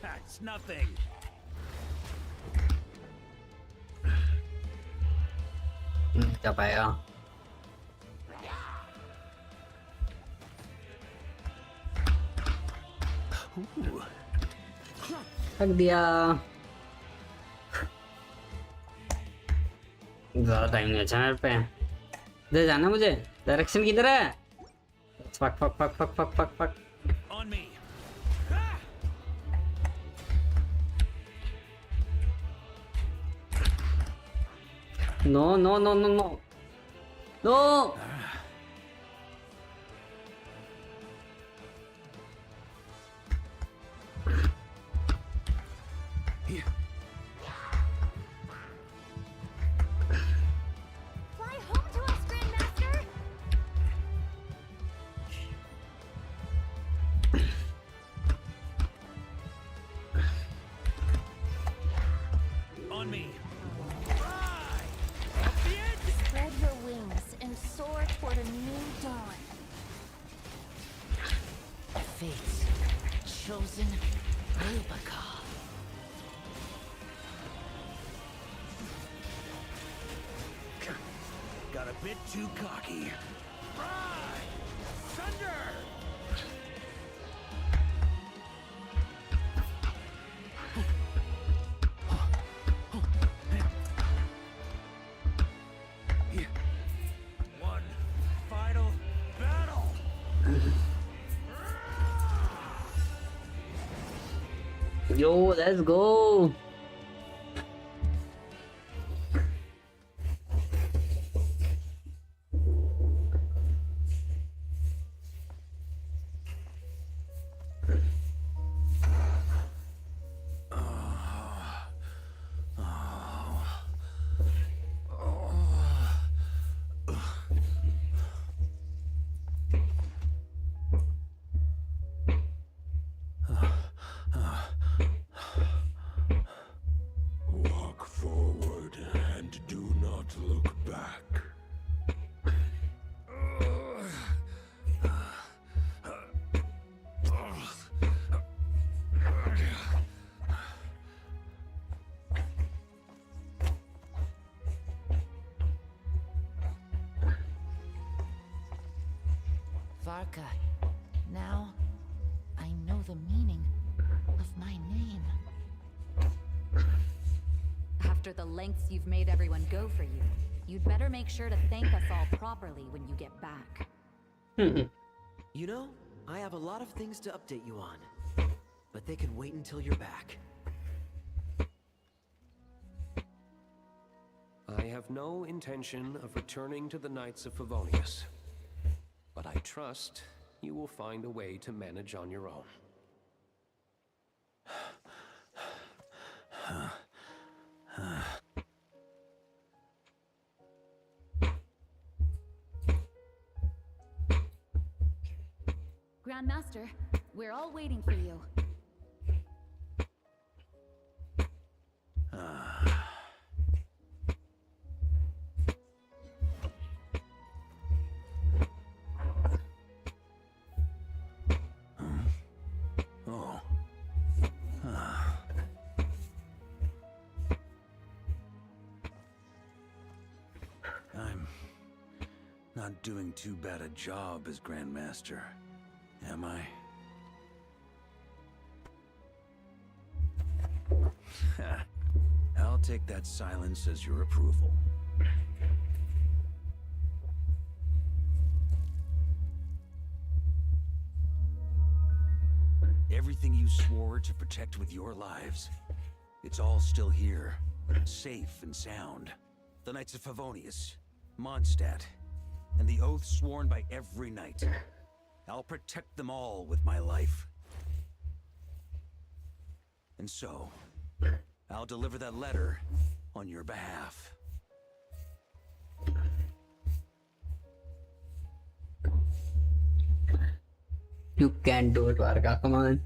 That's nothing. क्या पाएगा? थक दिया। ज़्यादा time नहीं अच्छा मेरे पे। इधर जाना मुझे। डायरेक्शन किधर है? Fuck fuck fuck fuck fuck fuck fuck. On me. No, no, no, no, no. No! Fly home to us, Grandmaster! On me. Spread your wings and soar toward a new dawn. Fate's chosen alpaca. Got a bit too cocky. Fry! Thunder! One final battle. Yo, let's go. Walk forward and do not look back. Varka, now I know the meaning of my name. After the lengths you've made everyone go for you, you'd better make sure to thank us all properly when you get back. You know, I have a lot of things to update you on, but they can wait until you're back. I have no intention of returning to the Knights of Favonius, but I trust you will find a way to manage on your own. Grandmaster, we're all waiting for you. Oh. I'm not doing too bad a job as Grandmaster, am I? I'll take that silence as your approval. Everything you swore to protect with your lives, it's all still here, safe and sound. The Knights of Favonius, Mondstadt, and the oath sworn by every knight. I'll protect them all with my life. And so, I'll deliver that letter on your behalf. You can do it, Varga. Come on.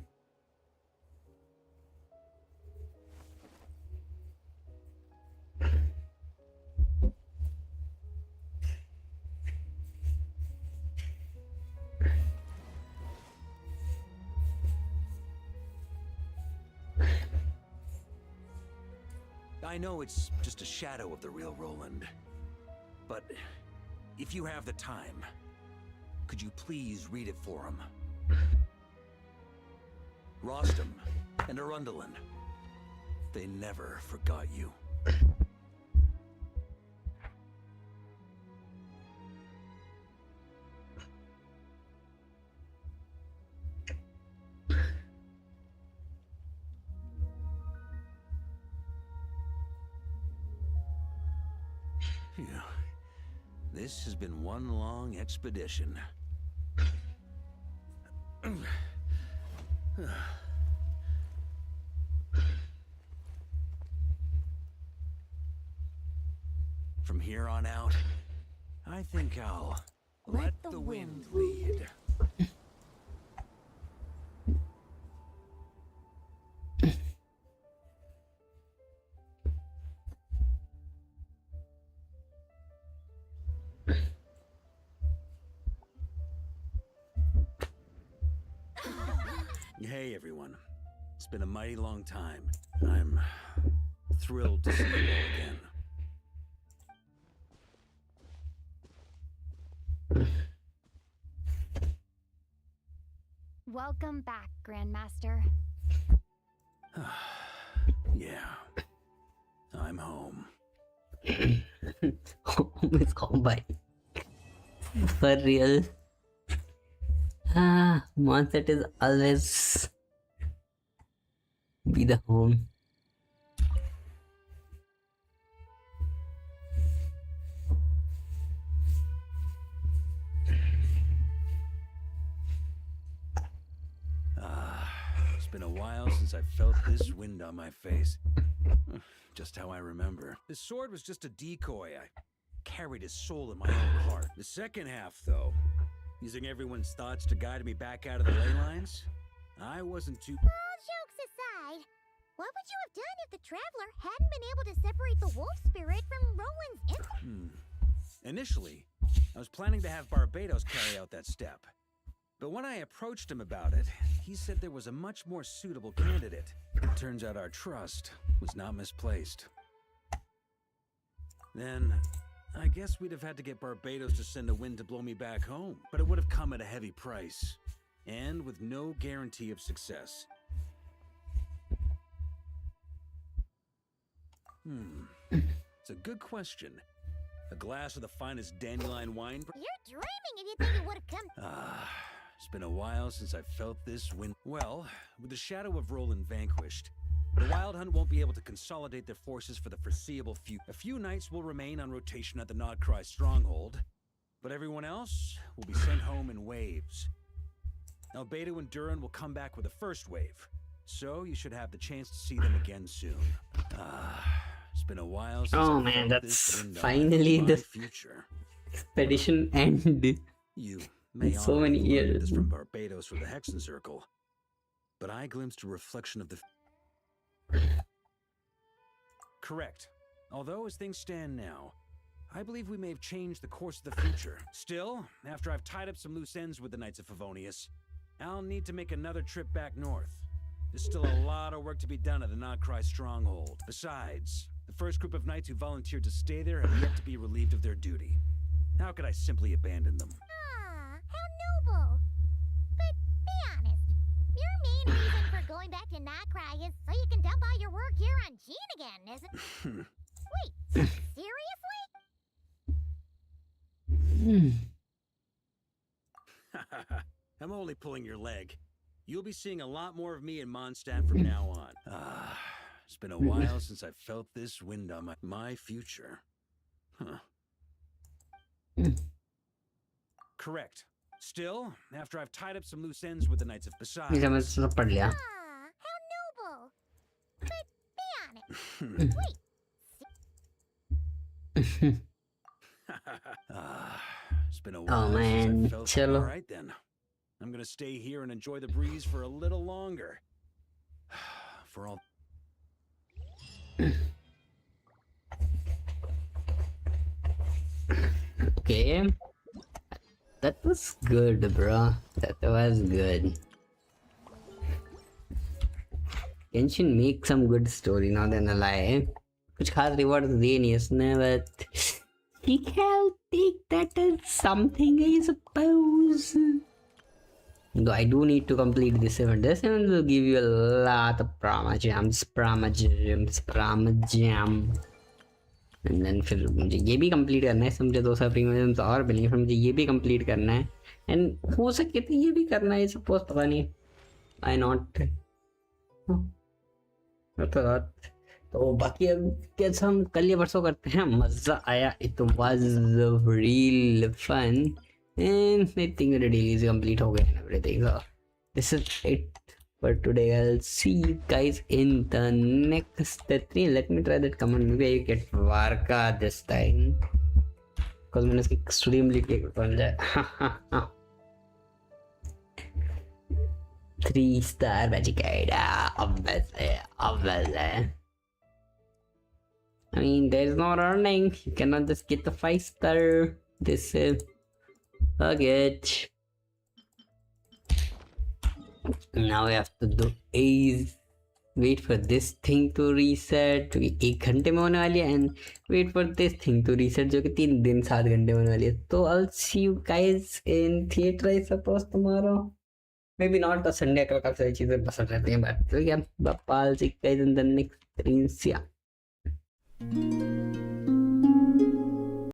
I know it's just a shadow of the real Roland, but if you have the time, could you please read it for him? Rostam and Arundelen, they never forgot you. Phew. This has been one long expedition. From here on out, I think I'll let the wind lead. Hey everyone, it's been a mighty long time. I'm thrilled to see you all again. Welcome back, Grandmaster. Yeah, I'm home. Home is home, bhai. For real. Mindset is always be the home. It's been a while since I felt this wind on my face. Just how I remember. This sword was just a decoy. I carried his soul in my own heart. The second half, though, using everyone's thoughts to guide me back out of the ley lines, I wasn't too... All jokes aside, what would you have done if the Traveler hadn't been able to separate the wolf spirit from Roland's Initially, I was planning to have Barbados carry out that step. But when I approached him about it, he said there was a much more suitable candidate. Turns out our trust was not misplaced. Then, I guess we'd have had to get Barbados to send a wind to blow me back home. But it would have come at a heavy price, and with no guarantee of success. It's a good question. A glass of the finest dandelion wine... You're dreaming if you think it would have come... It's been a while since I've felt this wind. Well, with the shadow of Roland vanquished, the Wild Hunt won't be able to consolidate their forces for the foreseeable future. A few knights will remain on rotation at the Nodcry stronghold, but everyone else will be sent home in waves. Albedo and Durin will come back with the first wave, so you should have the chance to see them again soon. It's been a while since Oh I man, felt that's this wind on finally my the future. expedition end. You may So many already learned years. this from Barbados or the Hexen Circle, but I glimpsed a reflection of the... Correct. Although as things stand now, I believe we may have changed the course of the future. Still, after I've tied up some loose ends with the Knights of Favonius, I'll need to make another trip back north. There's still a lot of work to be done at the Nodcry stronghold. Besides, the first group of knights who volunteered to stay there have yet to be relieved of their duty. How could I simply abandon them? How noble. But be honest, your main reason for going back to Nodcry is so you can dump all your work here on Gene again, isn't it? Wait, seriously? I'm only pulling your leg. You'll be seeing a lot more of me in Mondstadt from now on. It's been a while since I felt this wind on my future. Huh. Correct. Still, after I've tied up some loose ends with the Knights of Besides... इसे मैं सब पढ़ लिया. How noble. But be honest. Wait. It's been a while man, since I felt... chalo. All right then. I'm gonna stay here and enjoy the breeze for a little longer. For all... Okay. That was good, bro. That was good. Genshin make some good story, not gonna lie. कुछ खास reward दिए नहीं उसने, but I'll take that as something, I suppose. Though I do need to complete this event. This event will give you a lot of Prama Gems. And then फिर मुझे ये भी complete करना है. मुझे 200 प्रीमियम्स और मिलेंगे, फिर मुझे ये भी कंप्लीट करना है. एंड हो सके तो ये भी करना है, सपोज पता नहीं. आई नॉट तो बाकी अब कैसे हम कल या परसों करते हैं. मज़ा आया. It was real fun and I think मेरे डेली से कंप्लीट हो गए everything. So this is it for today. I'll see you guys in the next 3. Let me try that command. Maybe I get Varka this time, because मैंने इसकी extremely take बन जाए. 3-star magic guide. Obviously. I mean, there's no running. You cannot just get the 5-star. This is forget. Now we have to do is wait for this thing to reset, जो कि 1 घंटे में होने वाली है, and wait for this thing to reset, जो कि 3 दिन 7 घंटे में होने वाली है. तो I'll see you guys in theater, I suppose, tomorrow. Maybe not. तो संडे का काफी सारी चीजें पसंद रहती हैं, but yeah, I'll see you guys in the next stream.